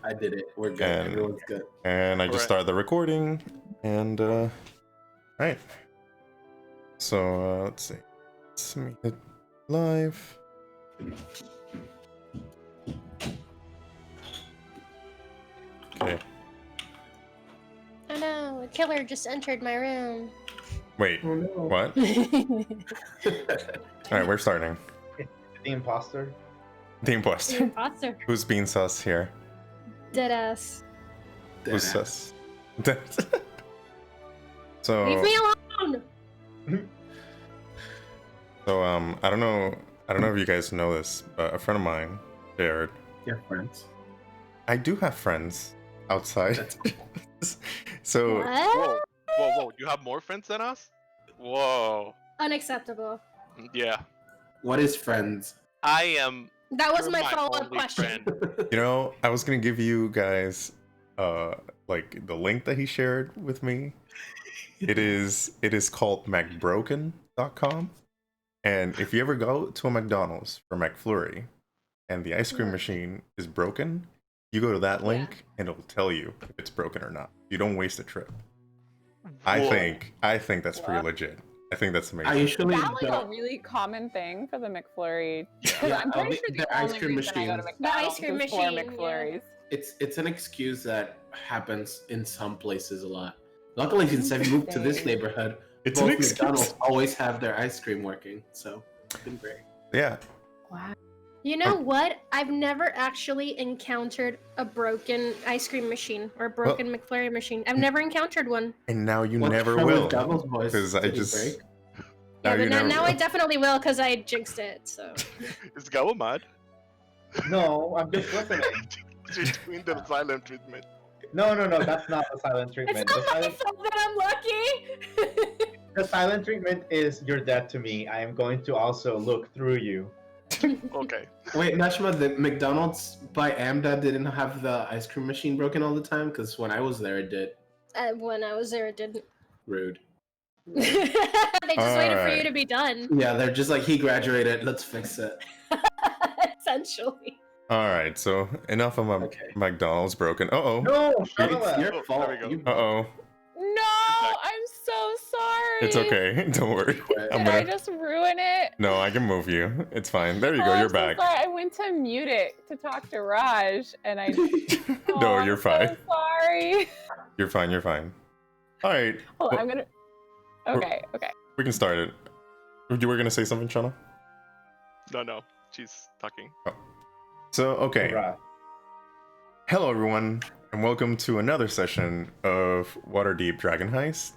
I did it. We're good. And- Everyone's good. And I just Alright. started the recording, and right. So let's see. Let's make it live. Okay. Oh no, a killer just entered my room. Wait. Oh no. What? All right, we're starting. The imposter. The imposter. Imposter. Who's being sus here? Deadass. Who's sus? So. Leave me alone! So I don't know if you guys know this, but a friend of mine, Jared. Your friends. I do have friends outside. That's- So What? Whoa! You have more friends than us? Whoa. Unacceptable. Yeah. What is friends? I am. That was you're my follow-up only question. friend. you know, I was gonna give you guys like the link that he shared with me. It is called McBroken.com. And if you ever go to a McDonald's for McFlurry and the ice cream machine is broken, you go to that link and it'll tell you if it's broken or not. You don't waste a trip. I Whoa. think that's pretty legit. I think that's amazing. I usually Is that like a don't. really common thing for the McFlurry? 'Cause Yeah, I'm pretty sure the the ice only cream reason I go to machines. The ice McDonald's cream is for machine, yeah. McFlurries. It's an excuse that happens in some places a lot. Luckily, since I've moved to this Interesting. neighborhood, It's an both excuse. McDonald's always have their ice cream working, so it's been great. Yeah. Wow. You know what? I've never actually encountered a broken ice cream machine or a broken McFlurry machine. I've never encountered one. And now you What's never wrong with will. Devil's Voice? Because I Did he just break? Yeah, but you never now I will. definitely will because I jinxed it. So Is Gabo mad? No, I'm just listening. You're doing the silent treatment. No, that's not the silent treatment. it's The not my silent, fault that I'm lucky. the silent treatment is you're dead to me. I am going to also look through you. Okay. Wait, Nashma, the McDonald's by Amda didn't have the ice cream machine broken all the time? Because when I was there, it did. When I was there, it didn't. Rude. They just waited for you Alright. to be done. Yeah, they're just like, he graduated, let's fix it. Essentially. All right, so enough of my Okay. McDonald's broken. Uh-oh. No, It's Charlotte. your Oh, fault. there we go. You- Uh-oh. No, I'm so sorry. It's okay. Don't worry. I'm Did I gonna... just ruin it? No, I can move you. It's fine. There you Oh, go. I'm You're so back. sorry. I went to mute it to talk to Raj, and I. Oh, No, I'm you're fine. So sorry. You're fine. You're fine. All right. Hold on, Well- I'm gonna. Okay. We can start it. You were gonna say something, Shauna? No. She's talking. So, okay. Right. Hello, everyone, and welcome to another session of Waterdeep Dragon Heist.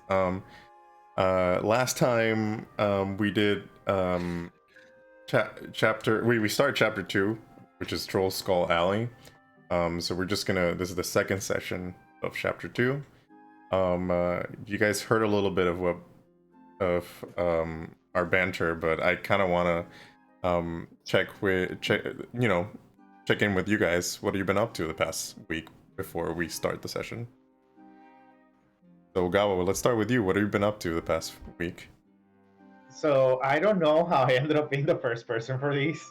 Last time we did chapter. We started chapter 2, which is Troll Skull Alley. So we're just gonna. This is the second session of chapter 2. You guys heard a little bit of our banter, but I kind of want to check in with you guys. What have you been up to the past week before we start the session? So Gawa, let's start with you. What have you been up to the past week? So I don't know how I ended up being the first person for these.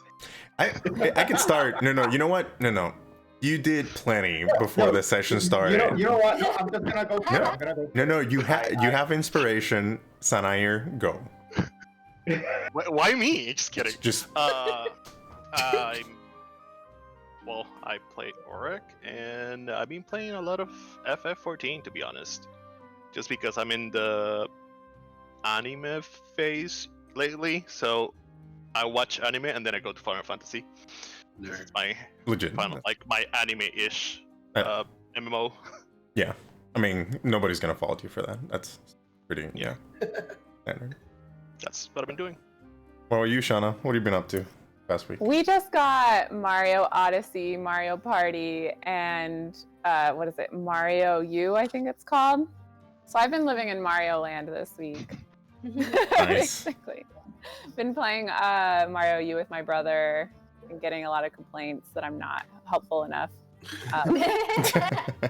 I can start. No, you know what? No. You did plenty before the session started. You know what? No, I'm just gonna go. No. I'm gonna go. No, you have inspiration. Sanair, go. Why me? Just kidding. Just I played Auric, and I've been playing a lot of FF14, to be honest. Just because I'm in the anime phase lately, so I watch anime and then I go to Final Fantasy. This is my legit. final, like my anime-ish Uh, MMO. Yeah, I mean nobody's gonna fault you for that. That's pretty standard. That's what I've been doing. What about you, Shauna? What have you been up to past week? We just got Mario Odyssey, Mario Party, and what is it? Mario U, I think it's called. So I've been living in Mario Land this week. Nice. Basically. Been playing Mario U with my brother and getting a lot of complaints that I'm not helpful enough.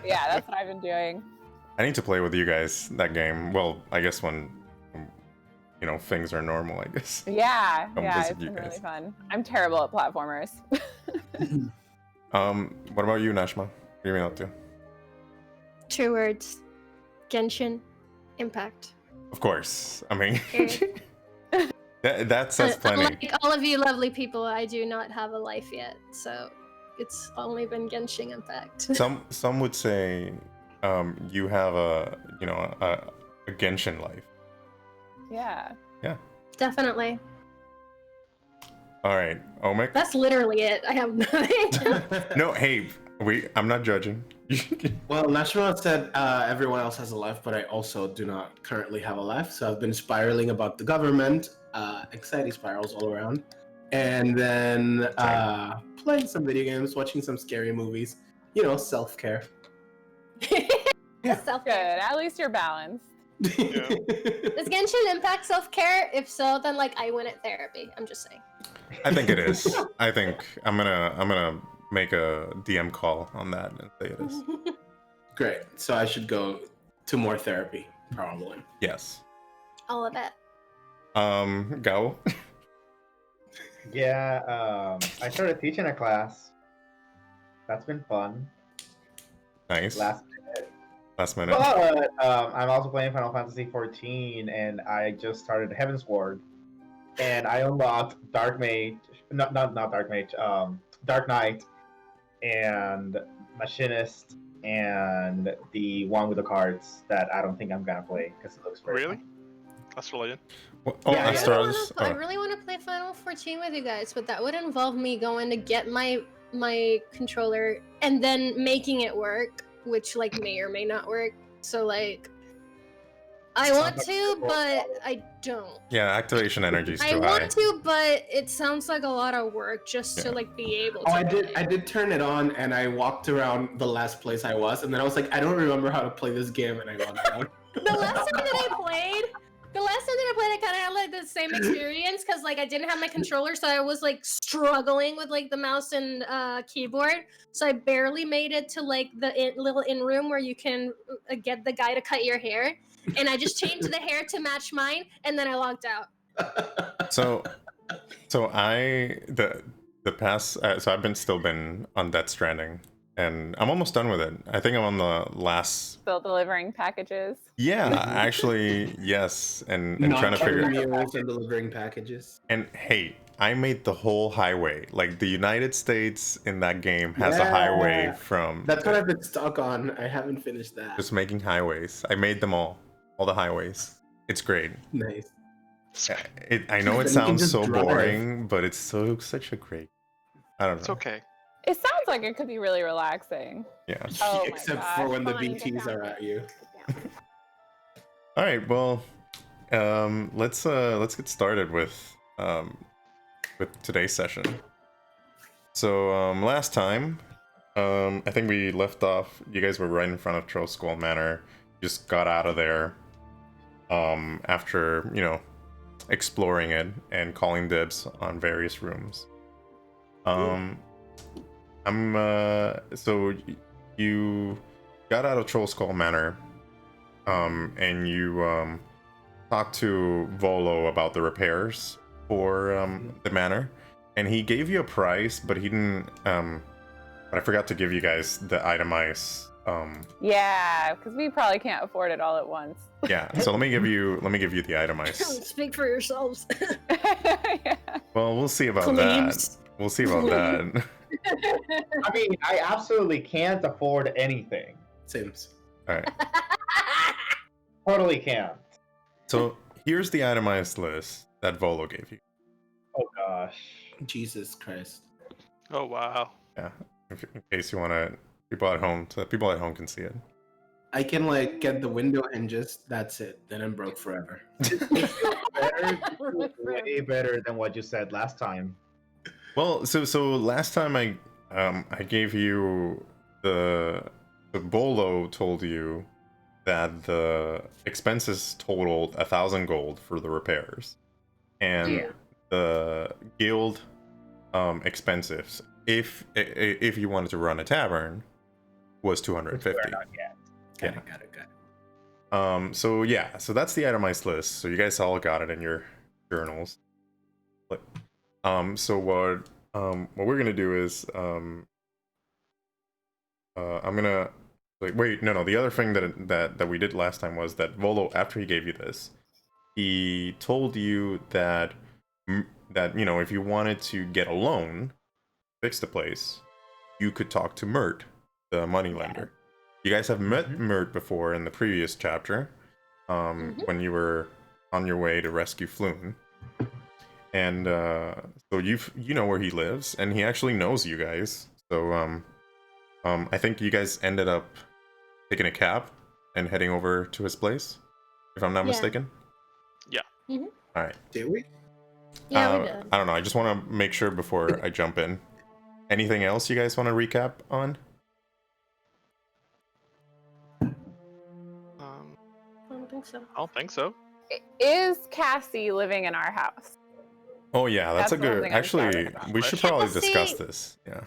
Yeah, that's what I've been doing. I need to play with you guys that game. Well, I guess when things are normal, I guess. Yeah, Come yeah, visit it's you been guys. really fun. I'm terrible at platformers. What about you, Nashma? do you mean up to? 2 words. Genshin Impact. Of course. I mean, Period. that says plenty. Unlike all of you lovely people, I do not have a life yet, so it's only been Genshin Impact. Some would say you have a Genshin life. Yeah. Definitely. All right, Omic. That's literally it. I have nothing. No, hey, I'm not judging. Well, Nashima said everyone else has a life, but I also do not currently have a life. So I've been spiraling about the government, anxiety spirals all around, and then playing some video games, watching some scary movies. You know, self-care. Self-care. Good. At least you're balanced. Yeah. Does Genshin impact self-care? If so, then like I win at therapy. I'm just saying. I think it is. I think I'm gonna make a DM call on that and say it is. Great. So I should go to more therapy, probably. Yes. All of it. Go. Yeah, I started teaching a class. That's been fun. Nice. Last minute. But I'm also playing Final Fantasy 14, and I just started Heaven's Ward, and I unlocked Dark Mage, not Dark Mage, Dark Knight, and Machinist, and the one with the cards that I don't think I'm gonna play because it looks very Really? fun. That's related. Oh, Yeah, Astralis. I really want to play Final 14 with you guys, but that would involve me going to get my controller and then making it work, which like may or may not work. So like I want to, but I don't. Yeah, activation energy is I too high. want to, but it sounds like a lot of work just to like be able to. Oh, I play. did turn it on, and I walked around the last place I was, and then I was like, I don't remember how to play this game, and I logged out. The last time that I played, I kind of had like the same experience because like I didn't have my controller, so I was like struggling with like the mouse and keyboard. So I barely made it to like the little in room where you can get the guy to cut your hair, and I just changed the hair to match mine, and then I logged out. So I've still been on Death Stranding, and I'm almost done with it. I think I'm on the last. Still delivering packages. Yeah, actually, yes, and Not trying to figure. carrying mules and delivering packages. And hey, I made the whole highway. Like the United States in that game has a Yeah. highway from. That's what I've been stuck on. I haven't finished that. Just making highways. I made them all the highways. It's great. Nice. I know it Then you can sounds just so drive. boring, but it's such a great. I don't know. It's okay. It sounds like it could be really relaxing. Yeah. Oh my Except gosh, for when the fine, get BTs down. are at you. All right. Well, let's get started with today's session. So last time, I think we left off. You guys were right in front of Trollskull Manor. Just got out of there. After exploring it and calling dibs on various rooms. So you got out of Trollskull Manor, and you talked to Volo about the repairs for the manor, and he gave you a price, but he didn't. But I forgot to give you guys the itemized. Yeah, because we probably can't afford it all at once. Yeah, so let me give you the itemized. Speak for yourselves. Yeah. Well, we'll see about Plebes. that. We'll see about that. I mean, I absolutely can't afford anything. Seems. All right. Totally can't. So here's the itemized list that Volo gave you. Oh gosh. Jesus Christ. Oh wow. Yeah, in case you want to, people at home, so that people at home can see it. I can like get the window hinges. That's it. Then I'm broke forever. Way better than what you said last time. Well, so last time I gave you the Bolo told you that the expenses totaled 1,000 gold for the repairs, and the guild expenses if you wanted to run a tavern was 250. Not yet. Got it. So yeah, so that's the itemized list. So you guys all got it in your journals. So what we're gonna do is I'm gonna wait. No. The other thing that we did last time was that Volo, after he gave you this, he told you that if you wanted to get a loan, fix the place, you could talk to Mirt, the moneylender. You guys have met Mirt before in the previous chapter, when you were on your way to rescue Floon. And so you know where he lives, and he actually knows you guys. So I think you guys ended up taking a cab and heading over to his place, if I'm not mistaken. Yeah. All right. Did we? Yeah, we did. I don't know. I just want to make sure before I jump in. Anything else you guys want to recap on? I don't think so. I don't think so. Is Cassie living in our house? Oh yeah, that's a That's the one good. thing I'm Actually, sorry about. we should Cassie- probably discuss this. Yeah.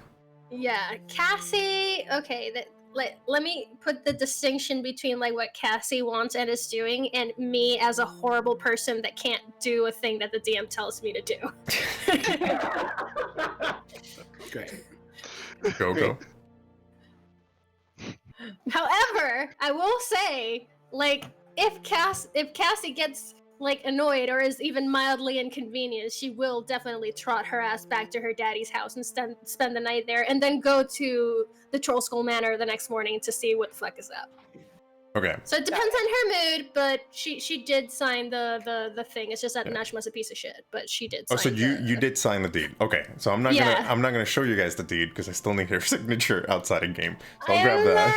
Yeah, Cassie. Okay, let me put the distinction between like what Cassie wants and is doing, and me as a horrible person that can't do a thing that the DM tells me to do. Great. Go. However, I will say, like, if Cassie gets like annoyed or is even mildly inconvenienced, she will definitely trot her ass back to her daddy's house and spend the night there, and then go to the Troll Skull Manor the next morning to see what the fuck is up. Okay. So it depends on her mood, but she did sign the thing. It's just that Nashma's a piece of shit, but she did. Oh, Sign so you did sign the deed. Okay. So I'm not gonna show you guys the deed because I still need her signature outside of game. So I'll grab that.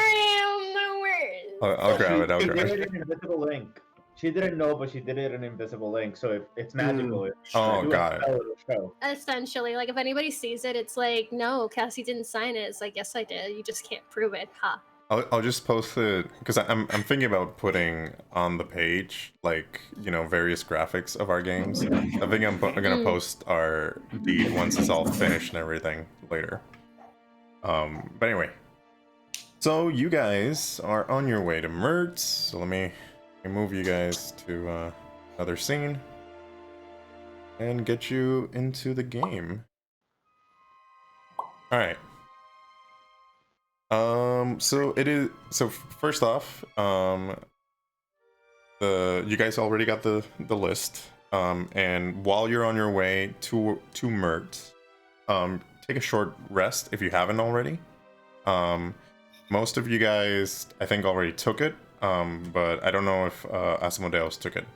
I'll grab it. She did it in invisible link. She didn't know, but she did it in invisible link, so if it's magical. Oh, got it. Show. Essentially, like if anybody sees it, it's like, no, Cassie didn't sign it. It's like, yes, I did. You just can't prove it. Ha. I'll just post it because I'm thinking about putting on the page like various graphics of our games. I think I'm gonna post our deed once it's all finished and everything later. But anyway, so you guys are on your way to Mirt. So let me move you guys to another scene and get you into the game. All right. So first off, you guys already got the list. And while you're on your way to Mirt, take a short rest if you haven't already. Most of you guys, I think, already took it. But I don't know if Asmodeus took it.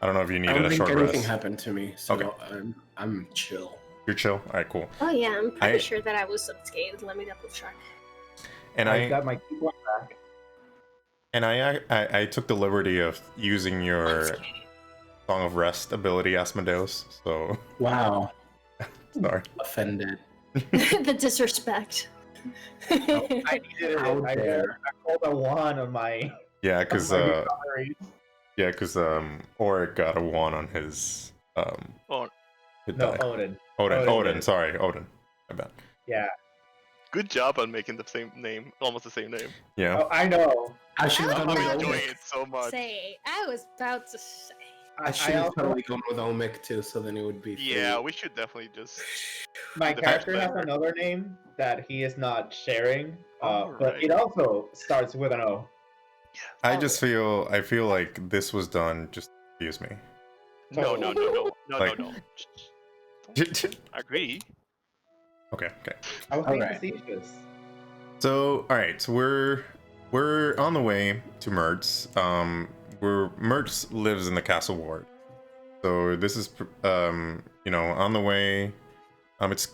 I don't know if you needed a short rest. I don't think anything happened to me, so Okay. I'm chill. You're chill? Alright, cool. Oh yeah, I'm pretty sure that I was unscathed. Let me double check. And I got my keyboard back. And I took the liberty of using your Song of Rest ability, Asmodeus, so... Wow. Sorry. Offended. The disrespect. I needed it. How I dare. rolled a 1 on my. Yeah, because recoveries. Oric got a 1 on his hit No, die. Odin. Odin, sorry, Odin. My bad. Yeah. Good job on making the same name, almost the same name. Yeah. Oh, I know. I should have I'm gone I'm with about to enjoying Omic. it so much. Say, I was about to say. I should have also- totally gone with Omic too, so then it would be. Yeah, we should definitely just. My The character has flashback. another name that he is not sharing, but Alright. it also starts with an O. I feel like this was done just to confuse me. No. Like- Agree. Okay. I was being Alright. facetious. So, all right, so we're on the way to Mirt's. Mirt's lives in the castle ward. So this is on the way. It's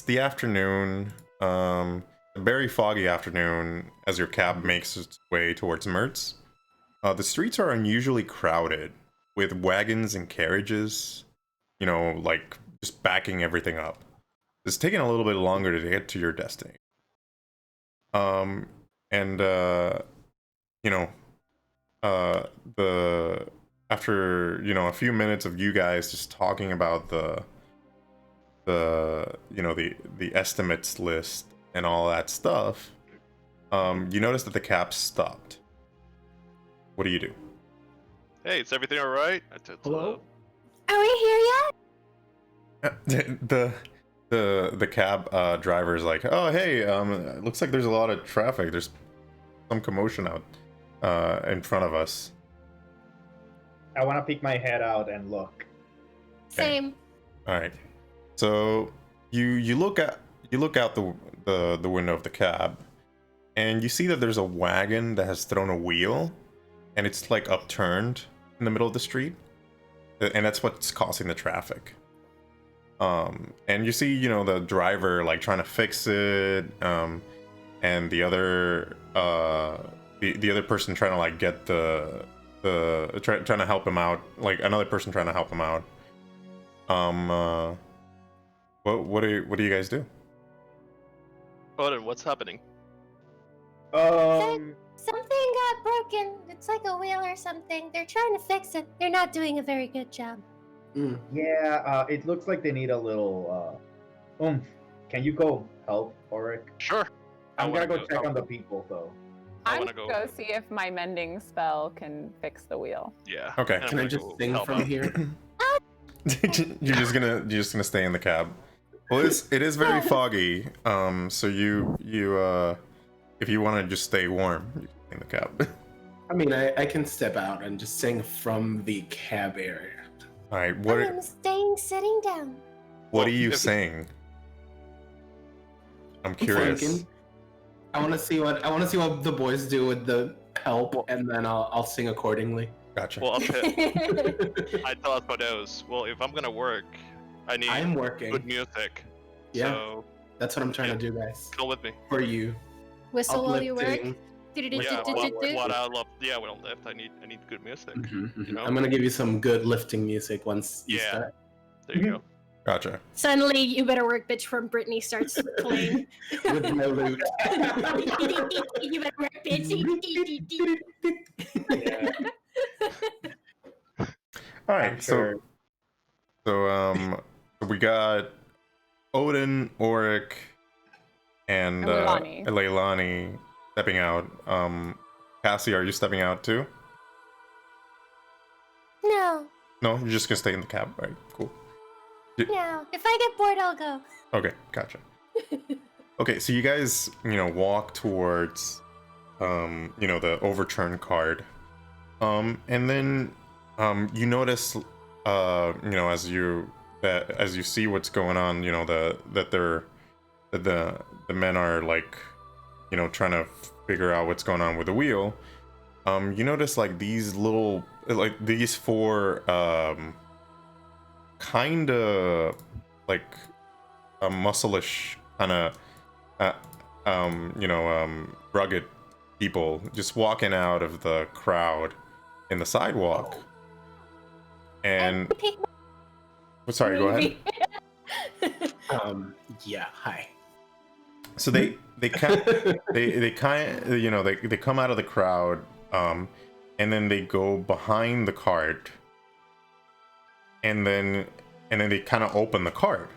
the afternoon. A very foggy afternoon as your cab makes its way towards Mirt's. The streets are unusually crowded with wagons and carriages, like just backing everything up. It's taking a little bit longer to get to your destination. After a few minutes of you guys just talking about the estimates list and all that stuff, you notice that the cab stopped. What do? Hey, is everything alright? Hello? Are we here yet? the cab driver is like, oh hey, it looks like there's a lot of traffic. There's some commotion out in front of us. I want to peek my head out and look. Same. All right. So you look out the window of the cab, and you see that there's a wagon that has thrown a wheel, and it's like upturned in the middle of the street, and that's what's causing the traffic. And you see, the driver like trying to fix it, and the other the other person trying to like get trying to help him out, like another person trying to help him out. What do you guys do? Odin, what's happening? Something got broken. It's like a wheel or something. They're trying to fix it. They're not doing a very good job. Yeah, it looks like they need a little oomph. Can you go help, Auric? Sure. I'm gonna go check on the people though. I'm gonna go see if my mending spell can fix the wheel. Yeah. Okay. and I'm Can I gonna just go sing help from out. here? you're just gonna stay in the cab. Well, it is very foggy. So you if you want to just stay warm, you can stay in the cab. I mean, I can step out and just sing from the cab area. All right. I'm staying sitting down. What are Well, you if- saying? I'm curious. Thinking. I want to see what the boys do with the help, and then I'll sing accordingly. Gotcha. Well, I thought for those. Well, if I'm gonna work, I need I'm working. good music. Yeah, So that's what I'm trying to do, guys. go with me. For you. Whistle while you work. Uplifting. Yeah, what I love. Yeah, when I left, I need good music. Mhm, You know? I'm gonna give you some good lifting music once you Yeah. start. There you go. Gotcha. Suddenly, You Better Work, Bitch from Britney starts playing. With my lute. You better work, bitch. All right. I'm sure. So we got Odin, Auric, and Leilani. Leilani stepping out. Cassie, are you stepping out too? No, No, you're just gonna stay in the cab. All right. Cool. no. If I get bored, I'll go. Okay, gotcha. Okay, so you guys, walk towards, the overturned card, and then, you notice, as you see what's going on, that the men are like, trying to figure out what's going on with the wheel. You notice like these four, kind of like a muscleish kind of rugged people just walking out of the crowd in the sidewalk. And sorry, go ahead. Yeah. Hi. So they come out of the crowd, and then they go behind the cart, and then they kind of open the cart,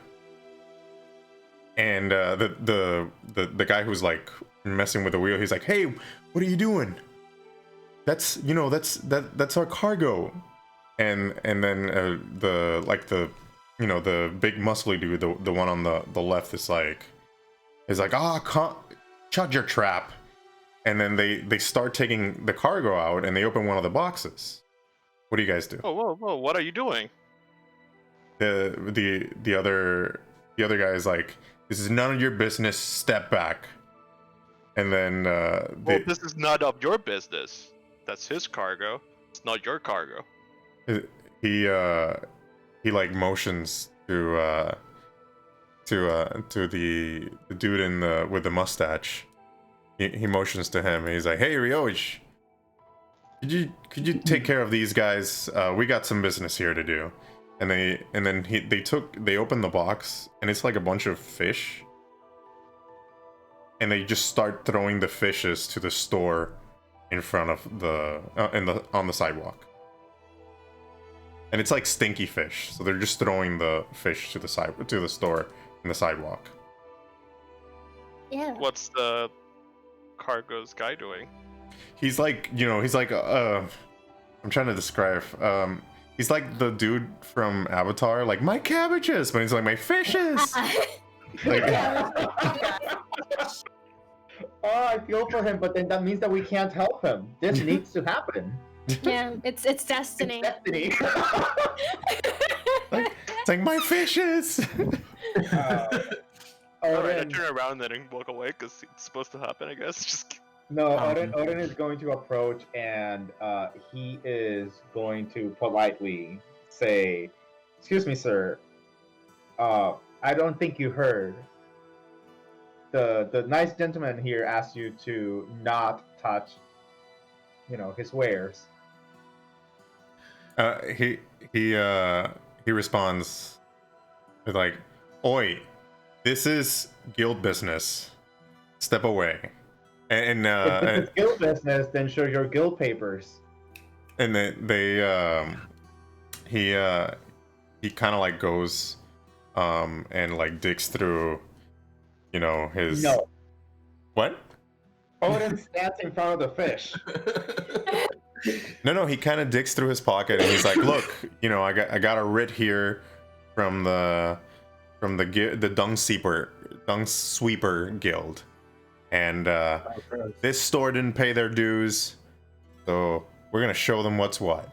and the guy who's like messing with the wheel, he's like, "Hey, what are you doing? That's our cargo." And then the big muscly dude, the one on the left is like, shut your trap. And then they start taking the cargo out, and they open one of the boxes. What do you guys do? Whoa! What are you doing? The other guy is like, "This is none of your business. Step back." And then Well, this is not of your business. That's his cargo. It's not your cargo. he like motions to the dude with the mustache. He motions to him, and he's like, "Hey, Ryoj, could you take care of these guys? We got some business here to do." And they open the box, and it's like a bunch of fish, and they just start throwing the fishes to the store in front of on the sidewalk. And it's like stinky fish, so they're just throwing the fish to the store in the sidewalk. Yeah. What's the cargo's guy doing? He's like, I'm trying to describe. He's like the dude from Avatar, like, "My cabbages," but he's like, "My fishes." Oh, I feel for him, but then that means that we can't help him. This needs to happen. Yeah, it's destiny. Destiny. It's like my fishes. Alright, I Odin, turn around and then walk away because it's supposed to happen, I guess. Just no, Odin is going to approach and he is going to politely say, "Excuse me, sir. I don't think you heard. The nice gentleman here asked you to not touch, his wares." He responds with like, "Oi, this is guild business. Step away." And If it's a guild business, then show your guild papers. and he kind of like goes and like digs through, his No. what? Odin stands in front of the fish. No, he kind of digs through his pocket and he's like, "Look, I got a writ here from the dung sweeper guild, and this store didn't pay their dues, so we're gonna show them what's what."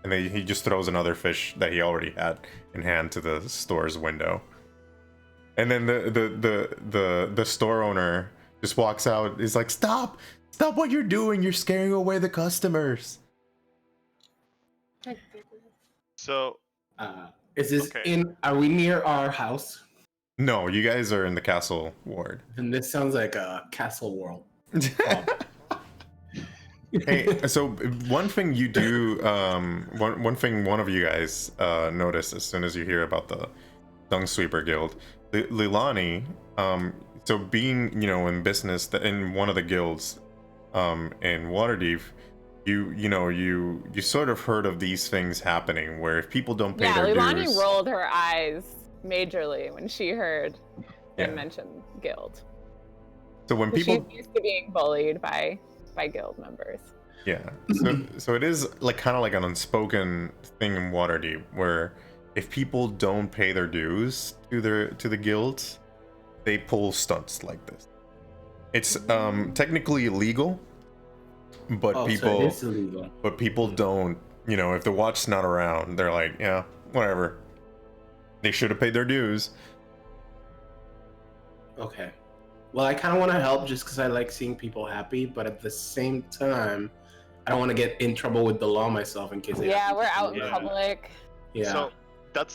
And then he just throws another fish that he already had in hand to the store's window, and then the store owner just walks out. He's like, "Stop what you're doing! You're scaring away the customers." so Is this Okay. are we near our house? No, you guys are in the castle ward. And this sounds like a castle world. Hey, so one thing you do, one thing one of you guys notice as soon as you hear about the Dung Sweeper Guild, Lilani, so being in business in one of the guilds, in Waterdeep, you sort of heard of these things happening where if people don't pay their Lilani dues. rolled her eyes majorly when she heard Yeah. him mention guild. So when 'Cause people she's used to being bullied by guild members. Yeah. So it is like kind of like an unspoken thing in Waterdeep where if people don't pay their dues to the guilds, they pull stunts like this. It's technically illegal, but So people it is illegal. but people don't, if the watch's not around, they're like, yeah, whatever. They should have paid their dues. Okay. Well, I kind of want to help just because I like seeing people happy, but at the same time, I don't want to get in trouble with the law myself in case. Yeah, we're out in Yeah. public. Yeah. So that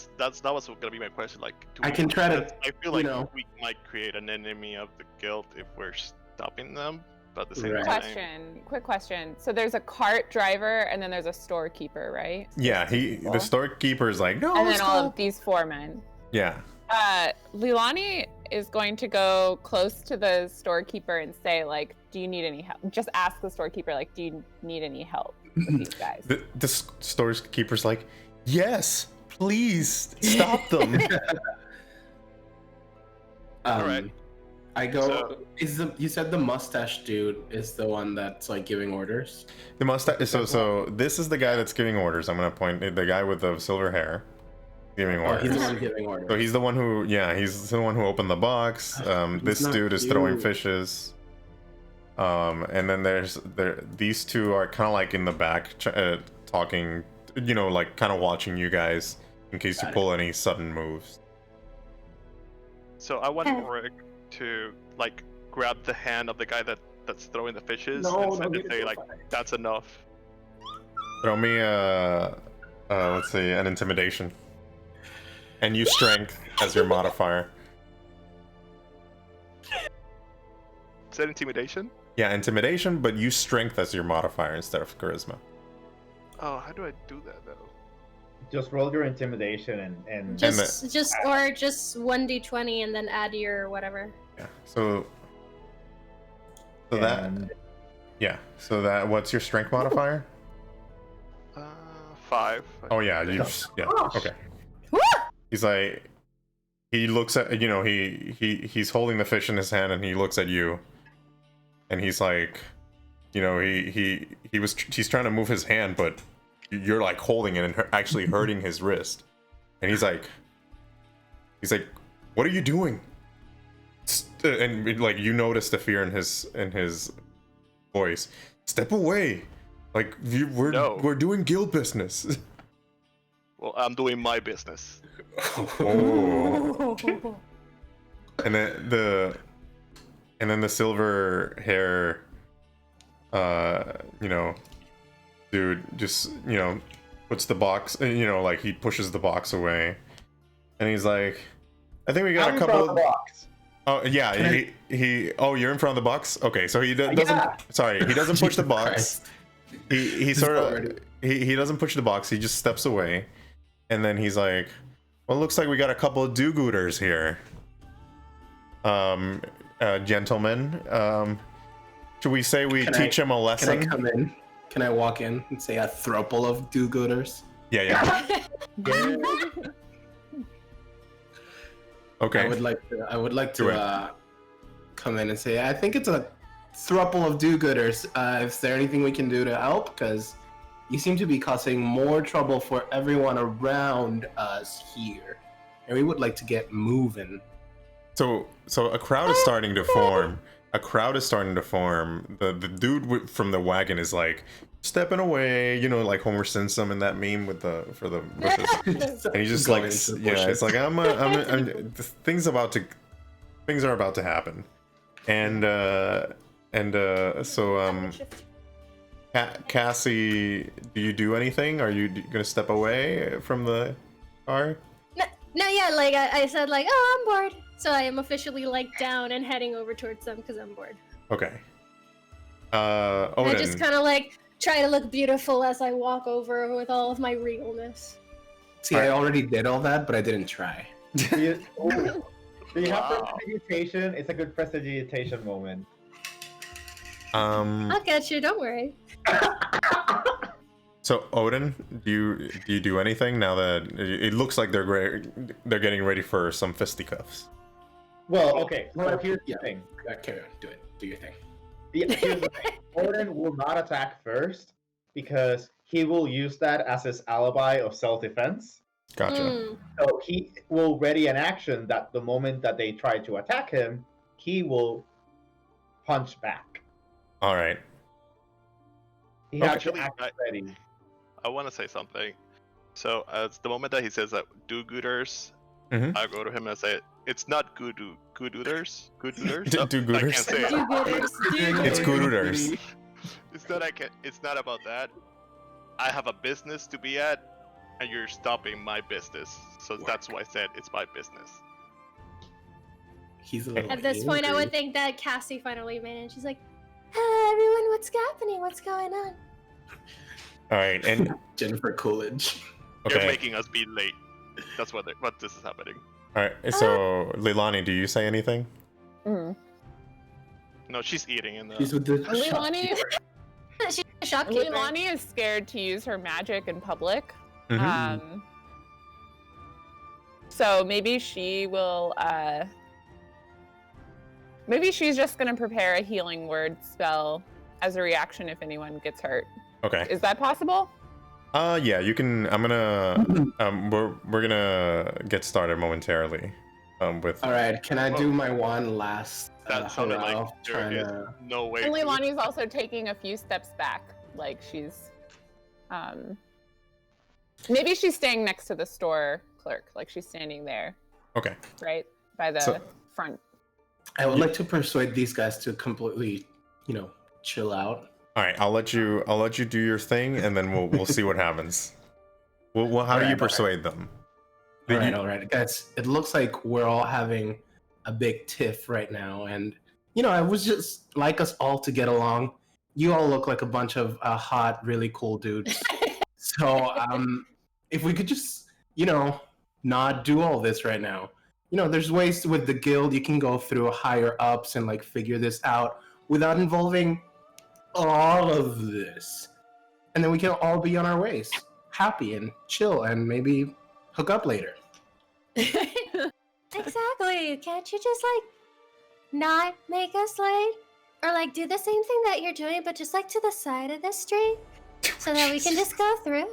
was gonna be my question. Like, do I we- can try to, I feel you like know. we might create an enemy of the guild if we're stopping them, but at the same Right. time, Quick question. So there's a cart driver and then there's a storekeeper, right? Yeah, the storekeeper is like, no, And then all stop." of these four men. Yeah. Lilani is going to go close to the storekeeper and say, like, do you need any help? Just ask the storekeeper, like, do you need any help with these guys? The storekeeper's like, yes, please stop them. Alright. I go. So- You said the mustache dude is the one that's like giving orders? The mustache. So this is the guy that's giving orders. I'm gonna point the guy with the silver hair, giving Oh, orders. he's the one giving orders. So he's the one who, he's the one who opened the box. This not dude is throwing cute. fishes. And then these two are kind of like in the back, talking, like kind of watching you guys in case you Got it. pull any sudden moves. so I want Okay. Oric to like grab the hand of the guy that's throwing the fishes No, and, don't and get it say so like, fast. that's enough. Throw me let's see, an intimidation, and use strength as your modifier. Is that intimidation? Yeah, intimidation, but use strength as your modifier instead of charisma. Oh, how do I do that though? Just roll your intimidation and Just 1d20 and then add your whatever. Yeah. So that. Yeah. So that. What's your strength modifier? 5. Oh yeah. You. Yeah. Okay. Woo! He's like. He looks at he's holding the fish in his hand and he looks at you. And he's like, he's trying to move his hand, but you're like holding it and actually hurting his wrist. And he's like, what are you doing? and like you notice the fear in his voice. Step away, like we're doing guild business. Well, I'm doing my business. Oh. And then the silver hair, dude just puts the box, like he pushes the box away, and he's like, I think we got a couple of box. Oh yeah, he. Oh, you're in front of the box. Okay, so he doesn't. Yeah. Sorry, he doesn't push the box. Christ. He sort of he doesn't push the box. He just steps away, and then he's like, "Well, it looks like we got a couple of do-gooders here, gentlemen. Should we say we teach him a lesson?" Can I come in? Can I walk in and say a throuple of do-gooders? Yeah. Okay. I would like to come in and say I think it's a throuple of do-gooders. Is there anything we can do to help? Because you seem to be causing more trouble for everyone around us here, and we would like to get moving. So a crowd is starting to form. The dude from the wagon is like stepping away, like Homer Simpson in that meme for the bushes. And he's just Going like, into the yeah, it's bushes. like things are about to happen, and Cassie, do you do anything? Are you gonna step away from the car? No, yeah, like I said, like, oh, I'm bored. So I am officially like down and heading over towards them because I'm bored. Okay. And I just Odin. kind of like try to look beautiful as I walk over with all of my regalness. See, I already did all that, but I didn't try. Do you have Wow. prestidigitation? It's a good prestidigitation moment. I'll get you, don't worry. So Odin, do you do anything now that it looks like they're getting ready for some fisticuffs? Well, okay. So here's Yeah. the thing. Carry on, do it. Do your thing. Yeah, here's the thing. Odin will not attack first because he will use that as his alibi of self-defense. Gotcha. Mm. So he will ready an action that the moment that they try to attack him, he will punch back. All right. He has to Actually, act ready. I want to say something. So, as the moment that he says that do-gooders, Mhm. I go to him and say, it's not good-dooders. Good-dooders? Do-gooders? I can't say it. Do-gooders, do-gooders. It's good-ooders. It's not about that. I have a business to be at, and you're stopping my business. So that's why I said it's my business. He's a little At this point, I would angry. think that Cassie finally made it. She's like, "Hello, everyone. What's happening? What's going on?" All right. And Jennifer Coolidge. You're okay. making us be late. That's what this is happening. All right. So Leilani, do you say anything? Mm. No, she's eating in the. She's with the Leilani, She's a shopkeeper. Leilani is scared to use her magic in public. Mhm. So maybe she will. Maybe she's just gonna prepare a healing word spell as a reaction if anyone gets hurt. Okay. Is that possible? Yeah, you can. I'm gonna. We're gonna get started momentarily. With. All right, can I do my one last That sounded hurrah like of there trying is to... no way. And to- Leilani's also taking a few steps back, like she's. Maybe she's staying next to the store clerk, like she's standing there, Okay. right by the So- front. I would like to persuade these guys to completely, chill out. All right. I'll let you do your thing, and then we'll see what happens. Well, how do you Alright, persuade them? All right, guys. It looks like we're all having a big tiff right now, and I would just like us all to get along. You all look like a bunch of hot, really cool dudes. So, if we could just, not do all this right now. There's ways with the guild you can go through higher ups and like figure this out without involving all of this, and then we can all be on our ways, happy and chill, and maybe hook up later. Exactly. Can't you just like not make us late, or like do the same thing that you're doing, but just like to the side of the street, so that we can just go through?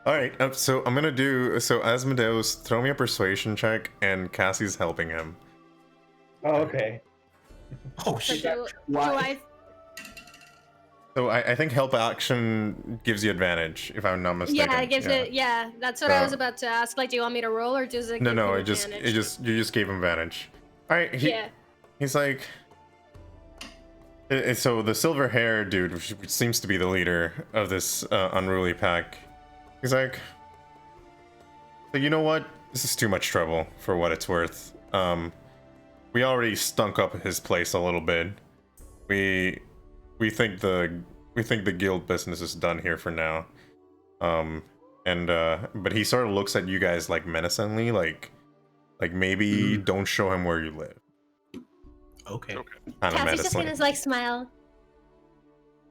All right. So I'm gonna do. So Asmodeus, throw me a persuasion check, and Cassie's helping him. Oh, okay. Oh So shit! do Why? I? So I think help action gives you advantage, if I'm not mistaken. Yeah, it gives it. Yeah, that's what I was So- about to ask. Like, do you want me to roll, or does it? No, give no, him you just gave him advantage. All right, Yeah. he's like. So the silver hair dude, which seems to be the leader of this unruly pack, he's like, so you know what? This is too much trouble for what it's worth. We already stunk up his place a little bit. We think the guild business is done here for now. But he sort of looks at you guys like menacingly, like maybe don't show him where you live. Okay. Kind of Cassie's just menacingly. gonna like smile.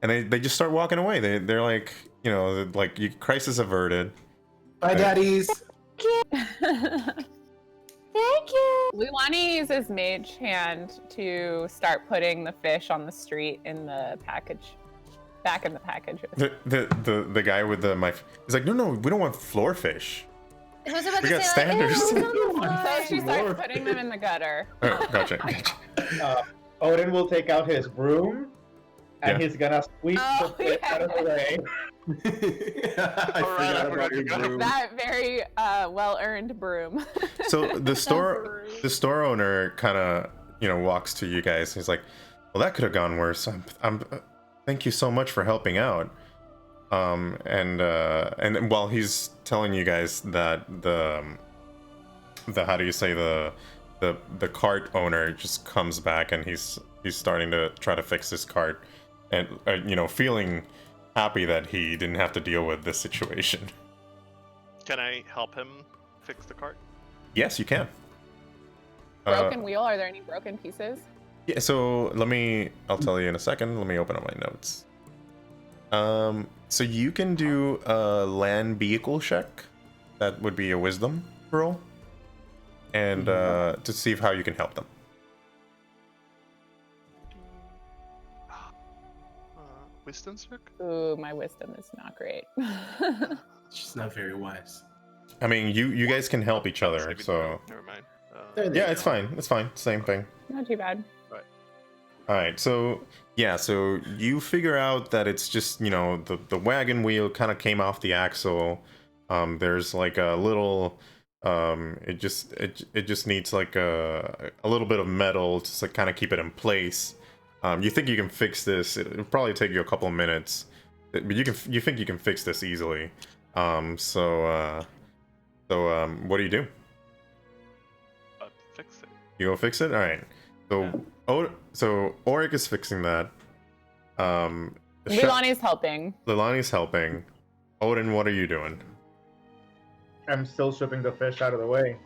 And they just start walking away. They're like, you know, like crisis averted. Bye, daddies. Thank you. Lulani uses Mage Hand to start putting the fish on the street in the package. Back in the package. The guy with the he's like, no, we don't want floor fish. I was about We to got say, like, standards. "Ew, it's on the So floor." she starts putting them in the gutter. Oh, gotcha. Odin will take out his broom, and Yeah. he's gonna sweep Oh, the fish out of the way. I forgot about your broom. That very well-earned broom. So the store owner kind of, you know, walks to you guys. He's like, well, that could have gone worse. I'm thank you so much for helping out. And while he's telling you guys that the how do you say the cart owner just comes back and he's starting to try to fix his cart, and you know, feeling happy that he didn't have to deal with this situation. Can I help him fix the cart? Yes, you can. Broken wheel? Are there any broken pieces? Yeah, so I'll tell you in a second. Let me open up my notes. So you can do a land vehicle check. That would be a wisdom roll. And to see how you can help them. Wisdom check? Ooh, my wisdom is not great. She's not very wise. I mean, you guys can help each other, Maybe so never mind. There they yeah, go. it's fine. It's fine. Same thing. Not too bad. All right, so yeah, so you figure out that it's just, you know, the wagon wheel kind of came off the axle. There's like a little, it just needs like a little bit of metal to kind of keep it in place. You think you can fix this? It'll probably take you a couple of minutes, but you think you can fix this easily. So what do you do? Fix it. You go fix it? All right. So so Auric is fixing that. Lilani's helping. Lilani's helping. Odin, what are you doing? I'm still stripping the fish out of the way.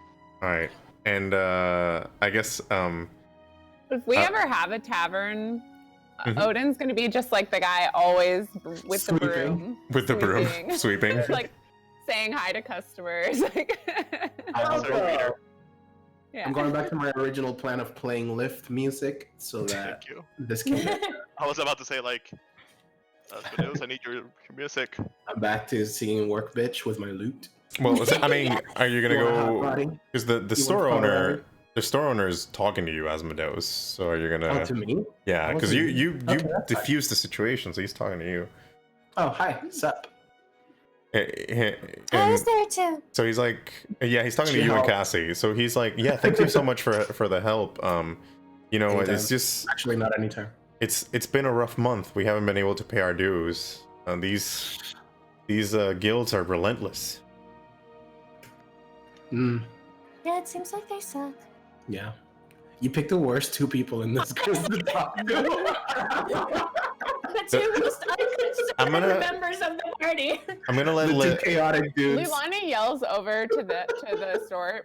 All right. And I guess If we ever have a tavern, Mhm. Odin's gonna be just like the guy always with the Sweeping. broom. with the broom sweeping. sweeping. Like saying hi to customers. Also, Yeah. I'm going back to my original plan of playing lift music so that Thank you. this can. I was about to say, like, Spadeus, I need your music. I'm back to singing "Work Bitch" with my lute. Well, I mean, are you gonna You want a hot go? body? Because the You store want to follow owner, me? the store owner is talking to you, Asmodeus. So are you Oh, gonna? to me? Yeah, Oh, because to you me. Okay, that's fine. diffused the situation, so he's talking to you. Oh, hi, sup? I And was there too. so he's like, yeah, he's talking to She you and helped. Cassie. So he's like, yeah, thank you so much for the help. You know, Anytime. it's just Actually, not anytime. it's been a rough month. We haven't been able to pay our dues. These guilds are relentless. Mm, Yeah, it seems like they suck. yeah. You picked the worst two people in this group to talk to. The two most I'm gonna- unconcerned members of the party. I'm gonna let The two Lil. chaotic dudes. Lilani yells over to the store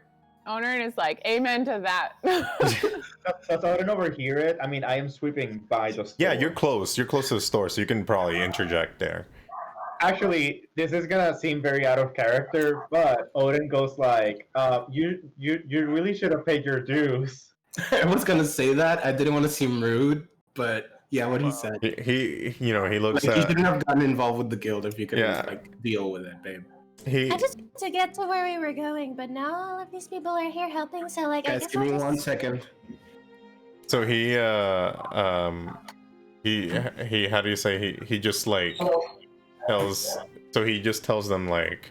owner and is like, "Amen to that." so I didn't overhear it. I mean, I am sweeping by the store. Yeah, you're close. You're close to the store, so you can probably interject there. Actually, this is gonna seem very out of character, but Odin goes like, you really should have paid your dues." I was gonna say that. I didn't want to seem rude, but yeah, what he Wow. said. He you know, he looks Like, you at shouldn't have gotten involved with the guild if you could Yeah. like deal with it, babe. he I just wanted to get to where we were going, but now all of these people are here helping, so like I Guys, guess give I'll me just... 1 second. So he how do you say he just like tells, so he just tells them like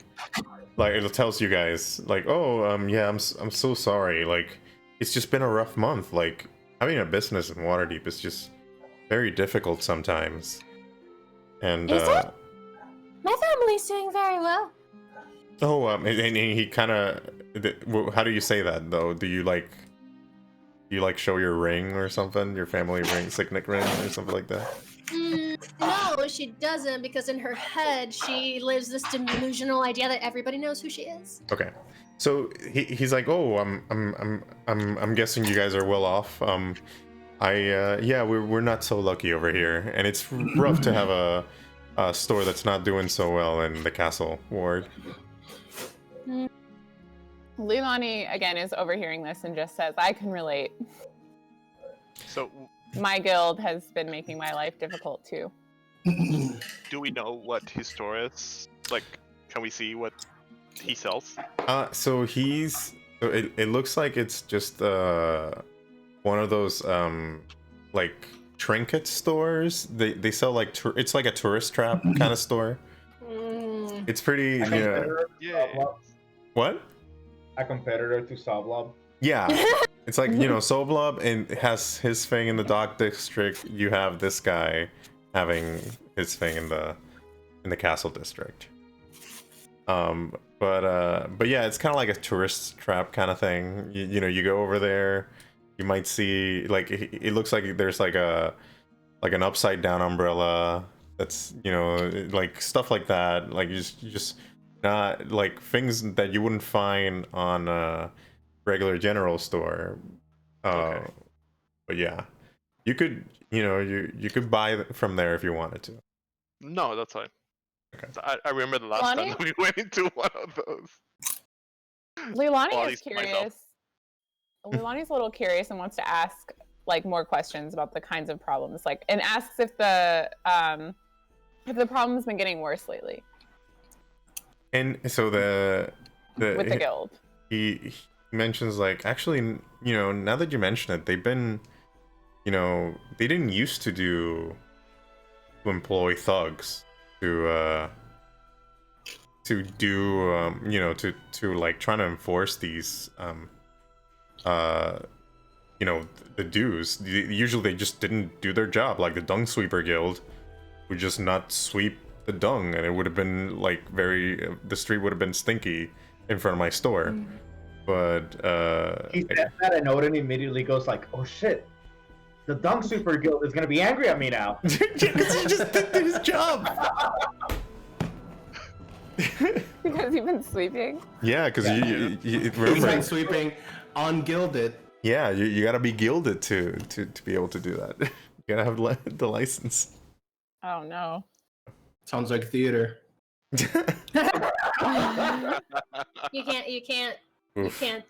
it tells you guys like, oh yeah, I'm so sorry, like it's just been a rough month, like having a business in Waterdeep is just very difficult sometimes. And Is it? My family's doing very well. oh and he kind of, how do you say that though? Do you like show your ring or something, your family ring, signet ring or something like that? No, she doesn't, because in her head she lives this delusional idea that everybody knows who she is. Okay, so he's like, oh, I'm guessing you guys are well off. Yeah, we're not so lucky over here, and it's rough to have a store that's not doing so well in the castle ward. Leilani again is overhearing this and just says, I can relate. So, My guild has been making my life difficult too. do we know what his store is? Like, can we see what he sells? So it looks like it's just one of those like trinket stores. They sell like it's like a tourist trap kind of store. It's pretty, Yeah. What? A competitor to Soblob. Yeah, it's like, Soblob, and it has his thing in the dock district. You have this guy having his thing in the castle district. But yeah, it's kind of like a tourist trap kind of thing. You go over there, you might see like it looks like there's like an upside down umbrella. That's like stuff like that. Like you just not like things that you wouldn't find on a regular general store. Okay. But yeah, you could you could buy from there if you wanted to. No, that's fine. Okay. So I remember the last time that we went into one of those. Leilani Well, at is least myself. curious. Leilani's a little curious and wants to ask like more questions about the kinds of problems, like, and asks if the problem's been getting worse lately And so the with the guild. he mentions like, actually, now that you mention it, they've been, they didn't used to employ thugs to do to like trying to enforce these the dues. Usually they just didn't do their job. Like the dung sweeper guild would just not sweep the dung, and it would have been like the street would have been stinky in front of my store. But He says that, and Odin immediately goes like, "Oh shit, the Dung Super Guild is gonna be angry at me now." because he just did his job. Because you've been sleeping. Yeah, because you He's remember. been sweeping ungilded. Yeah, you gotta be gilded to be able to do that. You gotta have the license. Oh no. Sounds like theater. You can't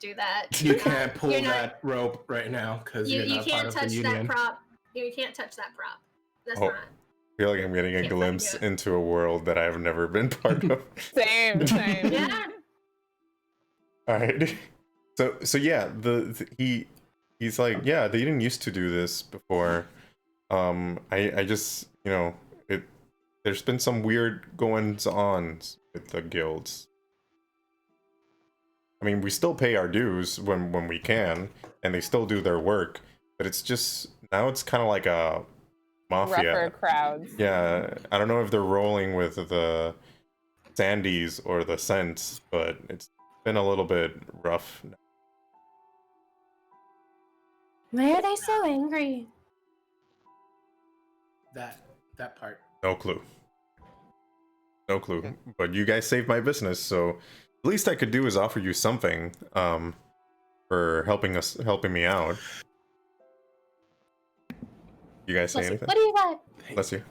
do that. You can't pull You're not- that rope right now because you're You not can't part of the touch union. that prop. You can't touch that prop. That's Oh. not. I feel like I'm getting a Can't fucking glimpse do it. into a world that I've never been part of. Same. Yeah. All right. So yeah, he's like, yeah, they didn't used to do this before. I just there's been some weird goings-ons with the guilds. I mean, we still pay our dues when we can, and they still do their work, but it's just now it's kind of like a mafia. Rougher crowds. Yeah, I don't know if they're rolling with the Sandies or the Scents, but it's been a little bit rough. Why are they so angry? That part. No clue. No clue. But you guys saved my business, so the least I could do is offer you something for helping me out. You guys say anything? What do you got? Bless you.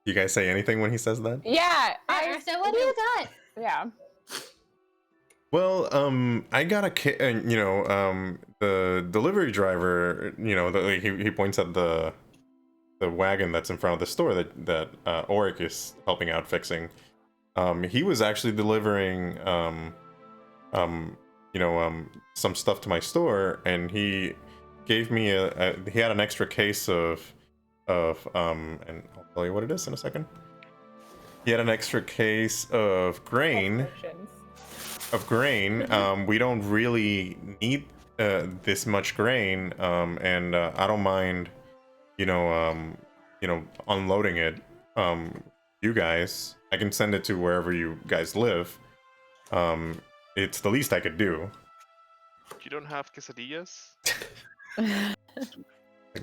You guys say anything when he says that? Yeah. I said, what do you got? Yeah. Well, I got the delivery driver, he points at the wagon that's in front of the store that Auric is helping out fixing. He was actually delivering some stuff to my store, and he gave me he had an extra case of and I'll tell you what it is in a second. He had an extra case of grain. We don't really need this much grain, and I don't mind, unloading it. You guys, I can send it to wherever you guys live. It's the least I could do. You don't have quesadillas?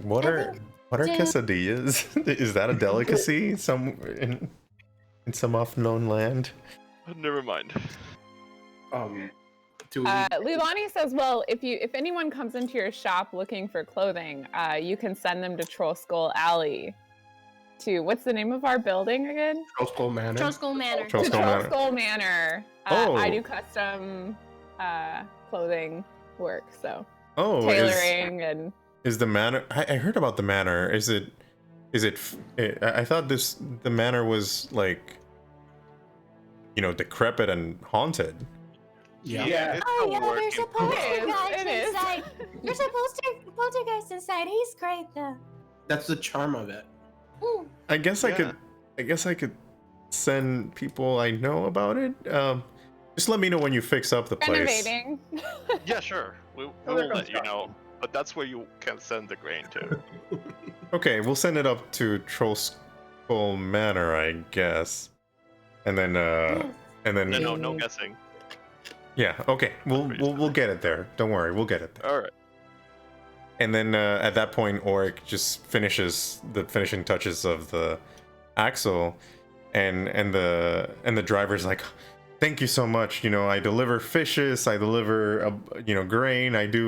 What are quesadillas? Is that a delicacy in some off-known land? Never mind. Lilani says, well, if anyone comes into your shop looking for clothing, you can send them to Troll Skull Alley. To what's the name of our building again? Troll Skull Manor. Troll Skull Manor. Troll Skull Manor. Oh. I do custom clothing work, so tailoring and. Is the manor? I heard about the manor. Is it? I thought the manor was like, decrepit and haunted. Yeah. Oh yeah, there's a poltergeist It is. inside. There's a poltergeist inside. He's great though. That's the charm of it. Ooh. I guess I could send people I know about it. Just let me know when you fix up the place. Renovating. Yeah, sure. We will let you know. But that's where you can send the grain to. Okay, we'll send it up to Troll Skull Manor, I guess. And then No guessing. Yeah, okay. We'll get it there. Don't worry, we'll get it there. All right. And then at that point, Oric just finishes the finishing touches of the axle, and the driver's like, "Thank you so much. I deliver fishes. I deliver grain. I try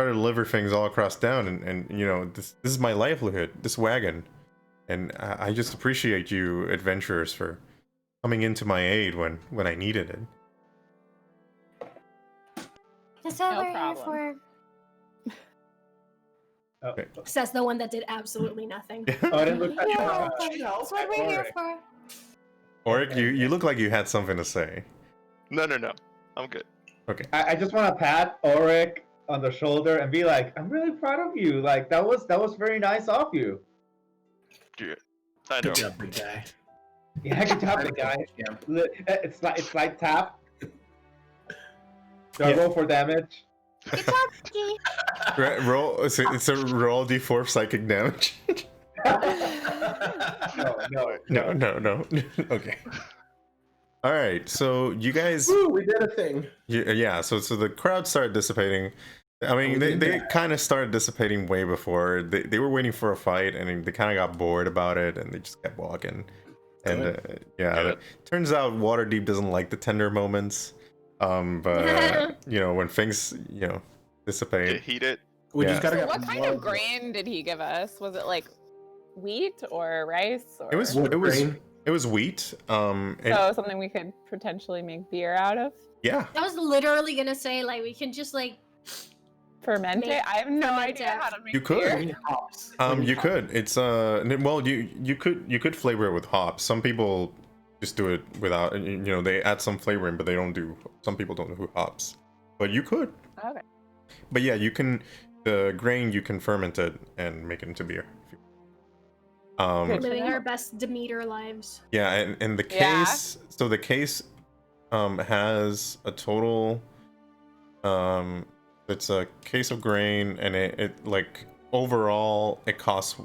to deliver things all across town, and this is my livelihood. This wagon, and I just appreciate you adventurers for coming into my aid when I needed it." That's what No we're here problem. for. Okay. Says the one that did absolutely nothing. Oh, I didn't look at Yeah, that's what we're here for. Oric, you look like you had something to say. No. I'm good. Okay. I just want to pat Oric on the shoulder and be like, I'm really proud of you. Like that was very nice of you. Yeah. I know. Good job, big guy. Yeah, good job, big guy. Yeah. It's like tap. Do I roll for damage? Good job, Vicky. Roll. It's a roll d4 psychic damage. No. Okay. All right. So you guys. Woo, we did a thing. Yeah. So the crowd started dissipating. I mean, they kind of started dissipating way before. They were waiting for a fight, and they kind of got bored about it, and they just kept walking. And turns out Waterdeep doesn't like the tender moments. But when things dissipate. Get heated. We Yeah. just gotta So get what kind more of grain did he give us? Was it like wheat or rice? Or... It was wheat. So something we could potentially make beer out of? Yeah. I was literally gonna say like we can just like Ferment it? I have no ferment idea it. how to make You could. beer. hops. You could. It's well, you could flavor it with hops. Some people just do it without. They add some flavoring, but they don't do. Some people don't do hops, but you could. Okay. But yeah, you can. The grain you can ferment it and make it into beer. Good. living our best Demeter lives. Yeah, and the Yeah. case. So the case has a total. It's a case of grain, and it like overall it costs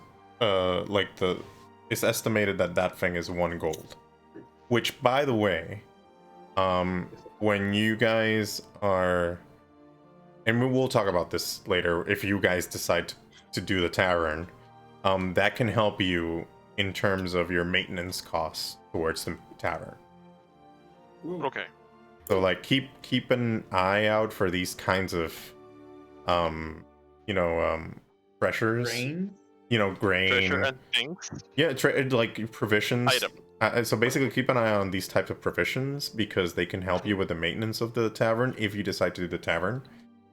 it's estimated that thing is 1 gold. Which, by the way, when you guys are, and we'll talk about this later, if you guys decide to do the tavern, that can help you in terms of your maintenance costs towards the tavern. Okay. So like keep an eye out for these kinds of pressures. Grains? Grain. Treasure and things. Yeah, like provisions. Item. So basically, keep an eye on these types of provisions because they can help you with the maintenance of the tavern if you decide to do the tavern.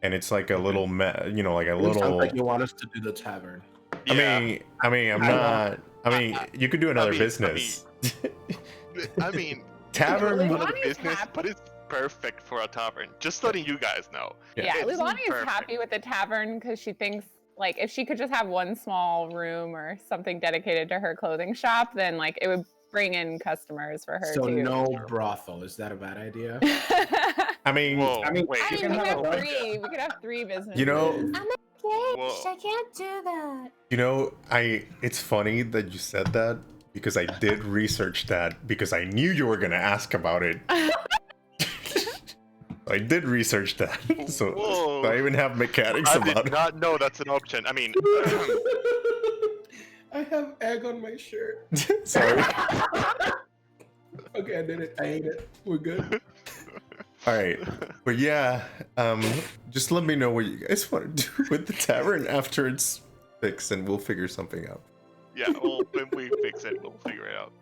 And it's like a little, like a It little. sounds like you want us to do the tavern. Yeah. I mean, you could do another business. I mean, Tavern. Really? another Lonnie's business, happy. but it's perfect for a tavern. Just letting you guys know. Yeah, It's Lulani is perfect. happy with the tavern because she thinks like if she could just have one small room or something dedicated to her clothing shop, then like it would bring in customers for her So too. no brothel. Is that a bad idea? I mean, Whoa, I mean, wait. I You mean, can we have could a have bunch. three. We could have three businesses. you know, I'm engaged. Whoa. I can't do that. it's funny that you said that because I did research that because I knew you were gonna ask about it. I did research that, so Whoa. I even have mechanics I about did it. not know that's an option. I mean, I have egg on my shirt. Sorry. Okay, I did it. I ate it. We're good. All right, but yeah, just let me know what you guys want to do with the tavern after it's fixed, and we'll figure something out. yeah, well, when we fix it, we'll figure it out.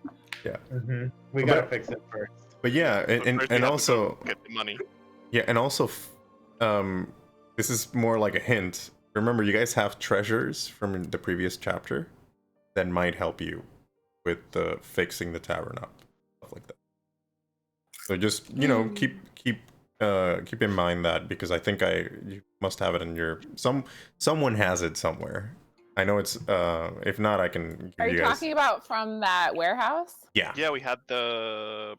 We gotta fix it first. But yeah, But first we and have to also go get the money. yeah, and also, this is more like a hint. Remember, you guys have treasures from the previous chapter that might help you with fixing the tavern up, stuff like that. So just keep in mind that because I think you must have it in your someone has it somewhere. I know it's if not, I can give Are you guys. talking about from that warehouse? Yeah, Yeah, we had the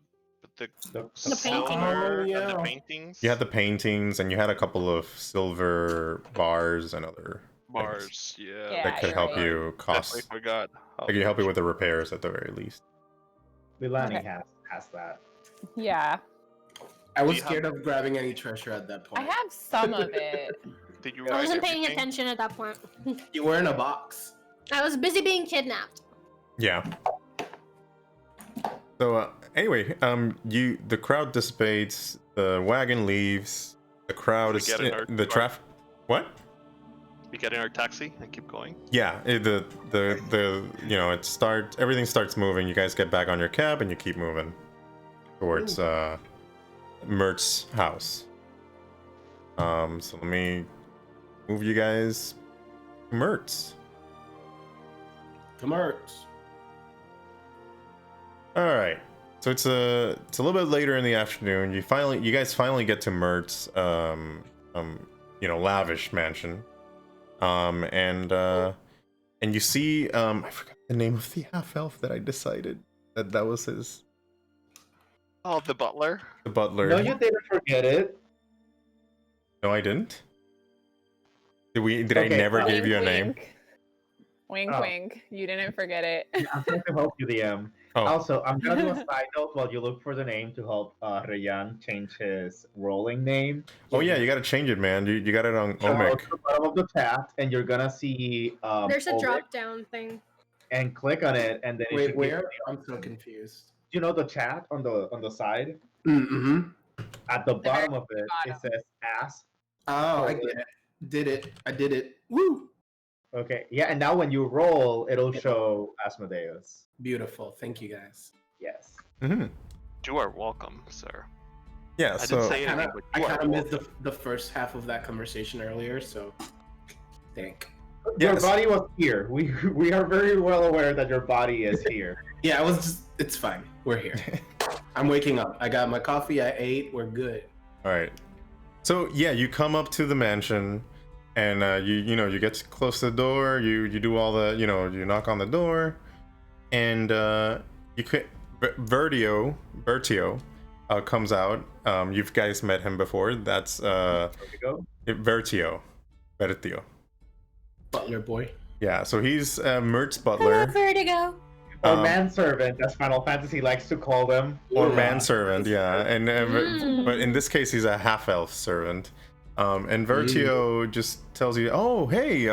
painting. silver Oh, yeah. and the paintings. you had the paintings and you had a couple of silver bars and other things bars. Yeah, Yeah, that could you're help right. you cost. definitely forgot. That could help you with the repairs at the very least. Lilani Okay. has that. Yeah, I was Do you scared of grabbing any treasure at that I point. have some of it. Did you I write wasn't paying everything? attention at that point. You were in a box. I was busy being kidnapped. Yeah. So anyway, the crowd dissipates, the wagon leaves, the crowd We is get in our the car. traffic. What? We get in our taxi and keep going. Yeah, the everything starts moving. You guys get back on your cab and you keep moving towards Mirt's house. So let me move you guys to Mirt's. Come on. All right. So it's a little bit later in the afternoon. You guys finally get to Mirt's lavish mansion. And you see I forgot the name of the half elf that I decided that was his, Oh, the butler. the butler. No, you didn't forget it. No, I didn't. Did I Okay, never well- give you a name? Wink. Wink, Oh. wink. You didn't forget it. I'm trying to help you, DM. Oh, Also, I'm gonna do a side note while you look for the name to help Rayan change his rolling name. oh yeah, you gotta change it, man. You got it on Go Omic. to the bottom of the chat, and you're gonna see There's a Omic, drop down thing. and click on it, and then it Wait, should where? give I'm so confused. you know the chat on the side Mm-hmm. at the The very bottom of it. It bottom. says ask. Oh, I get it. Did it. I did it. Woo! Okay, yeah, and now when you roll, it'll show Asmodeus. Beautiful. Thank you, guys. Yes. Mm-hmm. You are welcome, sir. Yeah. I So didn't say I anything, but kind you are of missed welcome. the first half of that conversation earlier, so thank. Your Yes. body was here. We are very well aware that your body is here. Yeah, I was just. It's fine. We're here. I'm waking up. I got my coffee. I ate. We're good. all right. So yeah, you come up to the mansion, and you get close to the door. You do all the you knock on the door, and you could Bertio comes out. You guys met him before. That's There we go. Bertio. Butler boy. Yeah, so he's Mirt's Hello, butler Vertigo. Or Um, manservant, as Final Fantasy likes to call them. or Yeah. manservant. Yeah, and Mm. but in this case, he's a half elf servant. And Vertio just tells you, "Oh, hey,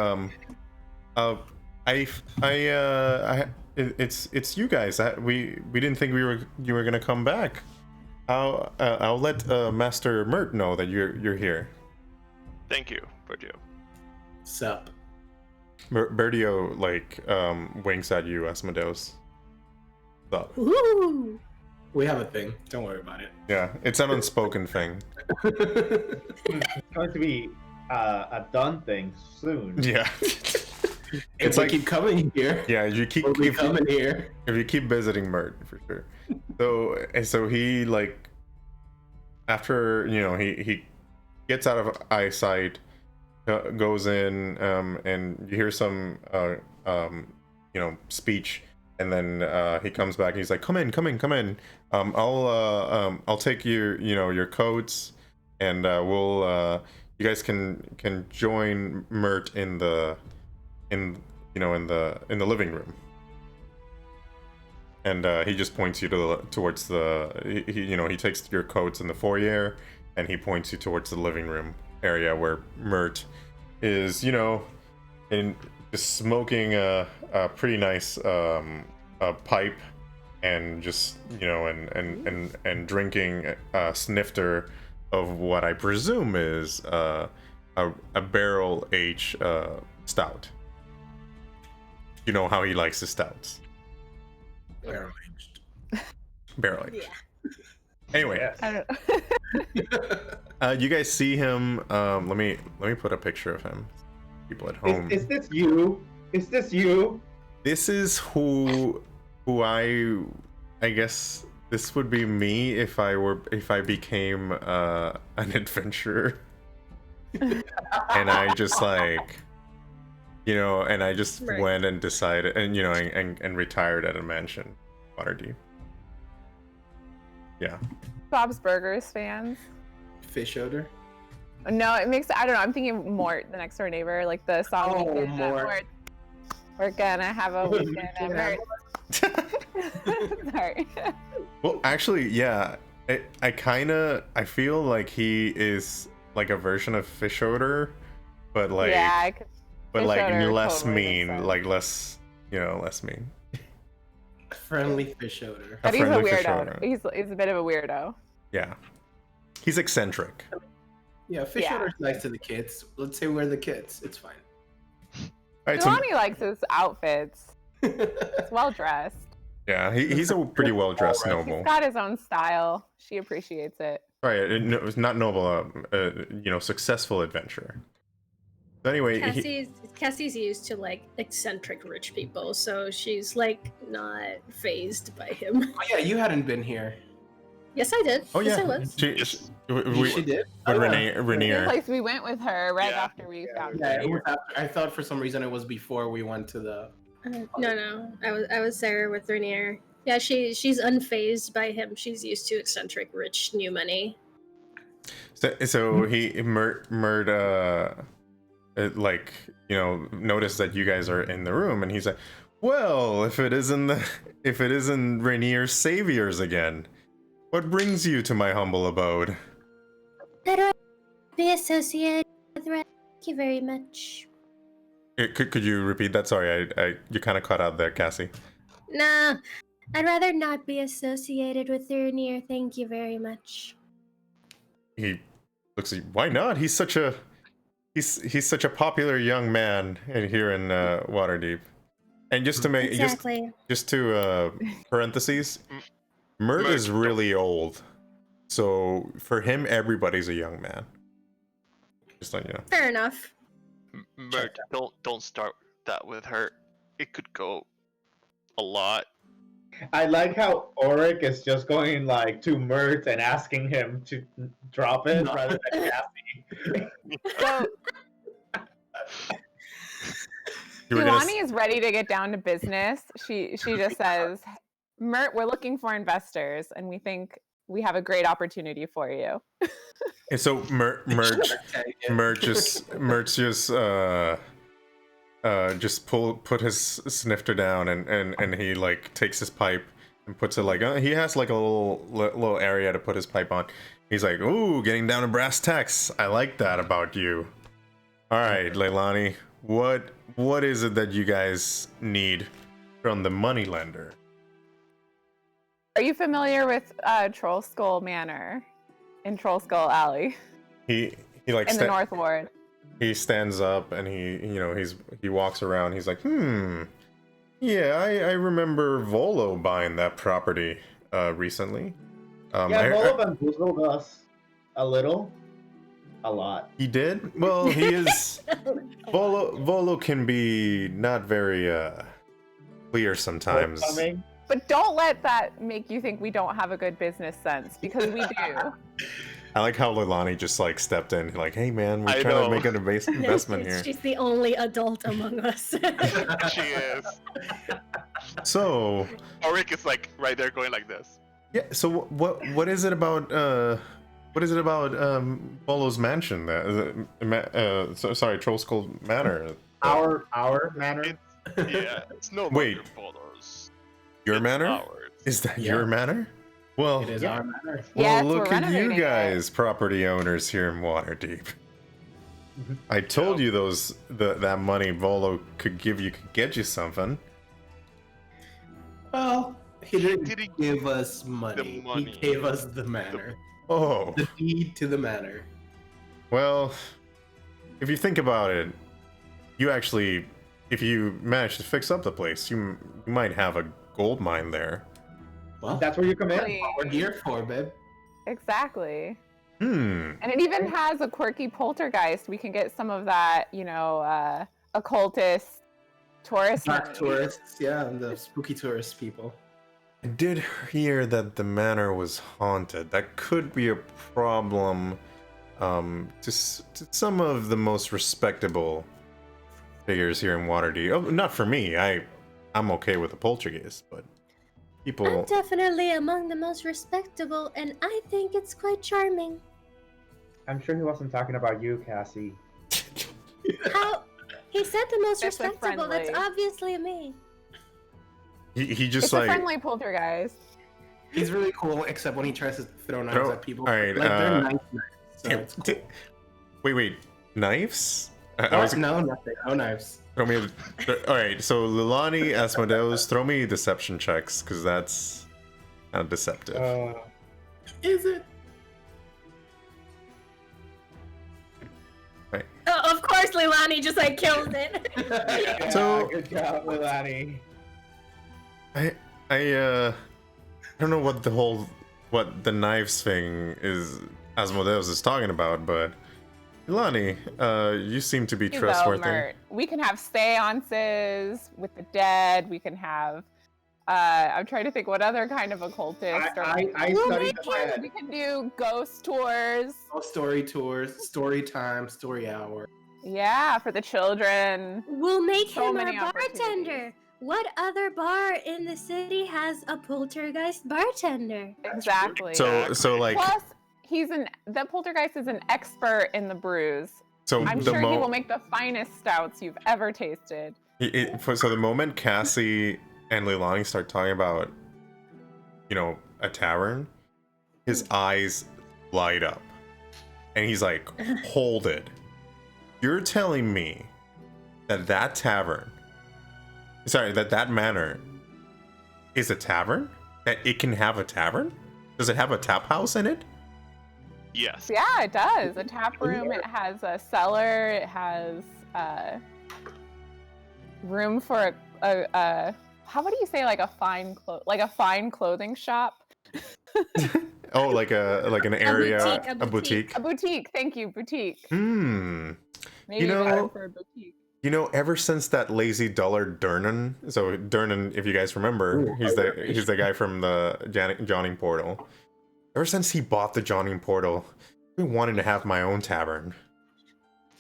it's you guys. We didn't think you were gonna come back. I'll let Master Mirt know that you're here." Thank you, Virgil. Sup. Bertio winks at you, Asmodeus. Sup? Ooh. We have a thing. Don't worry about it. Yeah, it's an unspoken thing. It's going to be a done thing soon. Yeah. It's It's like like- keep coming here. Yeah, you keep We'll be coming here. if you keep visiting Mirt for sure. So he after he gets out of eyesight, goes in, and you hear some speech, and then he comes back and he's like, come in. I'll take your coats, and you guys can join Mirt in the living room. And he just points you towards the he takes your coats in the foyer, and he points you towards the living room area where Mirt is just smoking a pretty nice pipe, and just and drinking a snifter of what I presume is a barrel aged stout. You know how he likes his stouts. Barrel aged. Barrel aged. Yeah. Anyway, I don't you guys see him. Let me put a picture of him. People at home. Is this you? Is this you? This is who I guess this would be me if I became an adventurer. And I just and I just Right. went and decided and retired at a mansion, Waterdeep. Yeah. Bob's Burgers fans. Fish odor. No, it makes I don't know. I'm thinking Mort, the next door neighbor, like the song. Oh, Weekend at Mort. We're gonna have a weekend at Mort. Sorry. Well, actually, yeah. I feel like he is like a version of Fish Odor, but like Yeah, I could, but Fish like Odor less totally makes mean, sense. like less mean. Friendly fish odor. but he's a friendly fish weirdo. odor. He's a bit of a weirdo. Yeah. He's eccentric. Yeah, fish Yeah. odor's nice to the kids. Let's say we're the kids. It's fine. All right, so Jelani likes his outfits. He's well dressed. yeah, he's a pretty well dressed Alright. noble. He's got his own style. She appreciates it. Right, it's not noble, successful adventurer. So anyway, Cassie's used to like eccentric rich people, so she's like not phased by him. Oh yeah, you hadn't been here. Yes, I did. oh Yes, yeah, I was. She did. When Oh, The Rainier. place we went with her right Yeah. after we found Yeah, her. it was after. I thought for some reason it was before we went to the. No, I was there with Rainier. Yeah, she's unfazed by him. She's used to eccentric rich new money. So he Mirt noticed that you guys are in the room, and he's like, well, if it isn't Rainier's saviors again, what brings you to my humble abode? Be associated with Red. Thank you very much. Could you repeat that? Sorry, I you kind of cut out there, Cassie. Nah, I'd rather not be associated with Rainier. Thank you very much. He looks like, why not? He's such a popular young man here in Waterdeep. And just to make Exactly. just to parentheses, Mirt is really old, so for him everybody's a young man. Just letting you know. Fair enough. Mirt, don't start that with her. It could go a lot. I like how Auric is just going like to Mirt and asking him to drop it No. rather than Cassie. So You were gonna Jelani is ready to get down to business. She just says, Mirt, we're looking for investors, and we think we have a great opportunity for you. And so Mirt just put his snifter down and he like takes his pipe and puts it like he has like a little area to put his pipe on. He's like, ooh, getting down to brass tacks. I like that about you. All right, Leilani, what is it that you guys need from the Moneylender? Are you familiar with Troll Skull Manor in Troll Skull Alley He like in the North Ward? He stands up and he walks around. He's like, yeah, I remember Volo buying that property recently. Yeah, Volo bamboozled us a little. A lot. He did? Well, he is Volo can be not very clear sometimes. Forthcoming. But don't let that make you think we don't have a good business sense, because we do. I like how Leilani just like stepped in, like, "Hey man, we're I trying to know. make an investment here." She's the only adult among us. She is. So, Auric is like right there going like this. yeah. So what is it about? What is it about Bolo's mansion? Sorry, Troll Skull Manor. Our manor. It's no Wait. longer Polo's. Your It's manor? ours. Is that Yeah. your manor? Well, It is Yeah. our manor. Yes, well, we're look at you renovating it. guys, property owners here in Waterdeep. Mhm. I told Yeah. you that money Volo could give you could get you something. Well, he didn't Did he give us money. money? He gave us the manor. Oh, The deed to the manor. well, if you think about it, you actually, if you manage to fix up the place, you might have a gold mine there. Well, That's where you come in. Really? what we're here for, babe. Exactly. Hmm. And it even has a quirky poltergeist. We can get some of that, occultist tourist Dark money. tourists, yeah, and the spooky tourist people. I did hear that the manor was haunted. That could be a problem to some of the most respectable figures here in Waterdeep. Oh, not for me. I'm okay with the poltergeist, but I'm people. definitely among the most respectable, and I think it's quite charming. I'm sure he wasn't talking about you, Cassie. How he said the most That's a respectable. That's friendly. obviously me. He just It's a like. friendly poltergeist. He's really cool, except when he tries to throw knives Throw- at people. alright, like they're nice knives. So Damn, it's cool. Wait, knives? I What? was No, nothing. No knives. throw me. All right, so Lilani, Asmodeus, throw me deception checks because that's kind of deceptive. Is it? Oh, of course, Leilani just like kills it. Yeah, So- good job, Lilani. I don't know what the knives thing is Asmodeus is talking about, but Lilani, you seem to be You go, trustworthy. Mirt. We can have seances with the dead. We can have. I'm trying to think what other kind of occultist. I We'll studied make the you- plan. We can do ghost tours. Oh, story tours, story time, story hour. Yeah, for the children. We'll make So him our many bartender. opportunities. What other bar in the city has a poltergeist bartender? Exactly. So like Plus, the poltergeist is an expert in the brews. so I'm the sure he will make the finest stouts you've ever tasted. so the moment Cassie and Leilani start talking about, a tavern, his eyes light up, and he's like, "Hold it! You're telling me that tavern, that manor, is a tavern? That it can have a tavern? Does it have a tap house in it?" Yes. Yeah, it does. A tap room. It has a cellar. It has room for a how would you say like a fine clothing shop? Oh, like an area, a boutique. A boutique. Thank you, boutique. Hmm. Maybe You a know- term for a boutique. Ever since that lazy duller Durnan, so Durnan, if you guys remember, Ooh, he's the guy from the Johnning Portal. Ever since he bought the Johnning Portal, I've been wanting to have my own tavern.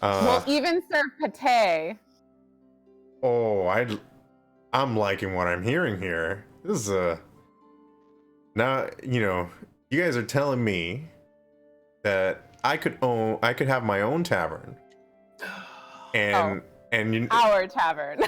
We'll even serve pate. I'm liking what I'm hearing here. This is now you guys are telling me that I could have my own tavern, and Our tavern.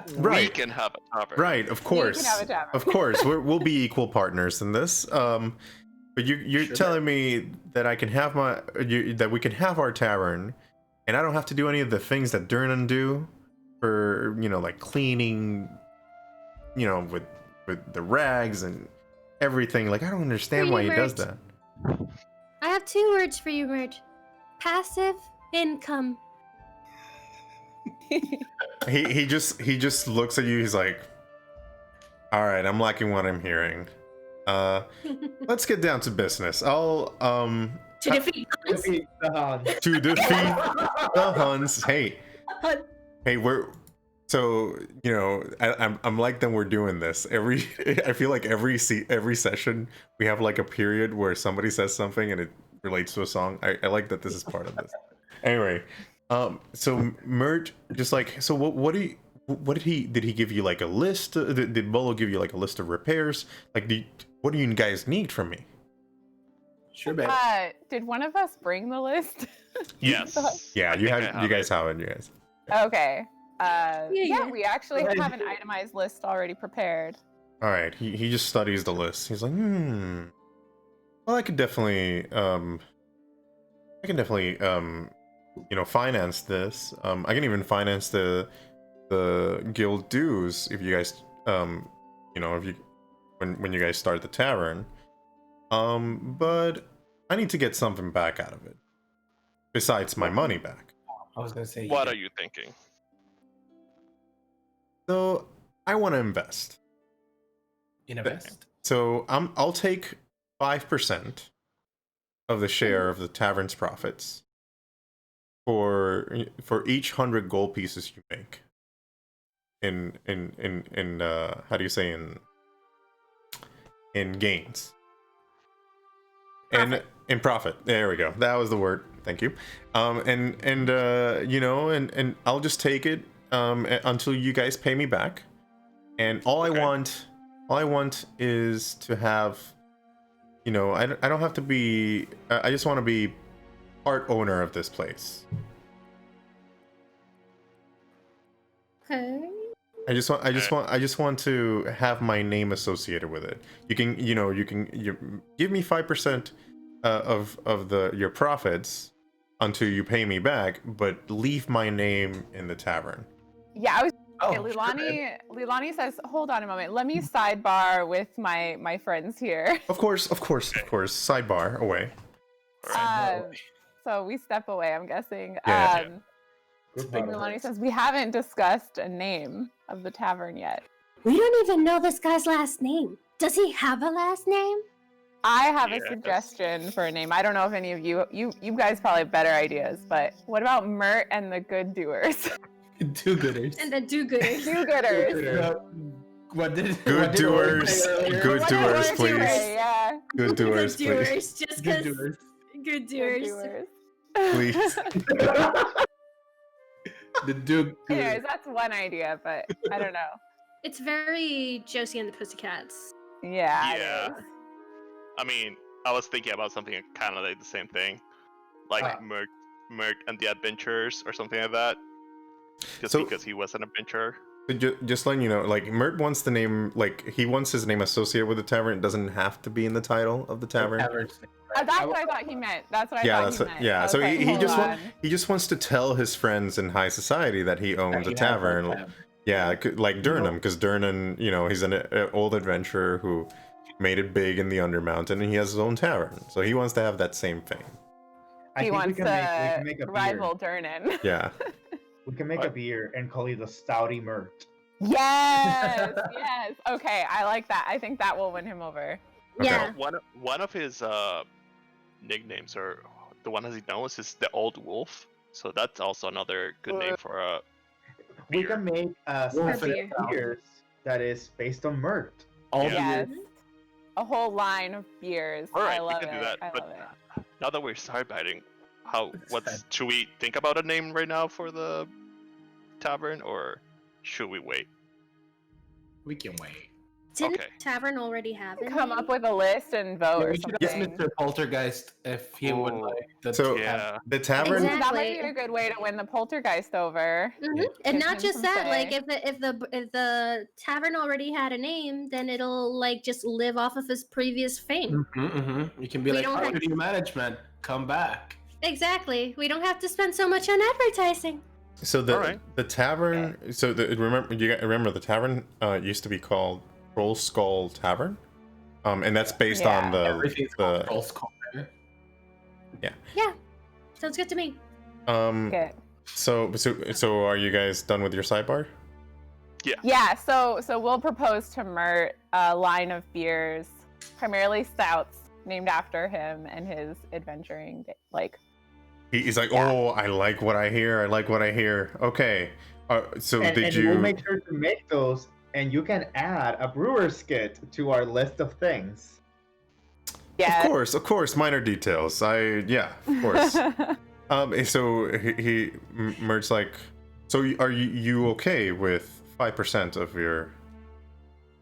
We right. can have a tavern. Right, of course. have a tavern. Of course, we'll be equal partners in this. But you're Sure. telling me that I can have that we can have our tavern, and I don't have to do any of the things that Durnan do, for like cleaning, with the rags and everything. Like I don't understand why he does Pretty that. I have 2 words for you, Mirt. Passive income. He just looks at you. He's like, "All right, I'm liking what I'm hearing. Let's get down to business. I'll To defeat Huns? The Huns. to defeat the Huns. Hey, So I'm like them. We're doing this I feel like every session we have like a period where somebody says something and it relates to a song. I like that this is part of this. Anyway, so Mirt just like, so what did he give you like a list? Did Bolo give you like a list of repairs? Like, what do you guys need from me? Sure, babe. Did one of us bring the list? Yes. Yeah, I you think I you guys have it. You guys. Okay. Yeah. We actually have an itemized list already prepared. All right. He just studies the list. He's like, well, I could definitely finance this. I can even finance the guild dues if you guys when you guys start the tavern. But I need to get something back out of it besides my money back. I was gonna say. What are you thinking? So I want to invest. Invest. So I'll take 5% of the share of the tavern's profits for each 100 gold pieces you make. In how do you say in gains? Profit. In profit. There we go. That was the word. Thank you. And I'll just take it until you guys pay me back. And all I want is to have, I don't have to be, I just want to be part owner of this place. Okay. I just want to have my name associated with it. You can give me 5% of your profits until you pay me back, but leave my name in the tavern. Yeah, I was. Okay, Oh, Lilani says, "Hold on a moment. Let me sidebar with my friends here." Of course. Sidebar away. So we step away. I'm guessing. Yeah. Lilani says we haven't discussed a name of the tavern yet. We don't even know this guy's last name. Does he have a last name? I have Yes. a suggestion for a name. I don't know if any of you guys probably have better ideas, but what about Mirt and the Good Doers? Do-gooders. And the do-gooders. Do-gooders. What did Good doers. Good doers, Good please. doers, yeah. Good doers, Good please. doers, just Good because. doers. Good Good doers. doers. Please. The do. Anyways, that's one idea, but I don't know. It's very Josie and the Pussycats. Yeah. it Yeah. is. I mean, I was thinking about something kind of like the same thing, like Mirt and the Adventurers or something like that. Just So- because he was an adventurer. Just letting you know, like Mirt wants the name, like he wants his name associated with the tavern. It doesn't have to be in the title of the tavern. That's what I thought he meant. That's what I Yeah, thought that's he what, meant. yeah. I was So like, he hold just on. he just wants to tell his friends in high society that he owns a tavern. Yeah, like Durnan, because Durnan, he's an old adventurer who made it big in the Undermountain, and he has his own tavern. So he wants to have that same fame. He wants we can make a rival beer. Durnan. Yeah. We can make a beer and call it the Stouty Mirt. Yes, yes. Okay, I like that. I think that will win him over. Okay. Yeah. One of his nicknames, or the one that he knows, is the Old Wolf. So that's also another good name for a We beer. can make a Wolf specific beer. beer that is based on Mirt. All Yes. beers. A whole line of beers. All right, I love we can it. do that. I But love it. now that we're sidebiting, should we think about a name right now for the tavern, or should we wait? We can wait. Didn't Okay. Tavern already have it? Come up with a list and vote or we should ask something. Mr. Poltergeist if he would Ooh. like the So- Yeah. The tavern. Ooh, that might Exactly. be a good way to win the poltergeist over. And Give not him just some that, say. like if the tavern already had a name, then it'll like just live off of his previous fame. You can be We like, don't "Oh, have- new management, come back." Exactly. We don't have to spend so much on advertising. So Alright. the tavern. So remember the tavern used to be called Troll Skull Tavern, and that's based on Everything's called the Troll Skull. Sounds good to me. Okay. So are you guys done with your sidebar? Yeah, so we'll propose to Mirt a line of beers, primarily stouts, named after him and his adventuring. He's like, Yeah. oh, I like what I hear. I like what I hear. Okay, So and, did and you? we'll make sure to make those, and you can add a brewer's kit to our list of things. Yeah. Of course, minor details. Yeah, of course. So Mirt's like, so are you okay with 5% of your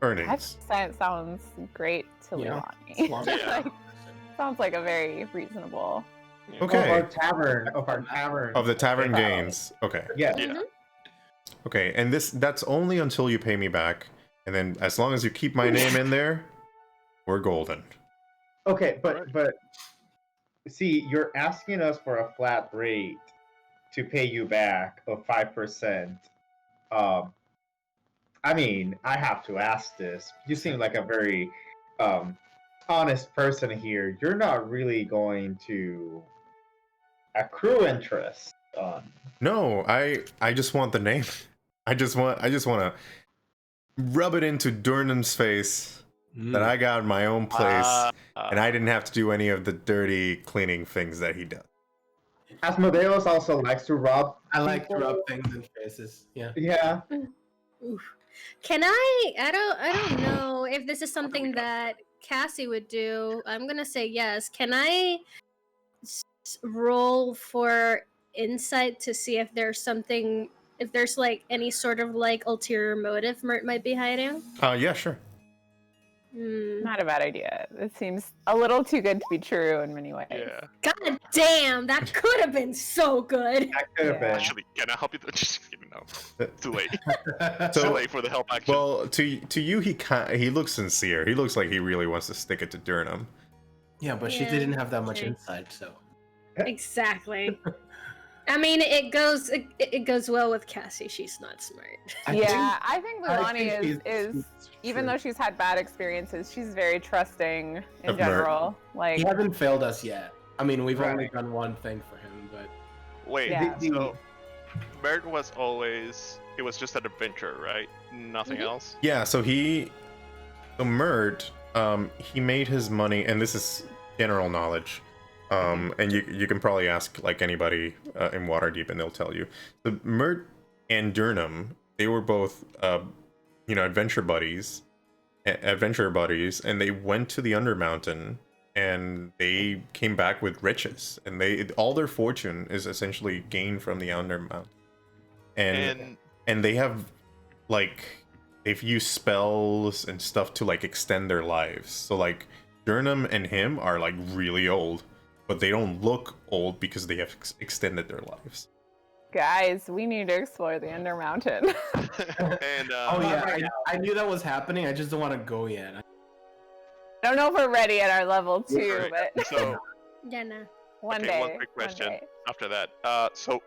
earnings? 5% sounds great to Yeah, Leilani. it's long. Yeah. Sounds like a very reasonable. Okay. Of our tavern. Of the tavern Wow. gains. Okay. Yes. Yeah. Okay, and that's only until you pay me back, and then as long as you keep my name in there, we're golden. Okay, but see, you're asking us for a flat rate to pay you back of 5%. I mean, I have to ask this. You seem like a very honest person here. You're not really going to accrue interest on. No, I just want the name. I just want to rub it into Durnham's face that I got my own place, and I didn't have to do any of the dirty cleaning things that he does. Asmodeus also likes to rub. I like to people. rub things in faces. Yeah. Yeah. Oof. Can I don't know if this is something that Cassie would do. I'm gonna say yes. Can I roll for insight to see if there's something, if there's like any sort of like ulterior motive Mirt might be hiding? Yeah, sure. Not a bad idea. It seems a little too good to be true in many ways. Yeah. God damn, that could have been so good. That could have Yeah. been. Actually, can I help you? Just kidding, no. Too late. So- Too late for the help action. Well, to you, he looks sincere. He looks like he really wants to stick it to Durnham. Yeah, but she Yeah, didn't have that much okay. insight, so. Exactly. I mean, it goes well with Cassie. She's not smart. I think I Leilani think is she's even true. though she's had bad experiences, she's very trusting Of in Mirt. general. Like, He hasn't failed us yet. I mean, we've only Right. done one thing for him, but Wait, Yeah. so Mirt was always, it was just an adventure, right? Nothing else? Yeah, so Mirt, he made his money, and this is general knowledge, and you can probably ask like anybody in Waterdeep, and they'll tell you. The Mirt and Durnham, they were both, adventure buddies, and they went to the Undermountain, and they came back with riches, and all their fortune is essentially gained from the Undermountain, and they have like. They've used spells and stuff to like extend their lives. So like Durnham and him are like really old, but they don't look old because they have extended their lives. guys, we need to explore the Undermountain. And oh yeah, I knew that was happening. I just don't want to go yet. I don't know if we're ready at our level 2, Right. but So, Yeah, no. one okay, day. one quick question. day. After that, so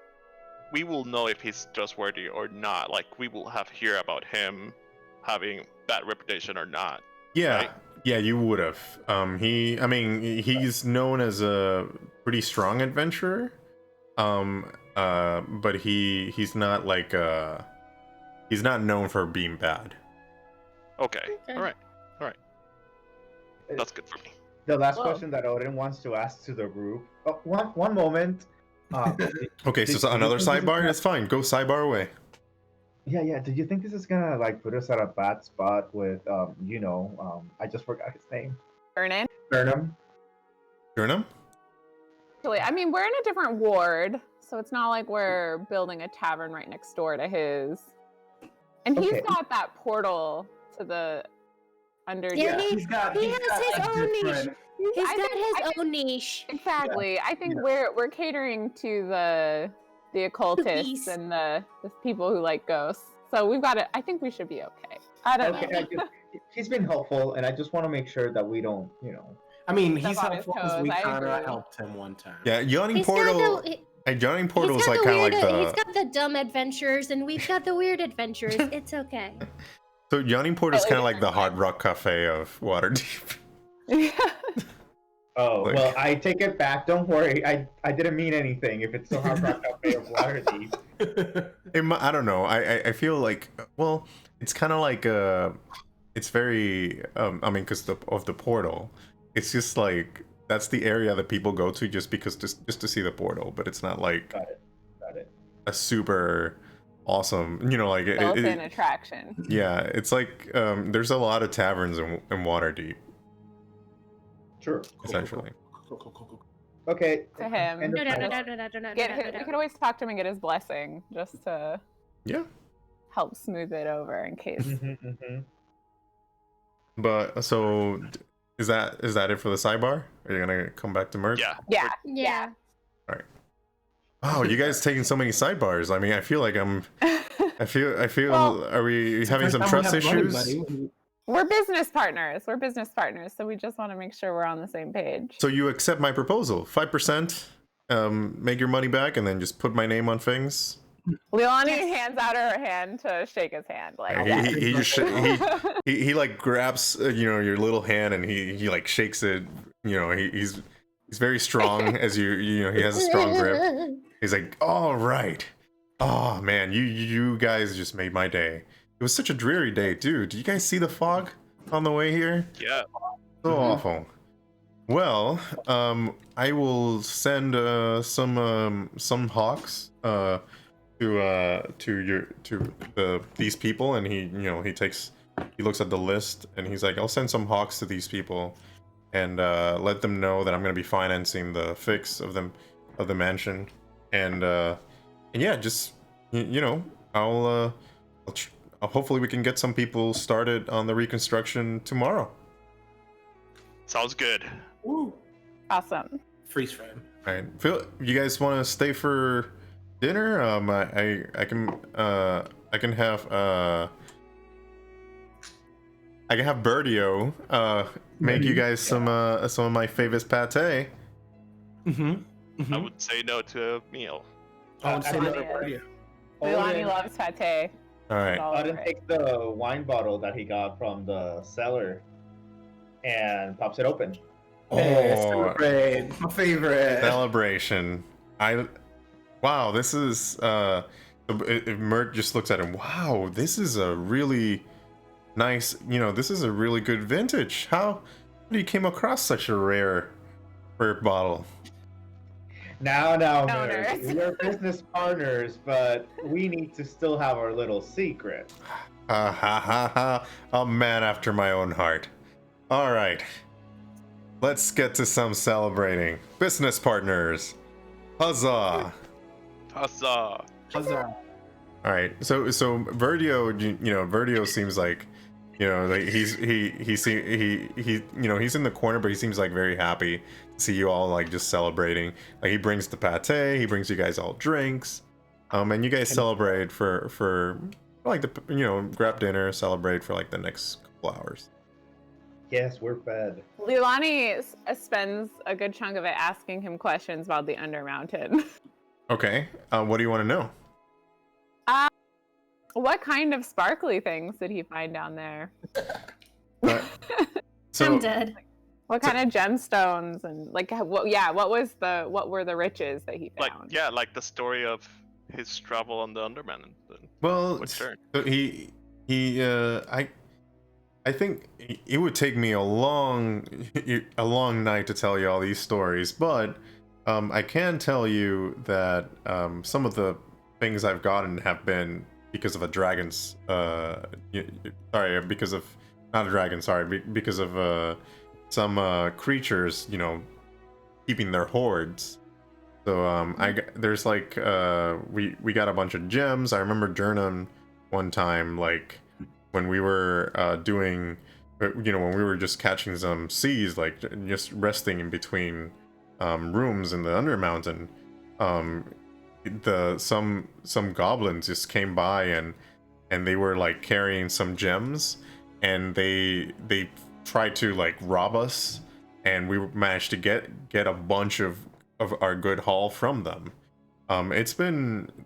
we will know if he's trustworthy or not. Like, we will have hear about him having bad reputation or not. Yeah, Right. yeah, you would have. He's known as a pretty strong adventurer. But he's not like he's not known for being bad. Okay. Okay. All right. That's good for me. The last Whoa. question that Odin wants to ask to the group. Oh, one moment. Okay, so another sidebar. That's fine. Go sidebar away. Yeah. Did you think this is gonna like put us at a bad spot with I just forgot his name. Vernon? Burnham. Durnham? Actually, I mean, we're in a different ward, so it's not like we're building a tavern right next door to his. And he's Okay. got that portal to the under. Yeah, He has his a own niche. different- He's I got think- his own niche. Exactly. I think Yeah. we're catering to the occultists Spookies. and the people who like ghosts. So we've got to. I think we should be okay. I don't know. Okay, he's been helpful, and I just want to make sure that we don't, I mean, Step he's on his helpful because we toes, I kind of agree. helped him one time. Yeah, Yawning He's Portal. got the, And Yawning Portal he's is got like the kind of weird, like he's the. got the dumb adventures, and we've got the weird adventures. It's okay. So Yawning Portal is Slightly kind of like the different Hard Rock Cafe of Waterdeep. Oh, Like- well, I take it back. Don't worry. I didn't mean anything. If it's the Hard Rock Cafe of Waterdeep. I don't know. I feel like, well, it's kind of like it's very because of the portal. It's just like that's the area that people go to just because just to see the portal, but it's not like Got it. a super awesome. You know, like Built-in attraction. yeah, it's like there's a lot of taverns in Waterdeep, Sure. essentially. Cool. Okay. To him. End of panel. We could always talk to him and get his blessing, just to Yeah. help smooth it over in case. But so, is that it for the sidebar? Are you gonna come back to Mirt? Yeah. Yeah. Wow, you guys taking so many sidebars. I mean, I feel like I feel. Well, are we having some First time trust we have money, issues? buddy. We're business partners. So we just want to make sure we're on the same page. So you accept my proposal? 5%, make your money back, and then just put my name on things. Leilani hands out her hand to shake his hand. Like, He just he like grabs your little hand and he like shakes it. You know, he's very strong as he has a strong grip. He's like, all right. Oh man, you guys just made my day. It was such a dreary day, dude. Do you guys see the fog on the way here? Yeah. So awful. Well, I will send some hawks to these people, and he looks at the list and he's like, I'll send some hawks to these people and let them know that I'm going to be financing the fix of the mansion, and yeah, just I'll hopefully we can get some people started on the reconstruction tomorrow. Sounds good. Woo. awesome. Freeze frame. All right, Phil, you guys want to stay for dinner? I can have Bertio make you guys some of my favorite pate. I would say no to a meal. I would say no to Odin. party. Leilani loves pate. All right. Odin takes the wine bottle that he got from the cellar and pops it open. Hey, celebrate. My favorite. Celebration. Wow, this is Mirt just looks at him. Wow, this is a really nice, this is a really good vintage. How you came across such a rare bottle? Now, Owners. Mirt, we are business partners, but we need to still have our little secret. Ha ha ha ha. A man after my own heart. All right. Let's get to some celebrating. Business partners. Huzzah. Huzzah! Huzzah. All right. So Verdio seems like, like he's in the corner, but he seems like very happy to see you all like just celebrating. Like he brings the pate, he brings you guys all drinks, and you guys celebrate for like the grab dinner, celebrate for like the next couple hours. Yes, we're fed. Leilani spends a good chunk of it asking him questions about the Undermountain. Okay. What do you want to know? What kind of sparkly things did he find down there? I'm dead. What kind of gemstones and like what were the riches that he found? Like the story of his travel on the Underman. Well, What's turn? so I think it would take me a long night to tell you all these stories, but I can tell you that some of the things I've gotten have been because of a dragon's because of some creatures keeping their hordes. So there's like we got a bunch of gems. I remember Jernum one time, like when we were when we were just catching some seas, like just resting in between rooms in the Undermountain, some goblins just came by and they were like carrying some gems, and they tried to like rob us, and we managed to get a bunch of our good haul from them. The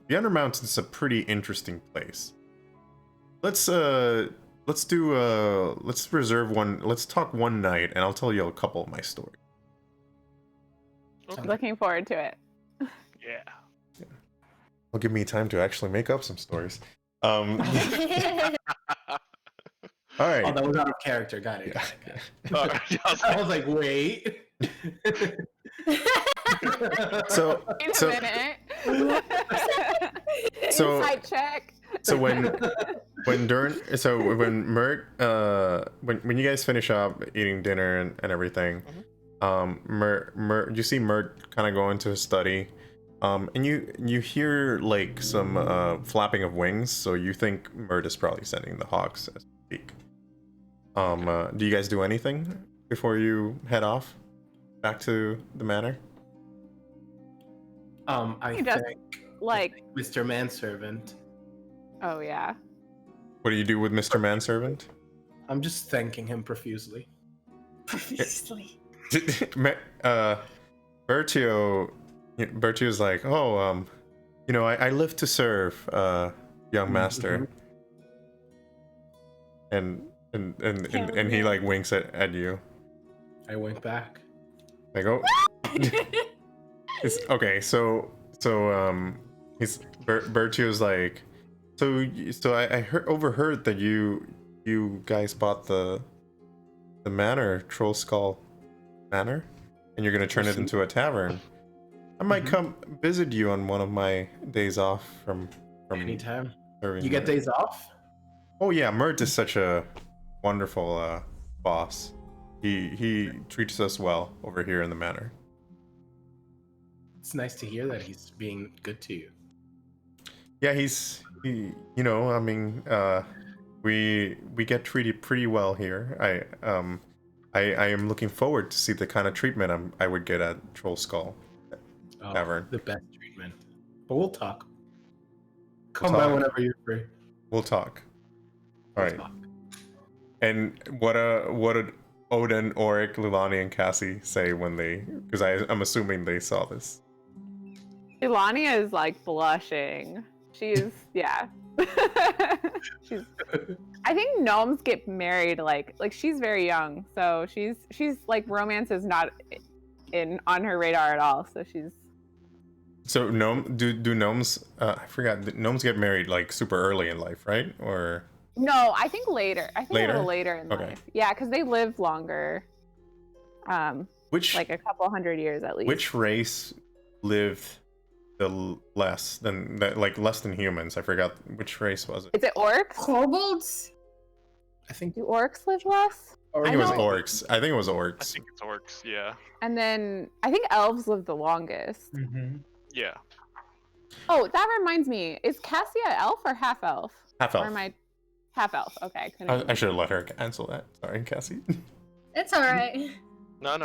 Undermountain's a pretty interesting place. Let's talk one night, and I'll tell you a couple of my stories. Okay. Looking forward to it. Yeah. Will give me time to actually make up some stories. All right. Oh, that was out of character. Got it. I I was like, wait. So Wait a minute. So- Insight check. So when Mirt when you guys finish up eating dinner and everything, Mirt you see Mirt kind of go into his study, and you hear like some flapping of wings, so you think Mirt is probably sending the hawks as we speak. Do you guys do anything before you head off back to the manor? I He does, think like, Mr. Manservant. oh yeah. What do you do with Mr. Manservant? I'm just thanking him profusely. Profusely. Bertio's like, oh, you know, I live to serve, young master. And he like winks at you. I wink back. Like, oh. It's okay. So Bertio's like, so I overheard that you guys bought the manor, Troll Skull Manor, and you're gonna turn it into a tavern. I might come visit you on one of my days off from Anytime. serving. You get days off? Oh yeah, Mirt is such a wonderful boss. He treats us well over here in the manor. It's nice to hear that he's being good to you. Yeah, he you know, I mean, we get treated pretty well here. I am looking forward to see the kind of treatment I would get at Troll Skull Tavern. The best treatment. But we'll talk. Come We'll by talk. whenever you're free. We'll talk. All right. We'll talk. And what did Odin, Auric, Lulani, and Cassie say when they? Because I'm assuming they saw this. Ilania is like blushing. She's yeah. She's. I think gnomes get married like she's very young, so she's like romance is not on her radar at all. So she's. So do gnomes? I forgot. Gnomes get married like super early in life, right? Or No, I think later. I think a Later? little later in Okay. life. Yeah, because they live longer. which Like a couple hundred years at least. which race lived the less than humans? I forgot which race was it. Is it orcs? Kobolds? I think Do orcs live less? I think it was know- orcs. I think it was I orcs. think it's orcs. Yeah. And then I think elves live the longest. Yeah. Oh, that reminds me. Is Cassia elf or half elf? Half Or elf. am I half elf? Okay. I should have let her cancel that. Sorry, Cassie. It's alright. No.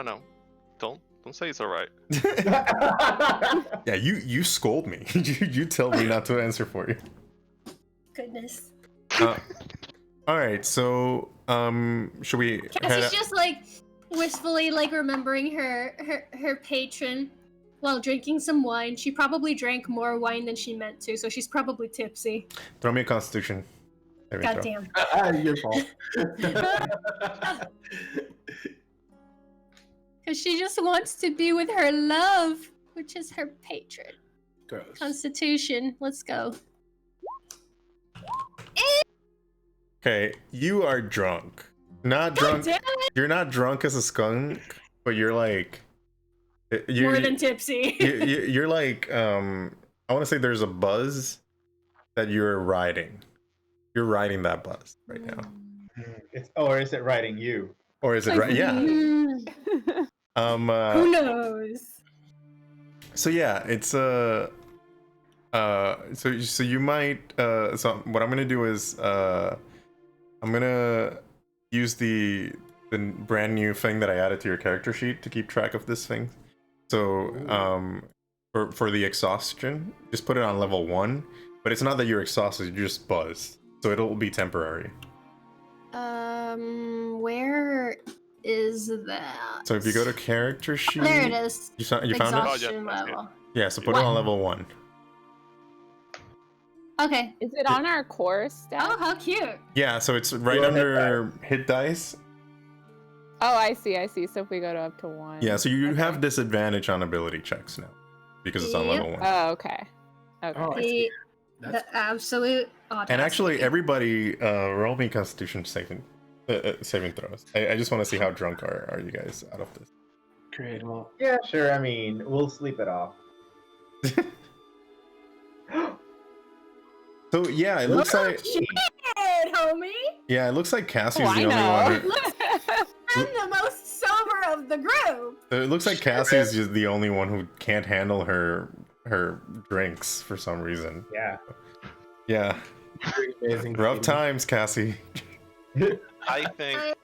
Don't say it's alright. Yeah, you scold me. you tell me not to answer for you. Goodness. All right, so should we? Cassie's just like wistfully like remembering her patron while drinking some wine. She probably drank more wine than she meant to, so she's probably tipsy. Throw me a Constitution. saving throw. Goddamn. your fault. Because she just wants to be with her love, which is her patron. Gross. Constitution. Let's go. Okay, you are drunk. Not God drunk. damn it! You're not drunk as a skunk, but you're like. More than tipsy. You're like I want to say there's a buzz that you're riding. You're riding that buzz right now. Or is it writing you? Or is it right? Yeah. Who knows? So yeah, it's so you might so what I'm gonna do is I'm gonna use the brand new thing that I added to your character sheet to keep track of this thing. So for the exhaustion, just put it on level 1, but it's not that you're exhausted, you're just buzzed. So it'll be temporary. Where is that? So if you go to character sheet, There it is. you found it? Exhaustion Oh, yeah, that's level. Yeah, so put it on level 1. Okay. Is it on our core stat? Oh, how cute. Yeah, so it's right Roll hit under hit dice. Oh, I see. So if we go to up to 1. Yeah, so you Okay. have disadvantage on ability checks now because it's on Yep. level 1. Oh, okay. Okay. Oh, I see. The That's absolute audacity. And actually, everybody roll me Constitution saving throws. I just want to see how drunk are you guys out of this. great. Well, Yeah, sure. I mean, we'll sleep it off. So yeah, it looks like Shit, homie. yeah, it looks like Cassie's Oh, I the only know. one. I'm the most sober of the group. It looks like Cassie's just the only one who can't handle her drinks for some reason. Yeah. Yeah, Amazing. rough times, Cassie. I think I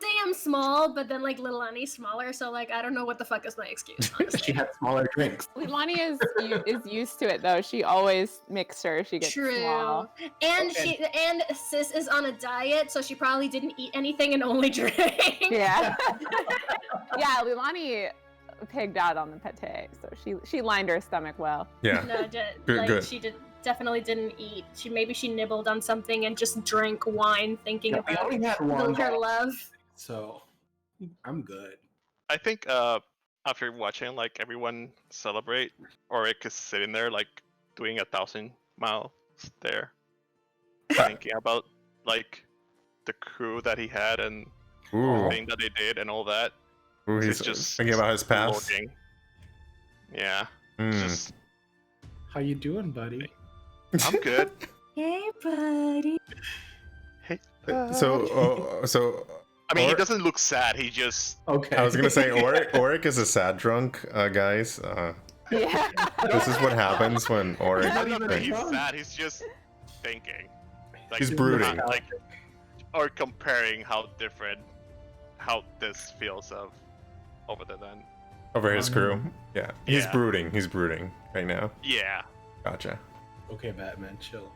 say I'm small, but then like little Annie's smaller, so like I don't know what the fuck is my excuse. She Honestly. had smaller drinks. Leilani is used to it though. She always makes sure she gets True. small. And Okay. Sis is on a diet, so she probably didn't eat anything and only drank. Yeah. Yeah, Leilani pigged out on the pate, so she lined her stomach well. Yeah, No, Good, good. she definitely didn't eat. Maybe she nibbled on something and just drank wine, thinking Yeah, we about only had one, her love. so I'm good. I think after watching like everyone celebrate, Oric is sitting there like doing 1,000 miles there, thinking about like the crew that he had and ooh, the thing that they did and all that. ooh, So he's it's just thinking about his past. looking. Yeah, Mm. just How you doing, buddy? I'm good. Hey, buddy. Hey, So I mean, he Or- doesn't look sad. He just Okay. I was gonna say Oric is a sad drunk, guys. Yeah. This is what happens when I Oric don't think drinks. he's sad. He's just thinking. Like, He's brooding. Like, or comparing how different how this feels over there then. over his crew. Yeah, he's Yeah. brooding. He's brooding right now. Yeah. Gotcha. Okay, Batman, chill.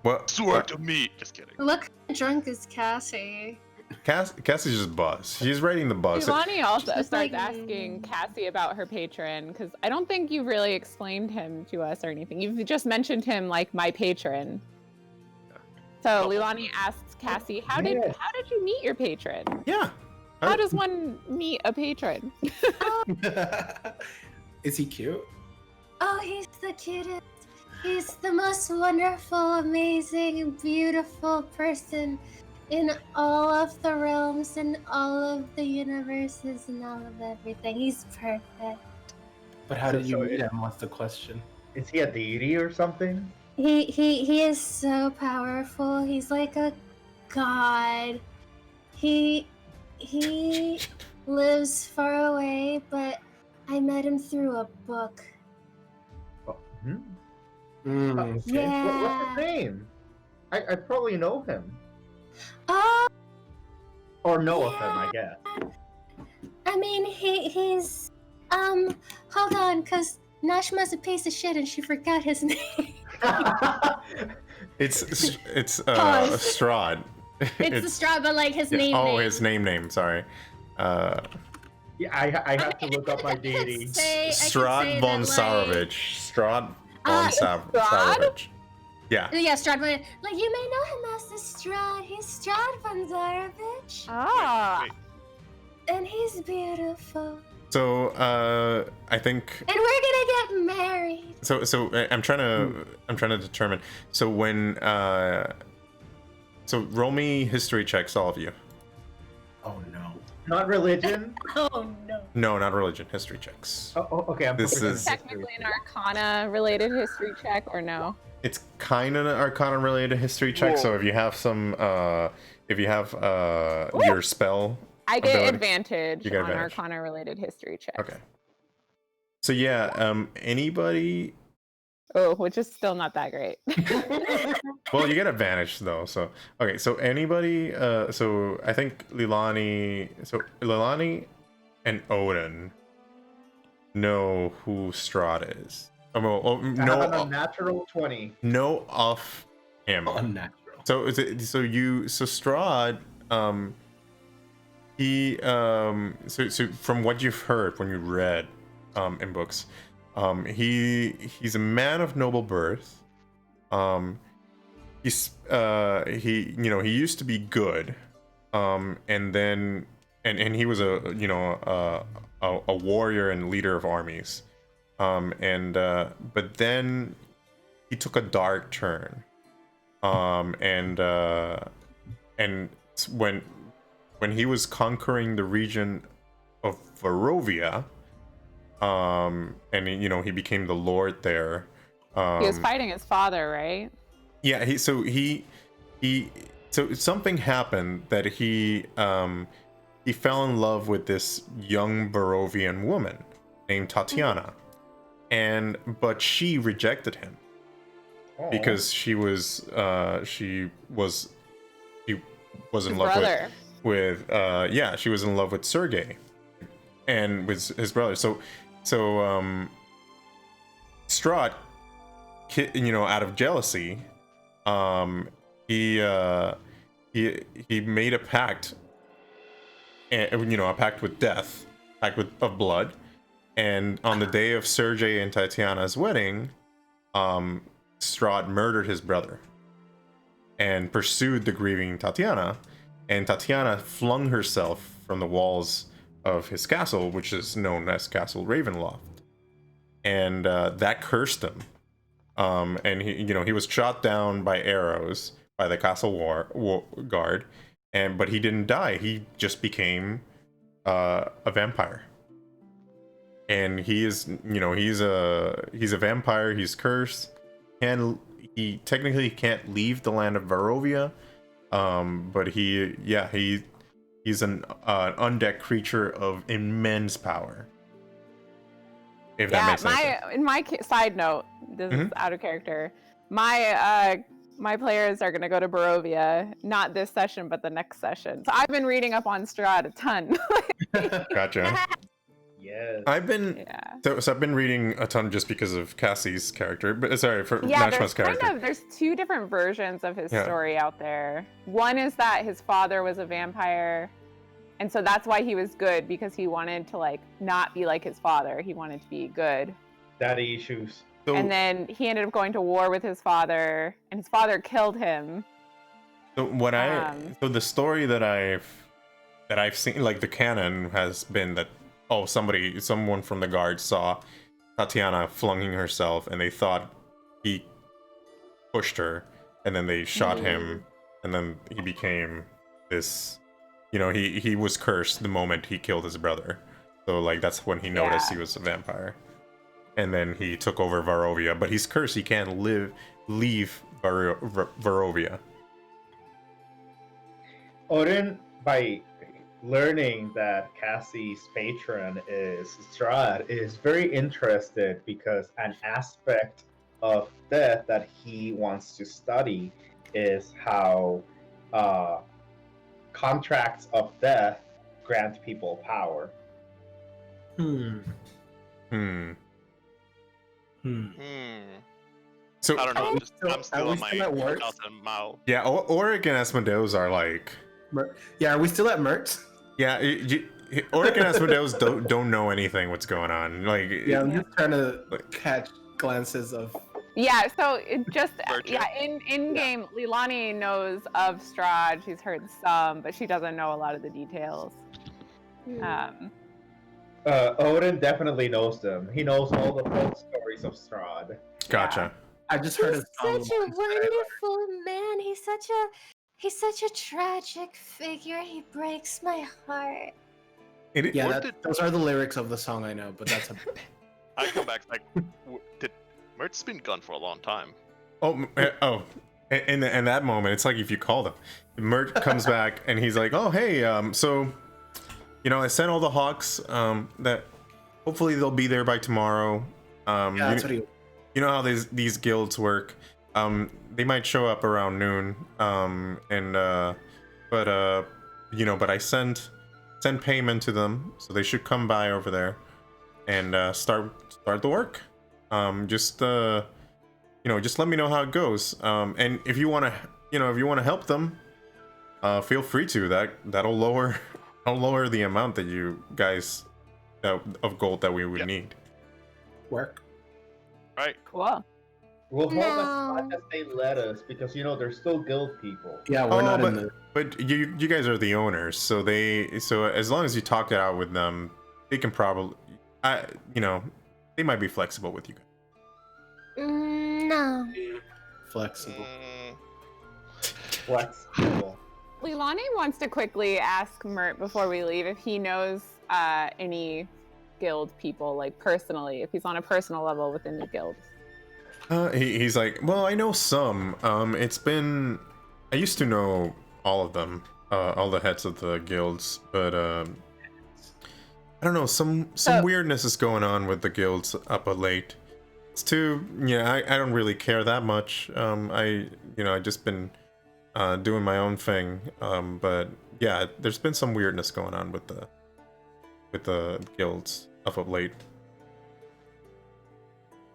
What? Swear to me. Just kidding. What kind of drunk is Cassie? Cassie's just buzzed. She's writing the buzz. Leilani also She's starts like, asking Cassie about her patron because I don't think you really explained him to us or anything. You've just mentioned him like my patron. So Leilani asks Cassie, how did you meet your patron? Yeah. How does one meet a patron? Is he cute? Oh, he's the cutest. He's the most wonderful, amazing, beautiful person in all of the realms and all of the universes and all of everything. He's perfect. But how did you So meet him? What's the question? Is he a deity or something? He is so powerful. He's like a god. He lives far away, but I met him through a book. Oh, hmm? Okay. Yeah. What's his name? I probably know him. Oh, Or know of him, I guess. I mean, he's hold on, cause Nashma's a piece of shit and she forgot his name. It's Pause. Strahd. It's the straw, but like his name. Oh, his name. Sorry. Yeah, I have to look up my deity. Strahd von Sarovich. Strahd von Strahd? Sarovich. Yeah. Yeah, Strahd. Like you may know him as the Strahd. He's Strahd von Zarovich, Ah. Wait, and he's beautiful. So I think And we're gonna get married. so I'm trying to determine. So when so roll me history checks, all of you. Oh no. Not religion. Oh no. No, not religion. History checks. Oh, okay. I'm This focusing on is- history. Technically an Arcana related history check or no? It's kind of an Arcana related history check. So Whoa. if you have some, if you have your spell, I get ability. advantage You get on advantage. Arcana related history checks. okay. So yeah, anybody. Oh, which is still not that great. Well, you get advantage though. So okay, so anybody. So I think Leilani. So Leilani and Odin know who Strahd is. Oh, well, I have a no, natural 20. no of him. Unnatural. So is it so Strahd he so from what you've heard when you read in books, he's a man of noble birth. He used to be good, and then and he was a warrior and leader of armies, but then he took a dark turn, and when he was conquering the region of Barovia, and he became the lord there. He was fighting his father, right? Yeah, so something happened that he fell in love with this young Barovian woman named Tatiana, but she rejected him because she was in His love brother. with she was in love with Sergei and with his brother. So Strahd, out of jealousy, he made a pact, a pact with death, of blood, and on the day of Sergei and Tatiana's wedding, Strahd murdered his brother and pursued the grieving Tatiana, and Tatiana flung herself from the walls of his castle, which is known as Castle Ravenloft, and that cursed him. And he was shot down by arrows by the castle guard, but he didn't die. He just became a vampire, and he's a vampire. He's cursed, and he technically can't leave the land of Barovia. But he's an undead creature of immense power. If that makes sense. Side note, this is out of character. My players are gonna go to Barovia, not this session, but the next session. So I've been reading up on Strahd a ton. Gotcha. Yes. I've been so I've been reading a ton just because of Cassie's character, but Nashma's character. There's two different versions of his story out there. One is that his father was a vampire, and so that's why he was good, because he wanted to not be like his father. He wanted to be good. Daddy issues. So, and then he ended up going to war with his father, and his father killed him. So the story that I've seen, the canon has been that someone from the guard saw Tatiana flunging herself, and they thought he pushed her, and then they shot him, and then he became this. He was cursed the moment he killed his brother. So that's when he noticed he was a vampire. And then he took over Barovia, but he's cursed. He can't leave Barovia. Odin, by learning that Cassie's patron is Strahd, is very interested, because an aspect of death that he wants to study is how contracts of death grant people power. So I don't know. I'm still on my 1,000 mile. Yeah, Auric and Asmodeus are are we still at Mirt? Yeah, Auric and Asmodeus don't know anything what's going on. I'm just trying to catch glances of. Yeah, so it just in game, Leilani knows of Strahd. She's heard some, but she doesn't know a lot of the details. Odin definitely knows them. He knows all the folk stories of Strahd. Gotcha. I just heard He's such a wonderful man. He's such a tragic figure. He breaks my heart. Those are the lyrics of the song I know, but that's a. I come back Mirt's been gone for a long time. In that moment, it's like if you called him. Mirt comes back and he's like, "Oh, hey, so, I sent all the hawks. That hopefully they'll be there by tomorrow. That's what he. You know how these guilds work. They might show up around noon. But I sent payment to them, so they should come by over there and start the work. Just let me know how it goes. And if you want to help them, feel free to. That'll lower the amount that you guys of gold that we would need. Work. Right. Cool. We'll hold as much as they let us, because they're still guild people. Yeah, we're not in the. But you guys are the owners, so as long as you talk it out with them, they can probably, they might be flexible with you guys. No. Flexible. Flexible. Leilani wants to quickly ask Mirt before we leave if he knows any guild people, personally, if he's on a personal level within the guild. He's like, well, I know some. It's been, I used to know all of them, all the heads of the guilds, but I don't know, some weirdness is going on with the guilds up late. It's too, I don't really care that much. I just been doing my own thing. But yeah, there's been some weirdness going on with the guilds up late.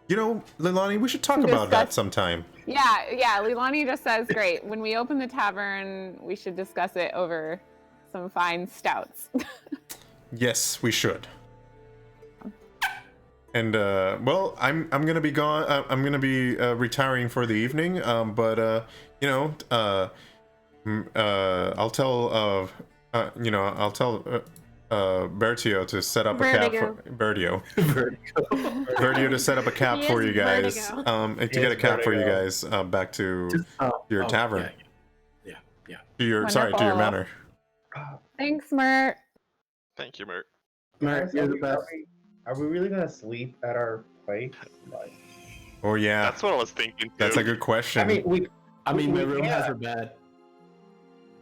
Leilani, we should talk about that sometime. Yeah, Leilani just says, great. When we open the tavern, we should discuss it over some fine stouts. Yes, we should. And well, I'm gonna be gone. I'm gonna be retiring for the evening. But I'll tell Bertio to set up a cab for Bertio to set up a cab for you guys. To get a cab for you guys back to your tavern. Yeah. To your manor. Thanks, Mirt. Thank you, Mirt. Mirt, you're the best. Are we really gonna sleep at our place? Oh yeah, That's what I was thinking too. that's a good question. I mean, my room has a bed.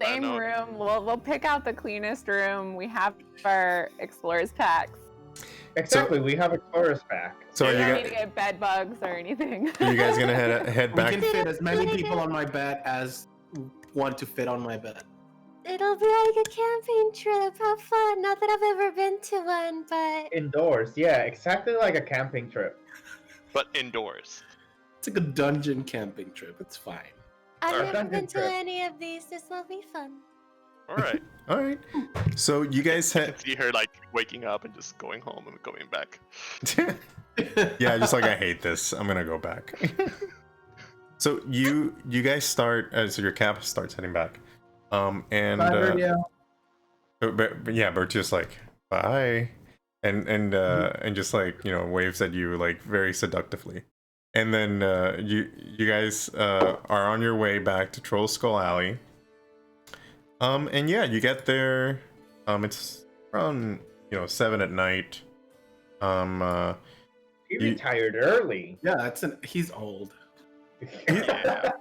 Same room. We'll pick out the cleanest room. We have our explorers packs. Exactly, we have explorers pack. So We you don't guys, need to get bed bugs or anything. are you guys gonna head We back? can fit as many people on my bed as want to fit on my bed. It'll be like a camping trip. Have fun. Not that I've ever been to one, but Indoors, yeah, exactly like a camping trip. But indoors. It's like a dungeon camping trip. It's fine. I've Alright. never been Trip. to any of these. This will be fun. All right. All right. So you guys I had, can see her like waking up and just going home and going back. yeah, just like I hate this. I'm gonna go back. So you guys start as your cab starts heading back. And Bye, Bertio. yeah, Bertio's like bye, and just like waves at you like very seductively, and then you guys are on your way back to Troll Skull Alley. And yeah, you get there. It's around 7 at night. He retired early. Yeah, he's old. Yeah.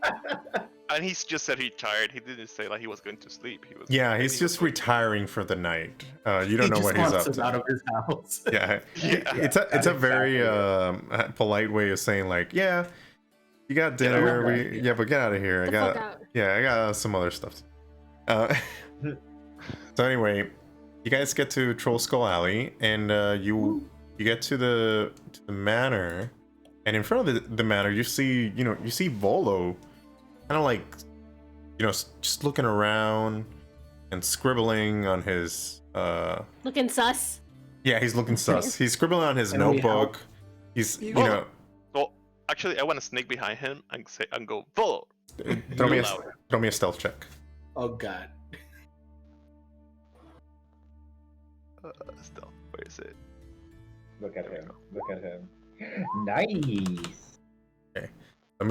And he's just said he's tired. He didn't say like he was going to sleep. Yeah, he's just retiring for the night. You don't know what he's up to. Out of his house. Yeah, Yeah. it's a very polite way of saying like, yeah, you got dinner. But get out of here. I got some other stuff. So anyway, you guys get to Troll Skull Alley, and you get to the manor, and in front of the manor, you see Volo, kind of like just looking around and scribbling on his Looking sus. Yeah, he's looking sus. He's scribbling on his Can we notebook. He's Well, actually, I want to sneak behind him and go, Volo. throw me louder. a stealth check. Oh god. Stealth. Where is it? Look at him. Look at him. Nice. Let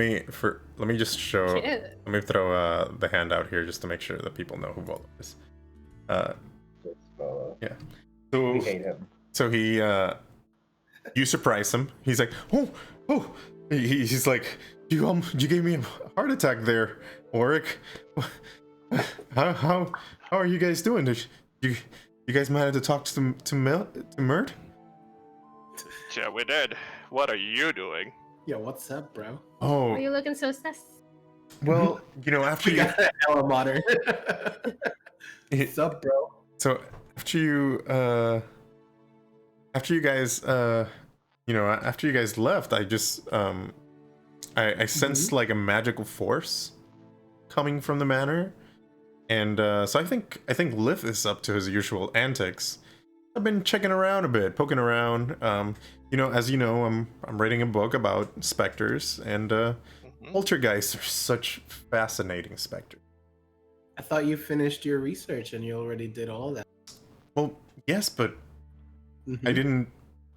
me just show. Cute. Let me throw the hand out here just to make sure that people know who Volo is. Yeah. So We hate him. So he, you surprise him. He's like, oh. He's like, you gave me a heart attack there, Auric. How are you guys doing? Did you guys managed to talk to Mirt? Yeah, we did. What are you doing? Yo, what's up, bro? Why Oh, are you looking so sus? well, after We you, got an Ella modern. What's up, bro? so after you guys after you guys left, I just I sensed like a magical force coming from the manor, and so I think Lith is up to his usual antics. I've been checking around a bit, poking around. As you know, I'm writing a book about specters, and poltergeists are such fascinating specters. I thought you finished your research and you already did all that. Well, yes, but Mhm. I didn't.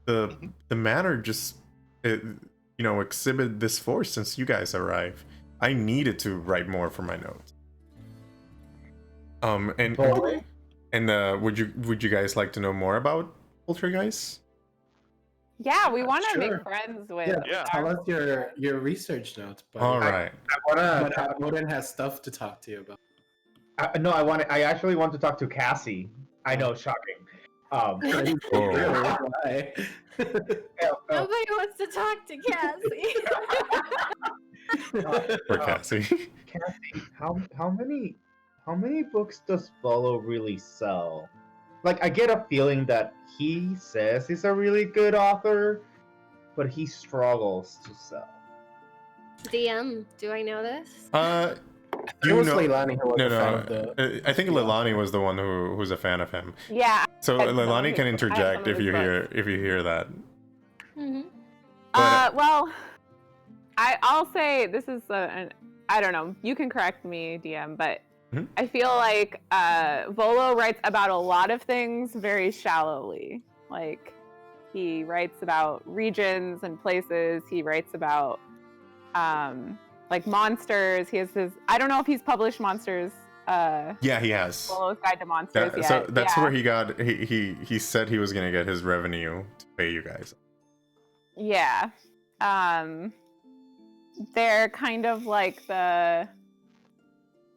The manor just exhibited this force since you guys arrived. I needed to write more for my notes. And would you guys like to know more about poltergeists? Yeah, we want to Sure. make friends with. Yeah, Yeah. tell us your research notes. Buddy. All right. But Odin has stuff to talk to you about. I actually want to talk to Cassie. I know, shocking. Whoa. Why? Nobody wants to talk to Cassie. For Cassie. Cassie, how many books does Volo really sell? Like, I get a feeling that he says he's a really good author, but he struggles to sell. DM, do I know this? It was Leilani who was a fan of No. I think Leilani was the one who's a fan of him. Yeah. So I have some Leilani of can his- I have interject some of if his you hear that. Mm-hmm. Well, I'll say this is I don't know. You can correct me, DM, but Mhm. I feel like Volo writes about a lot of things very shallowly. Like he writes about regions and places. He writes about like monsters. He has his. I don't know if he's published monsters. Yeah, he has. Volo's Guide to Monsters. So that's yeah. where he got. He said he was gonna get his revenue to pay you guys. Yeah. They're kind of like the,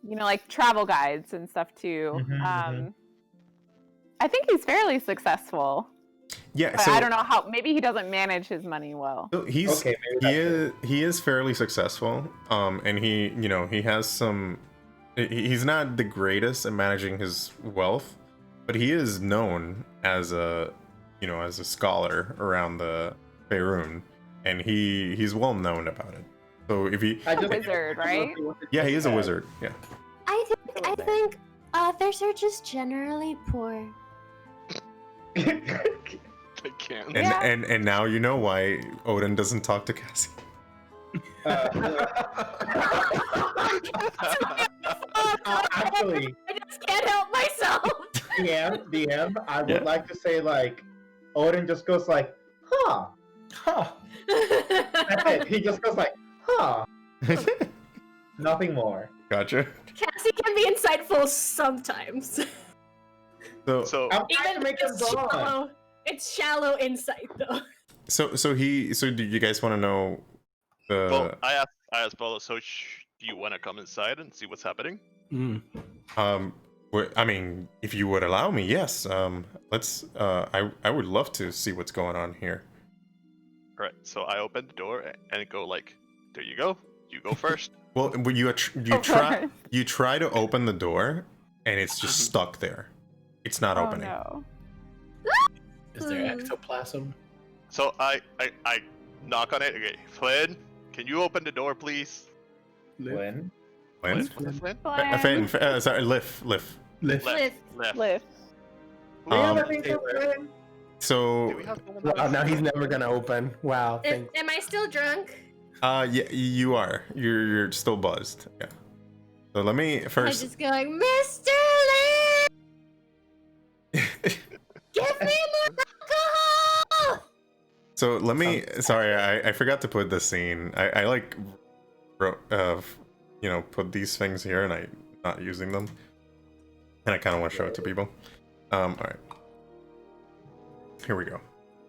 like travel guides and stuff too. Mhm. I think he's fairly successful. Yeah. But So I don't know how. Maybe he doesn't manage his money well. so he's Okay, maybe he is fairly successful. And he has some. He's not the greatest at managing his wealth, but he is known as a scholar around the Faerun, and he's well known about it. So if he, I A wizard, right? yeah, he is a wizard. Yeah. I think authors are just generally poor. I can't. And, Yeah. and now you know why Odin doesn't talk to Cassie. Actually, I just can't help myself. DM, I would Yeah. like to say like Odin just goes like, huh. Huh. That's it. He just goes like, huh. Nothing more. Gotcha. Cassie can be insightful sometimes. So I'm trying to Even make him it's gone. shallow. It's shallow insight though. So do you guys want to know the? well, I asked Volo, so do you want to come inside and see what's happening? I mean, if you would allow me, yes. Let's. I would love to see what's going on here. Right. So I open the door and go like, there you go. You go first. Well, when you try to open the door, and it's just stuck there. It's not Oh opening. no. Is there ectoplasm? So I knock on it. Okay, Flynn, can you open the door, please? When? When? Flynn? Sorry, Lift. Lift. Lift. Left. Lift. We have a Um, thing for Flynn. So, Do we have someone Wow, else? now he's never gonna open. Wow, thanks. Am I still drunk? yeah, you are. You're still buzzed. Yeah. So let me I first. just go like, Mr. Lee, give me more alcohol. So let me. Sorry, I forgot to put the scene. I like, put these things here, and I'm not using them, and I kind of want to show it to people. All right. Here we go.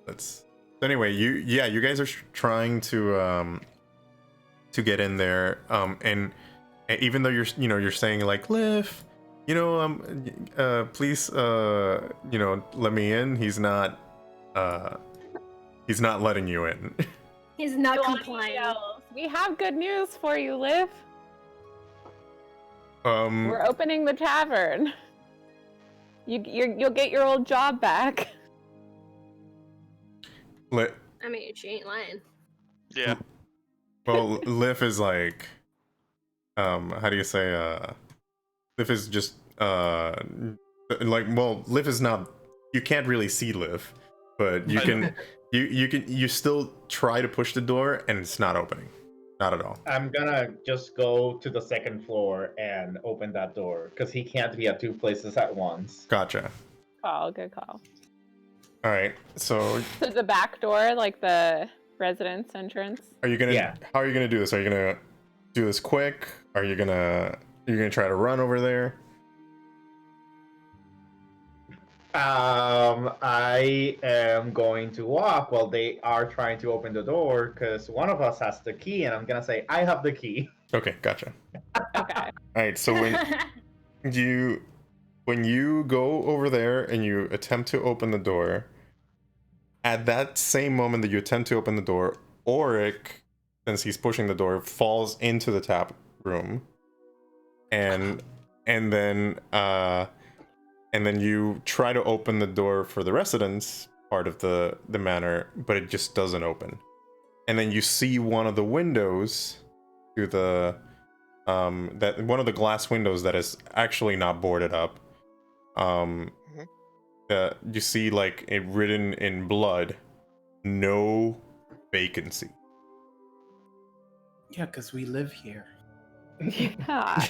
Let's. Anyway, you guys are trying to get in there, and even though you're saying like Liv, please, let me in. He's not letting you in. He's not Delani complying. yells, we have good news for you, Liv. Um, We're opening the tavern. You'll get your old job back. I mean, she ain't lying. Yeah. Well, Liv is like, how do you say, Liv is just, Liv is not, you can't really see Liv, but you can, you still try to push the door and it's not opening. Not at all. I'm gonna just go to the second floor and open that door because he can't be at two places at once. Gotcha. Good call. All right, so So the back door, like the residence entrance. are you gonna, Yeah. how are you gonna do this? Are you gonna do this quick? Are you gonna try to run over there? I am going to walk while they are trying to open the door because one of us has the key, and I'm gonna say I have the key. Okay, gotcha. Okay. All right, so when you go over there and you attempt to open the door, at that same moment that you attempt to open the door, Auric, since he's pushing the door, falls into the tap room, and then you try to open the door for the residence part of the manor, but it just doesn't open. And then you see one of the windows to the that one of the glass windows that is actually not boarded up. You see like it written in blood, no vacancy. Yeah, because we live here. Yeah.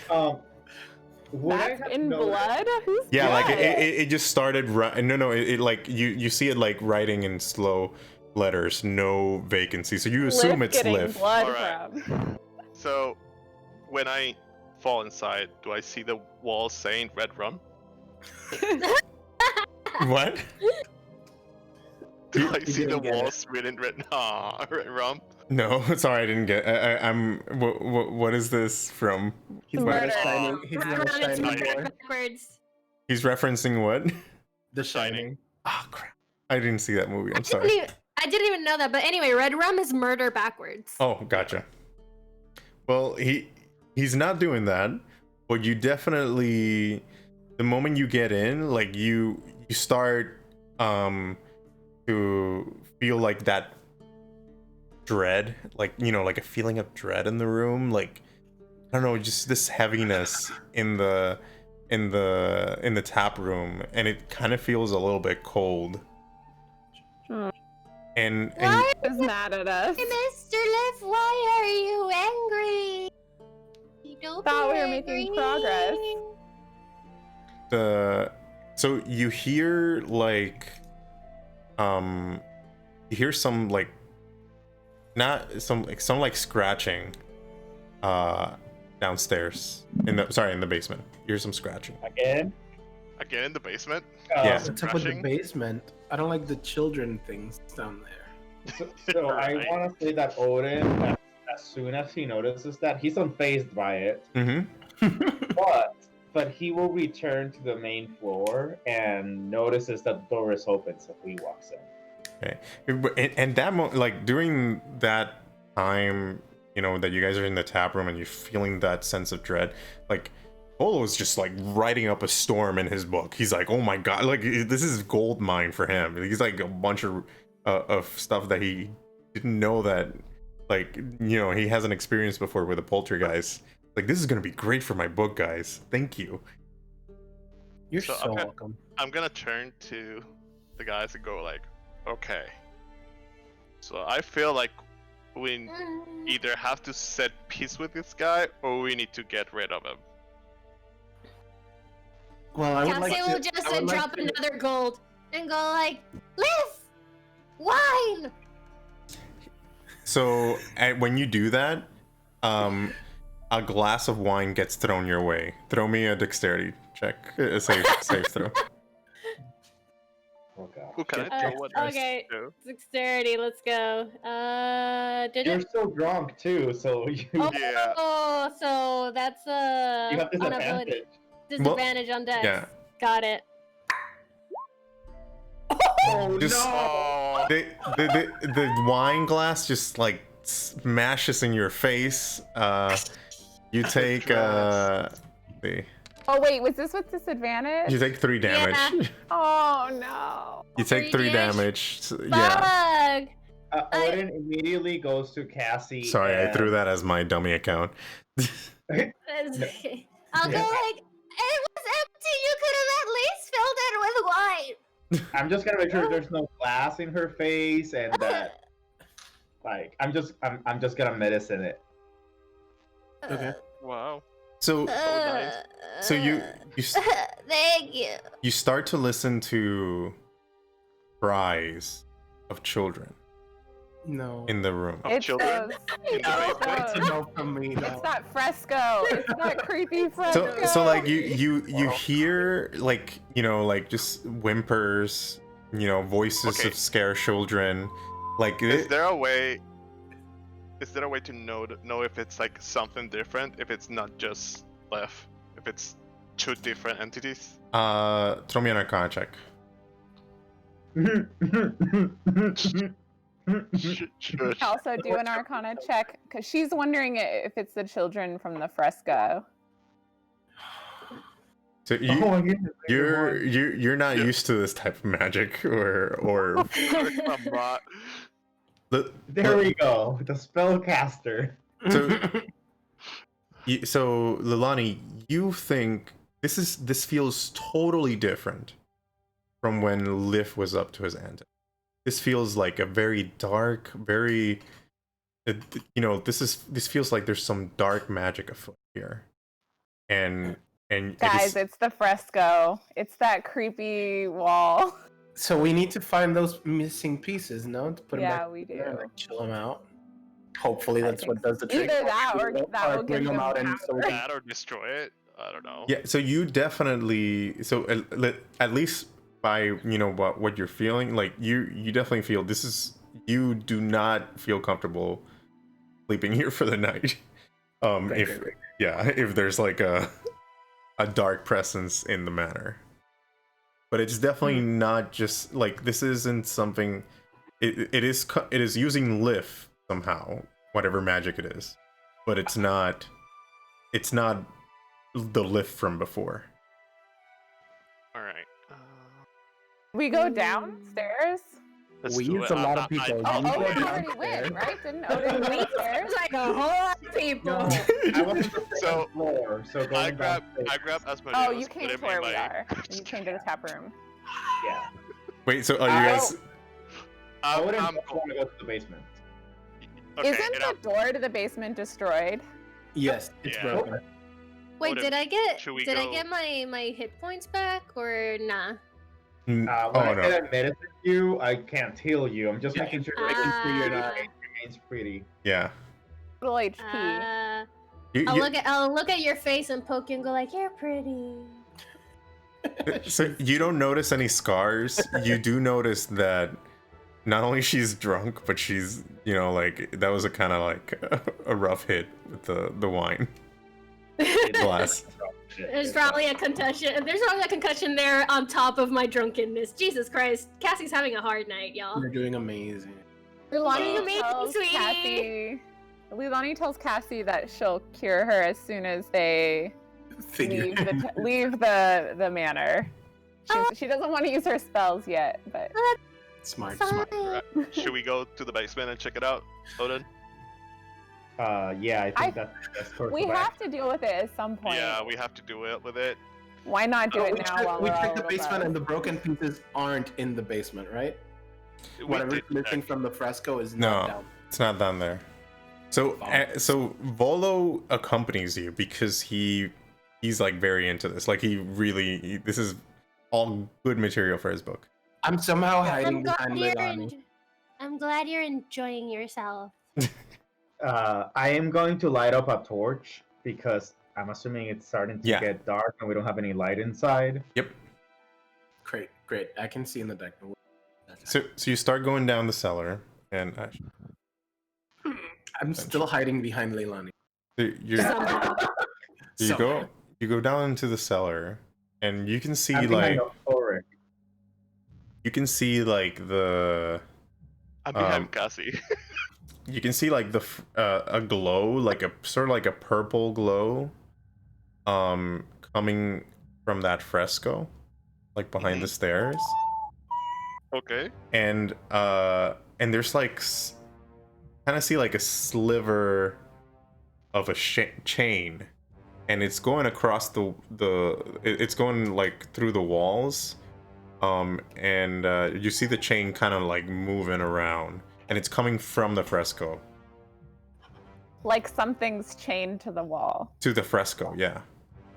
Would I That's have in noticed- blood? Who's Yeah, like blood? it just started. It like you see it like writing in slow letters, no vacancy. So you assume Liv it's getting Liv. blood Alright. from. So, when I fall inside, do I see the wall saying red rum? What? Do I see the didn't get it. walls written red? Ah, red rum. No, sorry, I didn't get. I'm. What is this from? He's Murder. never shining. He's Red never rum is shining Shining. more. backwards. He's referencing what? The Shining. Shining. Oh crap! I didn't see that movie. I'm I sorry. didn't even know that. But anyway, red rum is murder backwards. Oh, gotcha. Well, he's not doing that, but you definitely, the moment you get in, like you start to feel like that dread, like like a feeling of dread in the room, like I don't know, just this heaviness in the tap room, and it kind of feels a little bit cold. Hmm. And Why, Is mad at us. Mr. Liv? Why are you angry? Don't Thought be we were making angry. progress. so you hear like you hear some like not some like scratching downstairs in the basement. You hear some scratching. Again? Again in the basement. Yeah. What's up with the Scratching? basement? I don't like the children things down there. So I Right. want to say that Odin, as soon as he notices that, he's unfazed by it, Mm-hmm. but he will return to the main floor and notices that the door is open, so he walks in. And that like during that time, that you guys are in the tap room and you're feeling that sense of dread, like Polo is just like writing up a storm in his book. He's like, oh my god, like this is gold mine for him. He's like a bunch of stuff that he didn't know that, like he hasn't experienced before with a poltergeist. Like, this is gonna be great for my book, guys. Thank you. You're So, so okay. welcome. I'm gonna turn to the guys and go like, okay. So I feel like we either have to set peace with this guy or we need to get rid of him. Well, I would like Cassie to. will just I would like drop to- another gold and go like, Liv, wine. So when you do that, a glass of wine gets thrown your way. Throw me a dexterity check, a safe throw. Oh god. Who can I Okay. throw what else Okay. to? Dexterity, let's go. Did You're it? still drunk too, so you Yeah. Oh, so that's you have an ability. disadvantage. Disadvantage on dex. Yeah. Got it. Oh Just- Oh, The wine glass just like smashes in your face. You take see. Oh wait, was this with disadvantage? You take 3 damage. Yeah. Oh no. You take 3 3 damage. Yeah. Bug. Odin immediately goes to Cassie. Sorry, I and- threw that as my dummy account. I'll go Yeah. like, it was empty. You could have at least filled it with wine. I'm just gonna make sure there's no glass in her face and that like I'm just gonna medicine it. Okay. wow. So nice. so you Thank you. you start to listen to cries of children. No. in the room. Of It's children? those. In the No, basement? it's a no from me. It's No. that fresco. It's that creepy fresco. So like you hear like like just whimpers, voices Okay. of scare children, like Is there a way? Is there a way to know if it's like something different? If it's not just left? If it's two different entities? throw me an Arcana check. Also do an Arcana check because she's wondering if it's the children from the fresco. So Oh my goodness, you're not Yeah. used to this type of magic or I'm not. there we go. The spellcaster. So Lilani, you think this feels totally different from when Lif was up to his end. This feels like a very dark, very this feels like there's some dark magic afoot here. And Guys, it's the fresco. It's that creepy wall. So we need to find those missing pieces, no? To put them Yeah, back we together and, do. like, chill them out. Hopefully I that's what think does the trick. Either that or bring give them them out and so we can That or destroy it? I don't know. yeah, so you definitely at least by what you're feeling, like you definitely feel you do not feel comfortable sleeping here for the night. If there's like a dark presence in the manor. But it's definitely not just like this isn't something it is using Lif somehow, whatever magic it is. But it's not the Lif from before. All right. We go downstairs. Let's We do used it. a lot of people. Oh, You go Odin already downstairs. went, right? Didn't Odin go upstairs? It's like a whole lot of people. No, I was on the So, second floor, so I going grab downstairs. Asmodeus. Oh, you put came him to where in we my- are. You came to the tap room. Yeah. Wait, so are you guys I wouldn't I'm- want to go to the basement. okay, Isn't and I'm- the door to the basement destroyed? Yes, it's Yeah. broken. Wait, Odin, did I get should we I go- get my hit points back or nah? When oh I no. said I medicine you, I can't heal you. I'm just Yeah, making sure making sure you're Ah. not. it remains pretty. Yeah. Little HP. I'll look at your face and poke you and go like, "You're pretty." So you don't notice any scars. You do notice that not only she's drunk, but she's like that was a kind of like a rough hit with the wine glass. There's probably a concussion. There's probably a concussion there on top of my drunkenness. Jesus Christ, Cassie's having a hard night, y'all. You're doing amazing. Lilani amazing, tells sweetie. Cassie. Lilani tells Cassie that she'll cure her as soon as they Figure. leave the manor. She doesn't want to use her spells yet, but Smart. Alright, should we go to the basement and check it out, Odin? Yeah, I think that's the best course we of have action. to deal with it at some point. Yeah, we have to do it with it. Why not do it we now checked, while we we're all checked the a little basement and buzzed? the broken pieces aren't in the basement, right? We Whatever's did missing check. from the fresco is No. not down. It's not down there. So so Volo accompanies you because he's like very into this. Like this is all good material for his book. I'm somehow hiding behind Leilani. I'm glad you're enjoying yourself. I am going to light up a torch because I'm assuming it's starting to Yeah. get dark and we don't have any light inside. Yep. Great. I can see in the deck. So you start going down the cellar, and I'm still hiding behind Leilani. Somehow. you go down into the cellar, and you can see I'm like behind Ulrich. the I'm behind Um, Cassie. you can see like a glow, like a sort of like a purple glow, coming from that fresco, like behind the stairs. Okay. And there's like kind of see like a sliver of a chain, and it's going across it's going like through the walls, and you see the chain kind of like moving around, and it's coming from the fresco Like something's chained to the wall. to the fresco. Yeah,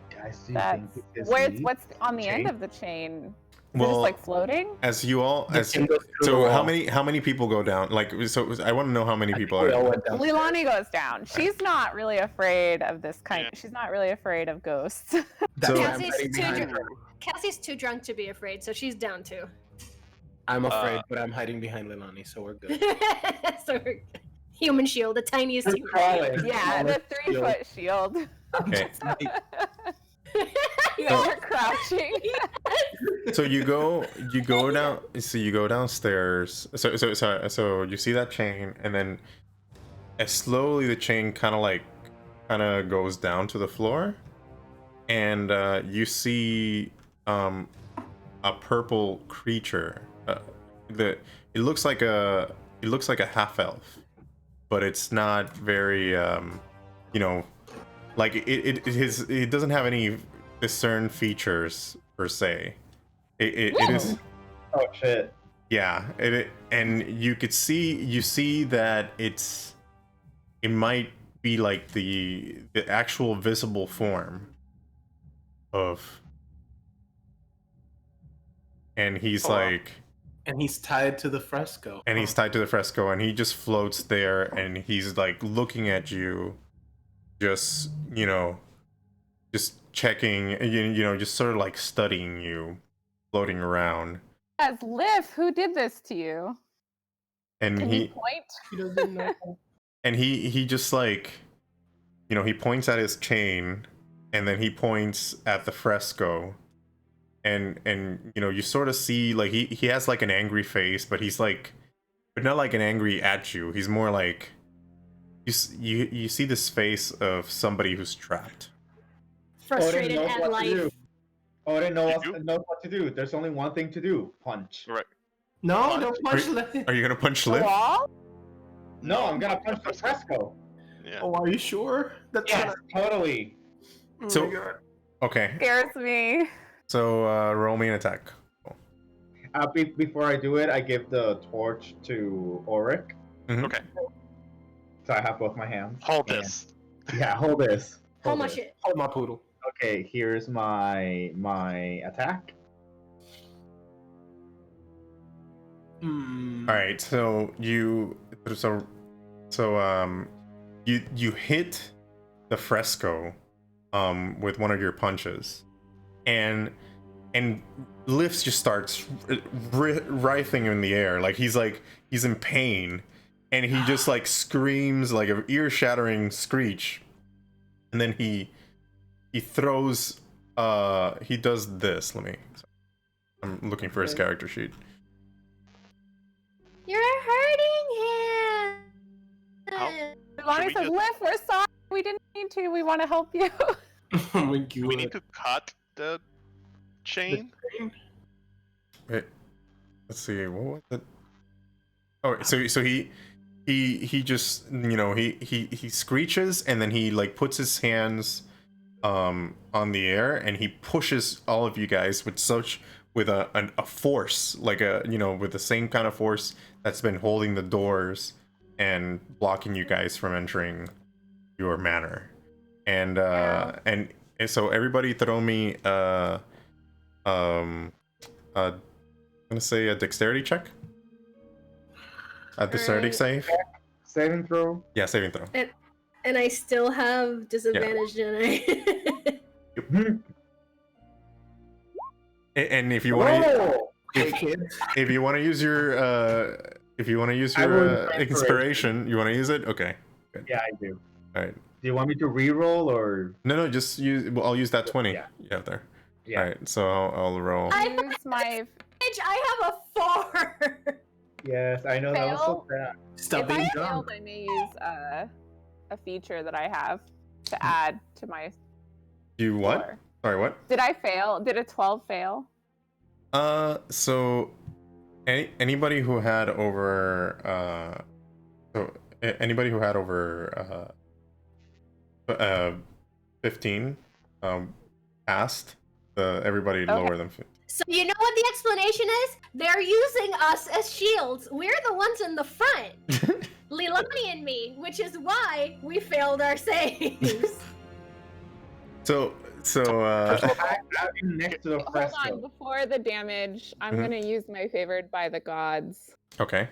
Guys, do you That's think it is where's me? what's on the end Chain? of the chain. They're just like floating. As you all, The as king goes through the so, how wall. many people go down? Like, so I want to know how many people We all are. went down. Leilani goes down. She's not really afraid of this kind. Yeah. She's not really afraid of ghosts. That's So- why I'm Cassie's hiding too behind drunk. her. Cassie's too drunk to be afraid, so she's down too. I'm afraid, but I'm hiding behind Leilani, so we're good. So we're good. Human shield, the tiniest You're human crawling. Yeah, the 3-foot shield. Okay. You guys are crouching. So you go down. So you go downstairs. So you see that chain, and then as slowly the chain kind of goes down to the floor, and you see a purple creature. It looks like a half elf, but it's not very like it doesn't have any discern features per se. It is. Oh shit. Yeah, and you see that it might be like the actual visible form of, and he's Oh, wow. like, And he's tied to the fresco. and he's tied to the fresco, and he just floats there, and he's like looking at you, just just checking, just sort of like studying you, floating around, As Liv, who did this to you? and Can he you point? He doesn't know. and he just like, he points at his chain, and then he points at the fresco, and you sort of see like he has like an angry face, but he's like, but not like an angry at you. He's more like, you see this face of somebody who's trapped. Frustrated knows at what to life. do. Odin knows You do? what to do. There's only one thing to do: punch. Right. No, don't punch Liv. Are you gonna punch The Liv? wall? No, I'm gonna punch the fresco. Yeah. Oh, are you sure? That's Yes, totally. Oh So- my God. Okay, Scares me. so roll me an attack. Before I do it, I give the torch to Auric. Okay. So I have both my hands. Hold And- this. Yeah, hold this. How Hold much this. it? Hold my poodle. Okay, here's my attack. Hmm. All right, so you hit the fresco with one of your punches, and Lifts just starts writhing in the air, like he's in pain, and he just like screams like an ear-shattering screech, and then he throws he does this. I'm looking for his character sheet. You're hurting him. How- Leilani we says, just- Liv, we're sorry. We didn't mean to. We want to help you. Oh my Do we need God. to cut the chain? Wait, let's see. What was it? Oh, so he just he screeches, and then he like puts his hands on the air, and he pushes all of you guys with a force, like with the same kind of force that's been holding the doors and blocking you guys from entering your manor. And and so everybody throw me I'm gonna say a dexterity check. A dexterity save. Saving throw. Yeah, saving throw. And I still have disadvantage, don't I? And if you want to, Oh! Hey, kids. if you want to use your I will inspiration, you want to use it? Okay. Yeah, I do. All right. Do you want me to re-roll or? No, just use. Well, I'll use that 20 Yeah. you have there. Yeah. All right. So I'll roll. Use my I have a 4. Yes, I know that was so Fail. bad. Stop if being I dumb. failed, I may use a feature that I have to add to my You what? score. Sorry, what? Did I fail? Did a 12 fail? So anybody who had over 15 passed. Everybody Okay. lower than 15. So you know what the explanation is? They're using us as shields. We're the ones in the front. Leilani and me, which is why we failed our saves. So I'm next to the Hold fresco. on, before the damage, I'm Mhm. gonna use my favored by the gods. okay.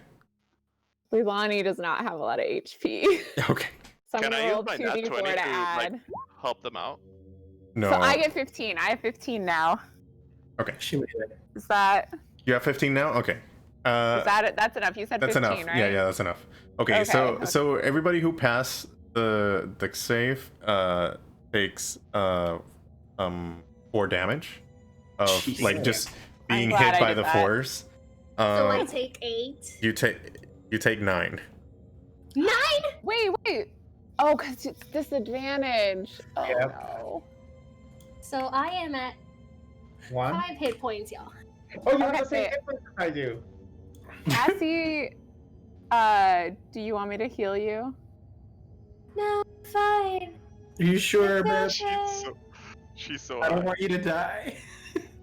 Leilani does not have a lot of HP. Okay. So I'm Can I gonna use roll my 2d4 nat 20 to to add. like help them out? No. So I get 15. I have 15 now. Okay. She made it. Is that You have 15 now? Okay. is that it? That's enough. You said That's 15, enough. right? Yeah, that's enough. Okay, Okay. so everybody who passed the save takes 4 damage of Jeez. like just I'm being glad hit I by did the that. force. So I take 8. You take 9. 9? Wait. Oh, because it's disadvantage. Oh Yep. no. So I am at 1. 5 hit points, y'all. Oh, you have Okay. the same difference as I do. Cassie, do you want me to heal you? No, fine. Are you sure, It's babe? okay. She's so I don't high. want you to die.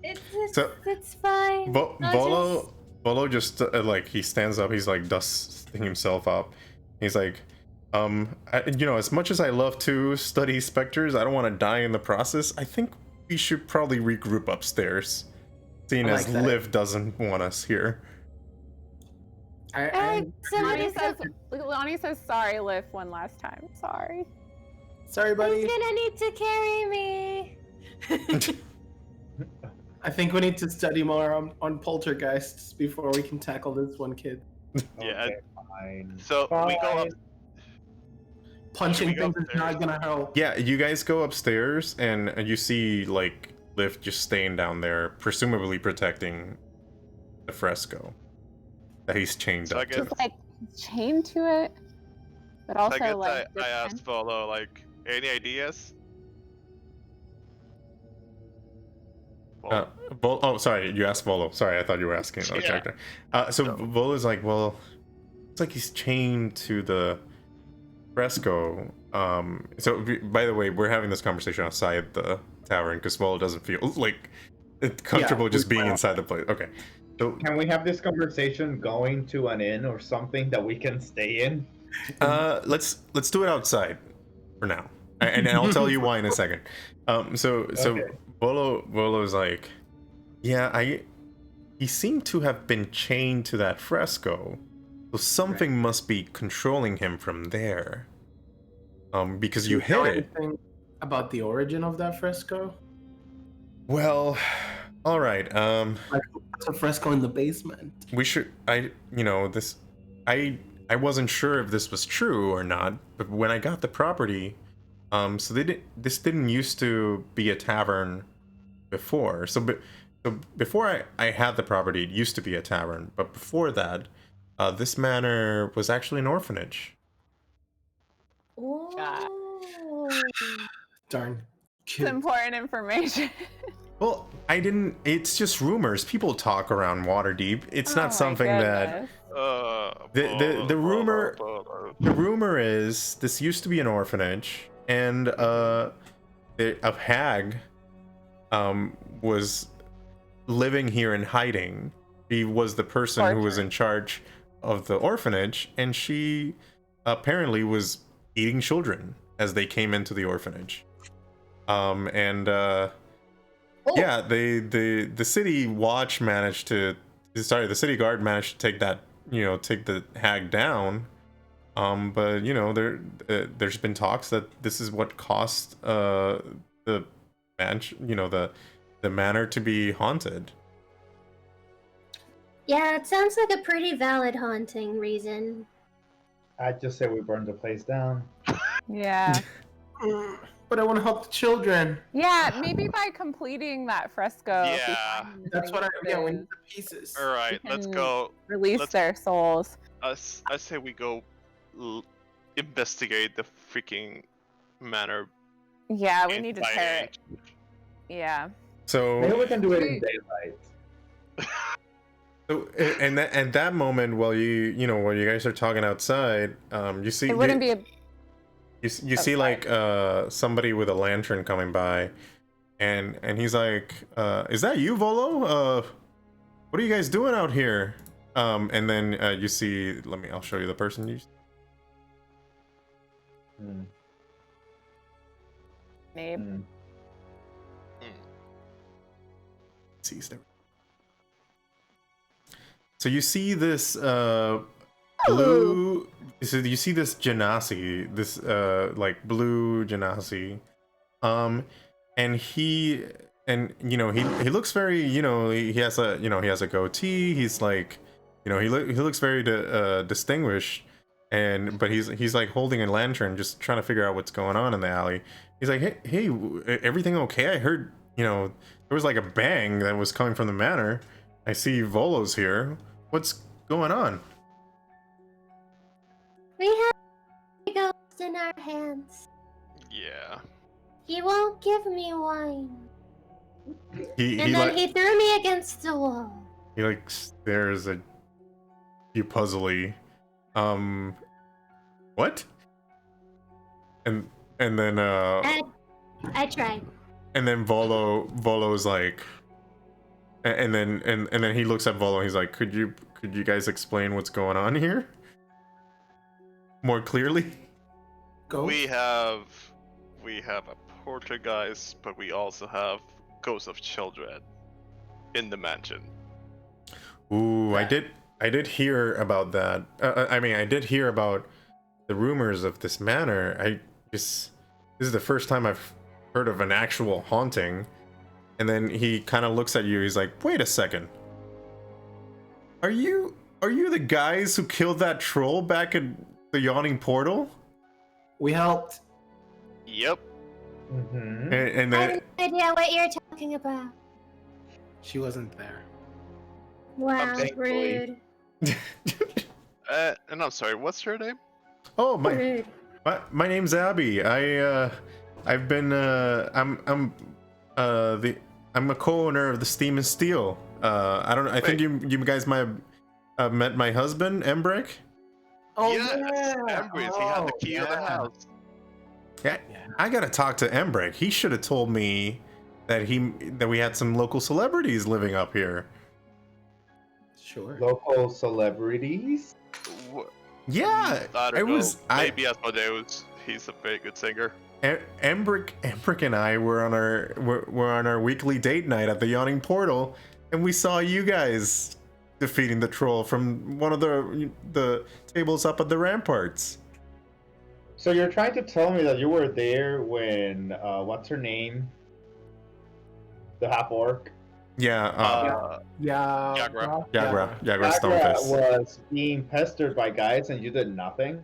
It's fine. Bolo just like he stands up. He's like dusting himself up. He's like, as much as I love to study specters, I don't want to die in the process. I think we should probably regroup upstairs, seeing I as like that. Liv doesn't want us here. Lonnie says sorry, Liv, one last time. Sorry. Sorry, Who's buddy. gonna need to carry me? I think we need to study more on poltergeists before we can tackle this one kid. Yeah. Okay, fine. So we go up. Fine. Punching we go things is not gonna help. Yeah, you guys go upstairs and you see like Liv just staying down there, presumably protecting the fresco that he's chained So I up guess- to. Just like chained to it, but I also guess like. I asked Volo, like, any ideas? Well, Sorry, you asked Volo. Sorry, I thought you were asking another Yeah. character. So No. Volo's like, well, it's like he's chained to the fresco. By the way, we're having this conversation outside the tavern because Volo doesn't feel like comfortable just being inside the place. Okay. So Can we have this conversation going to an inn or something that we can stay in? let's do it outside for now, and I'll tell you why in a second. So Okay. Volo's like, yeah, he seemed to have been chained to that fresco, so something must be controlling him from there. Because you know hit it. anything about the origin of that fresco? Well, all right. Like, what's a fresco in the basement? We should. I wasn't sure if this was true or not, but when I got the property, so this didn't used to be a tavern before. So before I had the property, it used to be a tavern, but before that, this manor was actually an orphanage. Oh. Darn. It's Kid. important information. Well, it's just rumors. People talk around Waterdeep. It's Oh my not something that goodness. the rumor is this used to be an orphanage, and a hag was living here in hiding. She was the person who was in charge of the orphanage, and she apparently was eating children as they came into the orphanage. Yeah, the city watch managed to, the city guard managed to take the hag down. But there's been talks that this is what caused the manor to be haunted. Yeah, it sounds like a pretty valid haunting reason. I'd just say we burn the place down. Yeah. But I want to help the children. Yeah, maybe by completing that fresco. if we Yeah. find the That's what we need pieces, the pieces. All right, let's can- go. Release Let's- their souls. I say we go investigate the freaking manor. Yeah, we need to by tear hand. it. Yeah. Maybe So we can do it in daylight. and that moment while you guys are talking outside, you see It wouldn't be a you see like somebody with a lantern coming by, and he's like, is that you, Volo? What are you guys doing out here? And then you see, I'll show you the person you. Hmm. Maybe. Hmm. see. So you see this blue. So you see this genasi, this like blue genasi, and he looks very, he has a goatee. He's like, he looks very distinguished, but he's like holding a lantern, just trying to figure out what's going on in the alley. He's like, hey, everything okay? I heard, there was like a bang that was coming from the manor. I see Volo's here. What's going on? We have a ghost in our hands. Yeah. He won't give me wine. He threw me against the wall. He like stares at you puzzly. What? And then I tried. And then Volo's like, and then he looks at Volo. He's like, could you guys explain what's going on here more clearly? Go. We have a poltergeist, but we also have ghosts of children in the mansion. Ooh, I did hear about that. I did hear about the rumors of this manor. This is the first time I've heard of an actual haunting. And then he kind of looks at you. He's like, "Wait a second. Are you the guys who killed that troll back at the yawning portal?" We helped. Yep. Mm-hmm. And I then have no idea what you're talking about. She wasn't there. Wow, Thankfully. rude. And I'm sorry, what's your name? oh Rude. my name's Abby. I've been I'm a co-owner of the Steam and Steel. I don't know. I think you guys might have met my husband, Embrick. Oh yes, yeah. Embrace. He had the key of the yeah. house. Yeah, I gotta talk to Embrick. He should have told me that we had some local celebrities living up here. Sure. Local celebrities? Yeah, I don't it know. was. Maybe Asmodeus. He's a very good singer. Embrick and I were on our weekly date night at the Yawning Portal, and we saw you guys defeating the troll from one of the tables up at the ramparts. So you're trying to tell me that you were there when what's her name? The half orc? Yeah, Yeah. Yagra. Yagra Stonefist. was being pestered by guys and you did nothing?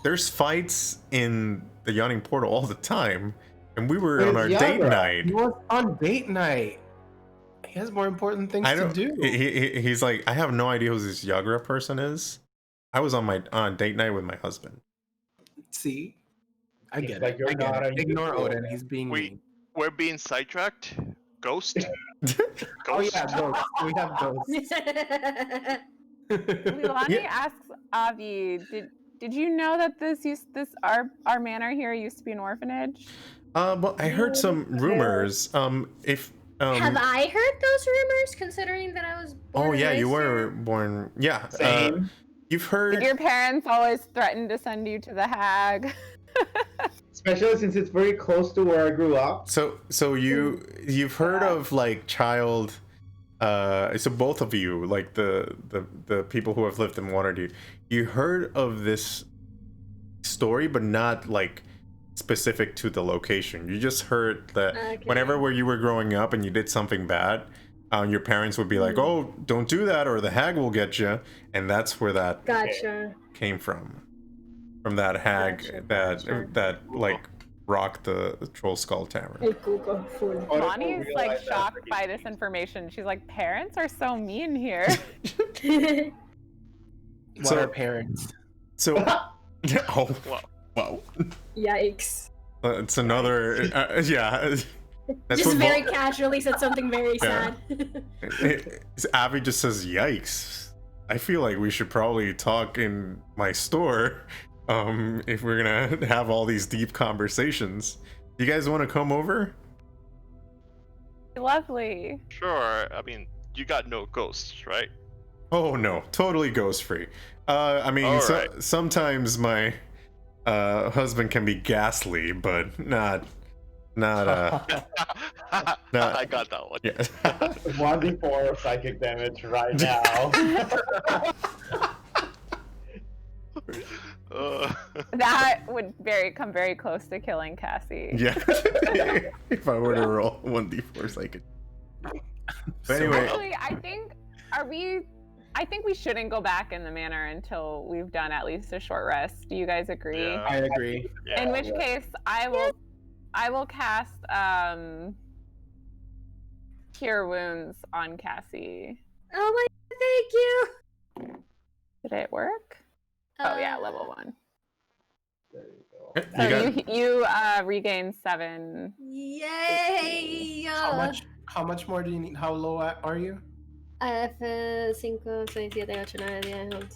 There's fights in the Yawning Portal all the time, and we were on our Where's date Yagra? night. He was on date night. He has more important things I to don't. do. He's like, I have no idea who this Yagra person is. I was on date night with my husband. See, I He's get like, it. you're I get not it. Ignore unusual. Odin. He's being mean. We're being sidetracked. Ghost. Oh Ghost. yeah, ghosts. We have ghosts. Leilani Yeah. asks Avi, did you know that our manor here used to be an orphanage? Well, I heard some rumors. If Have I heard those rumors, considering that I was born oh and yeah, you raised were here? born. Yeah, Same. you've Did heard. your parents always threaten to send you to the hag? Especially since it's very close to where I grew up. So you've heard of like child. So both of you, like the people who have lived in Waterdeep, you heard of this story, but not like specific to the location. You just heard that Okay. whenever where you were growing up and you did something bad, your parents would be like, "Oh, don't do that, or the hag will get you," and that's where that Gotcha. came from that hag Gotcha. that like rocked the Troll Skull Tavern. El cuco full. Lonnie is like realize that shocked freaking by this information. She's like, parents are so mean here. What So- are parents? So, oh, Wow. wow. Yikes. It's another, yeah. That's Just what very casually said something very Yeah. sad. Abby just says, "Yikes! I feel like we should probably talk in my store, if we're gonna have all these deep conversations. You guys want to come over?" Lovely. Sure. I mean, you got no ghosts, right? Oh no, totally ghost free. I mean, All right. sometimes my husband can be ghastly, but not Not I got that one. yeah. 1d4 psychic damage right now. That would come very close to killing Cassie. Yeah. If I were to roll 1d4 psychic. But anyway, Actually, I think we shouldn't go back in the manor until we've done at least a short rest. Do you guys agree? Yeah. I agree. Yeah. In which case, I will cast Cure Wounds on Cassie. Oh my, thank you. Did it work? Oh yeah, level 1. There you go. So you regain 7. Yay! How much more do you need? How low are you? F5, 6, 7, 8, 9, 10.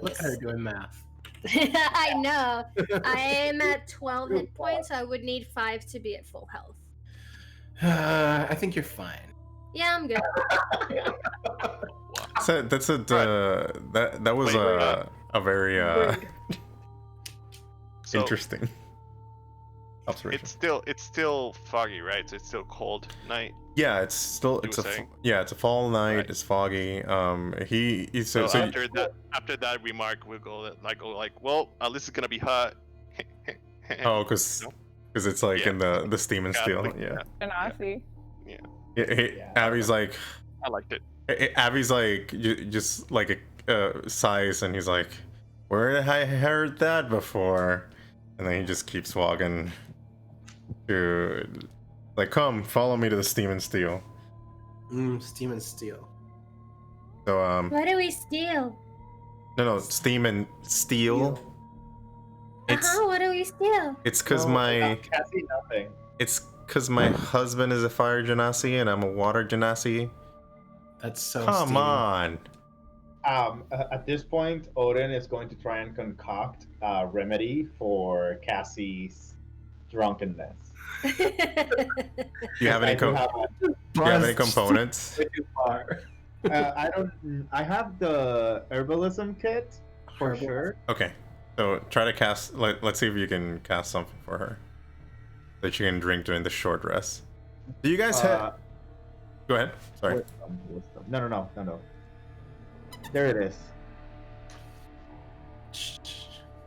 Look at her doing math. I know. I am at 12 hit points. So I would need 5 to be at full health. I think you're fine. Yeah, I'm good. so that's a that was a very So interesting observation. it's still foggy, right? So it's still cold night. Yeah, it's still You it's were a saying? it's a fall night. Right. It's foggy. So after that remark, we'll go like, well, at least it's gonna be hot. oh, because it's like Yeah. in the steam and steel. Catholic, Yeah. Genasi. Abby's like, I liked it. Abby's like, just like sighs, and he's like, "Where have I heard that before?" And then he just keeps walking to, like, come, follow me to the steam and steel. Steam and steel. So What do we steal? no, steam and steel. It's What do we steal? it's because No, my Cassie, nothing. it's because my husband is a fire genasi and I'm a water genasi. That's so. Come steamy. on. At this point, Odin is going to try and concoct a remedy for Cassie's drunkenness. Do you have any I do have one. do you have any Buzzed. components? Way too far. I don't. I have the herbalism kit for Herbal. sure. Okay, so try to cast. Let's see if you can cast something for her that you can drink during the short rest. Do you guys have? Go ahead. Sorry. Wisdom. No. There it is.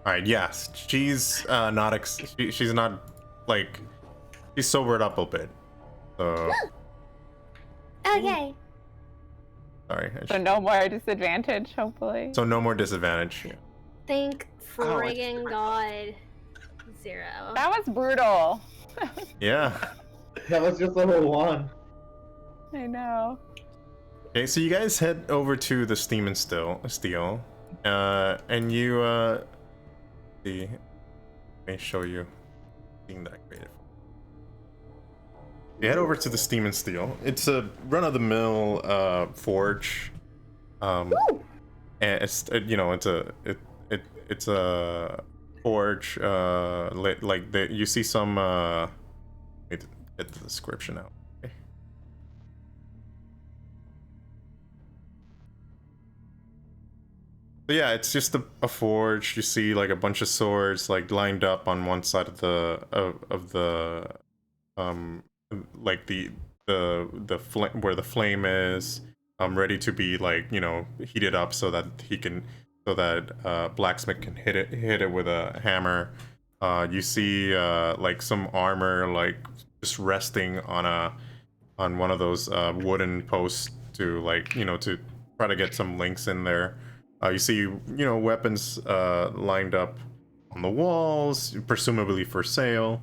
All right. Yes, she's not. She's not like. She's sobered up a bit. So Okay. sorry. So no more disadvantage, hopefully. So no more disadvantage. Thank Oh, friggin' God. 0. That was brutal. Yeah. That was just level 1. I know. Okay, so you guys head over to the steam and steel, and you see. Let me show you the thing that I created. You head over to the steam and steel. It's a run-of-the-mill forge, and it's it's a forge. You see some. Let me get the description out. But yeah, it's just a forge. You see like a bunch of swords like lined up on one side of the like the flame where the flame is, ready to be like, heated up so that blacksmith can hit it with a hammer. You see like some armor like just resting on one of those wooden posts to to try to get some links in there. You see, weapons lined up on the walls, presumably for sale,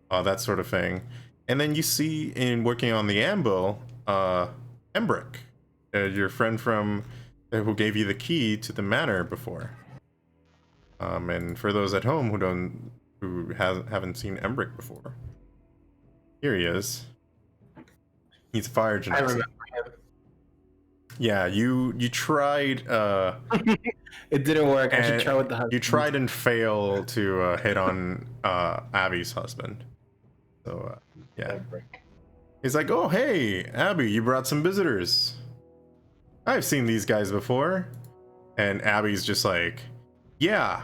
that sort of thing. And then you see, in working on the anvil, Embrick, your friend from who gave you the key to the manor before. And for those at home who haven't seen Embrick before, here he is. He's a fire I genasi. remember him. Yeah, you tried. It didn't work. I should And try with the husband. You tried and failed to hit on Abby's husband. So yeah, he's like, "Oh hey, Abby, you brought some visitors. I've seen these guys before." And Abby's just like, "Yeah,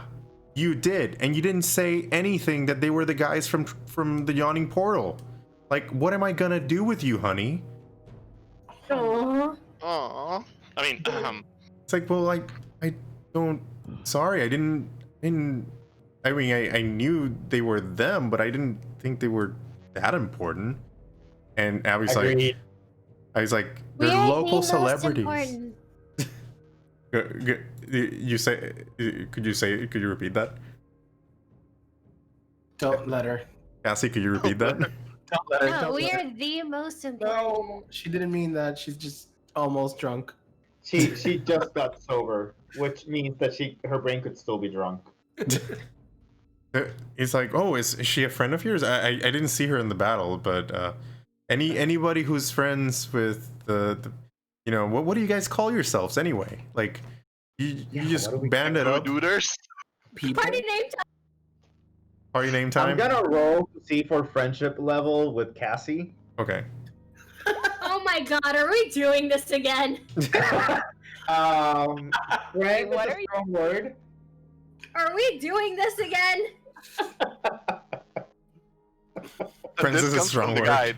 you did, and you didn't say anything that they were the guys from the Yawning Portal. Like, what am I gonna do with you, honey? Aww. Aww. I mean, It's like, well, I don't. Sorry, I didn't. I mean, I knew they were them, but I didn't think they were that important. And Abby's Agreed. I was like, We they're are local the most celebrities. important. You say? Could you repeat that? Don't let her. Cassie, could you repeat that? Don't let her. No, Don't we let her. are the most No, important. she didn't mean that. She's just almost drunk. She just got sober, which means that her brain could still be drunk. It's like, oh, is she a friend of yours? I didn't see her in the battle, but anybody who's friends with the you know, what do you guys call yourselves anyway? Like, you just what do we band it up. Dooders. People. Party name time. Party name time. I'm gonna roll to see for friendship level with Cassie. Okay. Oh my god, are we doing this again? Friend is what a are you- strong word. Are we doing this again? Friends This is a comes strong from the word. guy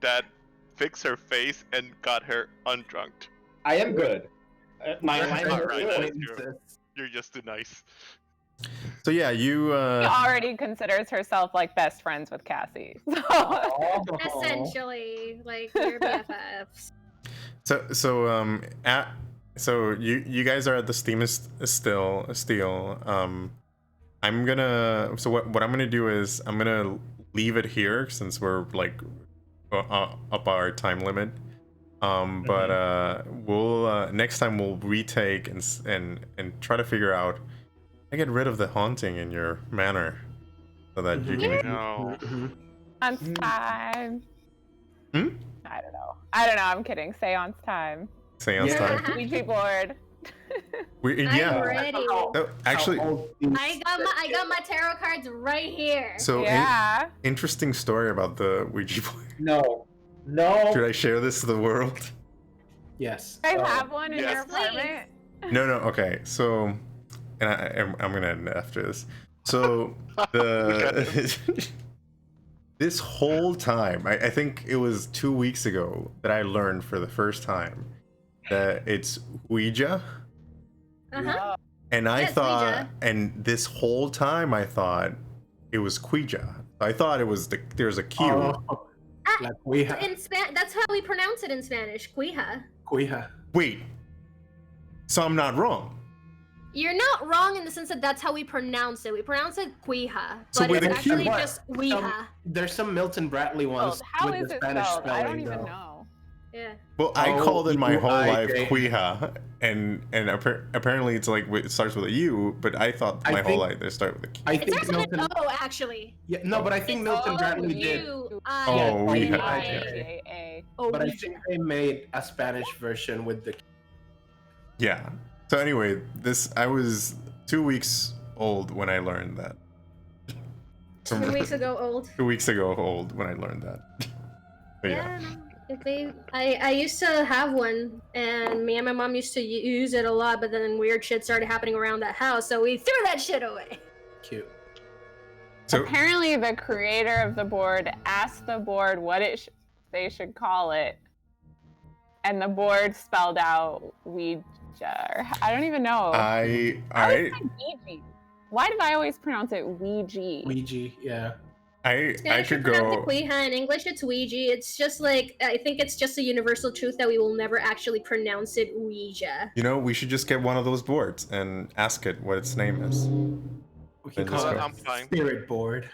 that fixed her face and got her undrunked. I am good. My We're line All is right, good. that's You're just too nice. So yeah, you She already considers herself like best friends with Cassie. So Aw. Essentially, like we're BFFs. so you guys are at the Steam Steel. I'm gonna what I'm gonna do is I'm gonna leave it here since we're like up our time limit. But we'll next time we'll retake and try to figure out how to get rid of the haunting in your manor so that you can. No. on time. Hmm? I don't know. I'm kidding. Seance time. Seance time. Ouija board. I'm Yeah. ready. No, actually, I got my tarot cards right here. so Yeah. interesting story about the Ouija board. No. Should I share this to the world? Yes. I have one in Yes. your apartment. No. Okay. So, and I'm gonna end after this. So this whole time, I think it was 2 weeks ago that I learned for the first time that it's Ouija, Uh-huh. and I Yes, thought, Ouija. and this whole time I thought it was Ouija. I thought it was there's a Q. Oh, like Ouija. That's how we pronounce it in Spanish. Cuija. Ouija. Wait, so I'm not wrong. You're not wrong in the sense that that's how we pronounce it. We pronounce it Cuija, So but with it's a Q? actually What? just Ouija. There's some Milton Bradley ones How with is the it Spanish spelled? spelling. I don't even though. know. Yeah. Well, I Oh, called it my whole life U-I-J. Ouija, and apparently it's like it starts with a U, but I thought I my whole think- life they start with a Q. I It think starts with an Milton. O, actually. Yeah, no, but I think It's Milton Bradley did. Oh, Ouija. Ouija. But I think they made a Spanish version with the. Yeah. So anyway, I was 2 weeks old when I learned that. 2 weeks ago old. 2 weeks ago old when I learned that. But yeah. Yeah, no. I used to have one, and me and my mom used to use it a lot, but then weird shit started happening around that house, so we threw that shit away. Cute. So Apparently, the creator of the board asked the board what they should call it, and the board spelled out Ouija. I don't even know. all right. Ouija. Why did I always pronounce it Ouija? Ouija, yeah. I Spanish could we pronounce go. it Cuija. In English, it's Ouija. It's just like, I think it's just a universal truth that we will never actually pronounce it Ouija. You know, we should just get one of those boards and ask it what its name is. We can Then call just it go. I'm fine. Spirit board.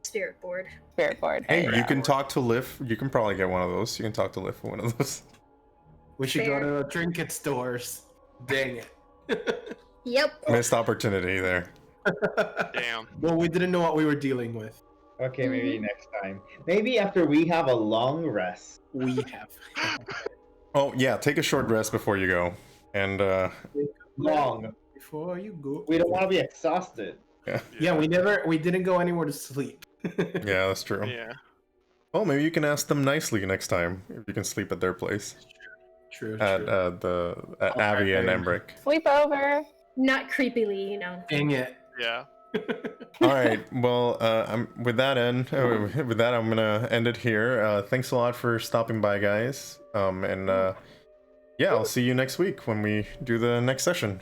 Spirit board. Spirit board. Hey, Yeah. you can talk to Liv. You can probably get one of those. You can talk to Liv for one of those. We should Fair. go to trinket stores. Dang it. Yep. Missed opportunity there. Damn. Well, we didn't know what we were dealing with. Okay, maybe next time. Maybe after we have a long rest. We have. Oh yeah, take a short rest before you go, and Long. Before you go. We don't want to be exhausted. Yeah, we didn't go anywhere to sleep. yeah, that's true. Yeah. Well, maybe you can ask them nicely next time if you can sleep at their place True. at Avi and Embrick. Sleep over. Not creepily, you know. Dang it. Yeah. All right. Well, with that, I'm gonna end it here. Thanks a lot for stopping by, guys. Yeah, I'll see you next week when we do the next session.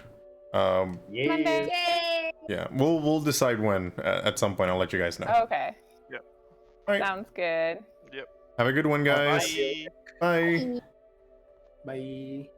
Yeah. Monday. Yay! Yeah, we'll decide when. At some point, I'll let you guys know. Okay. Yep. All right. Sounds good. Yep. Have a good one, guys. Bye. Bye. Bye.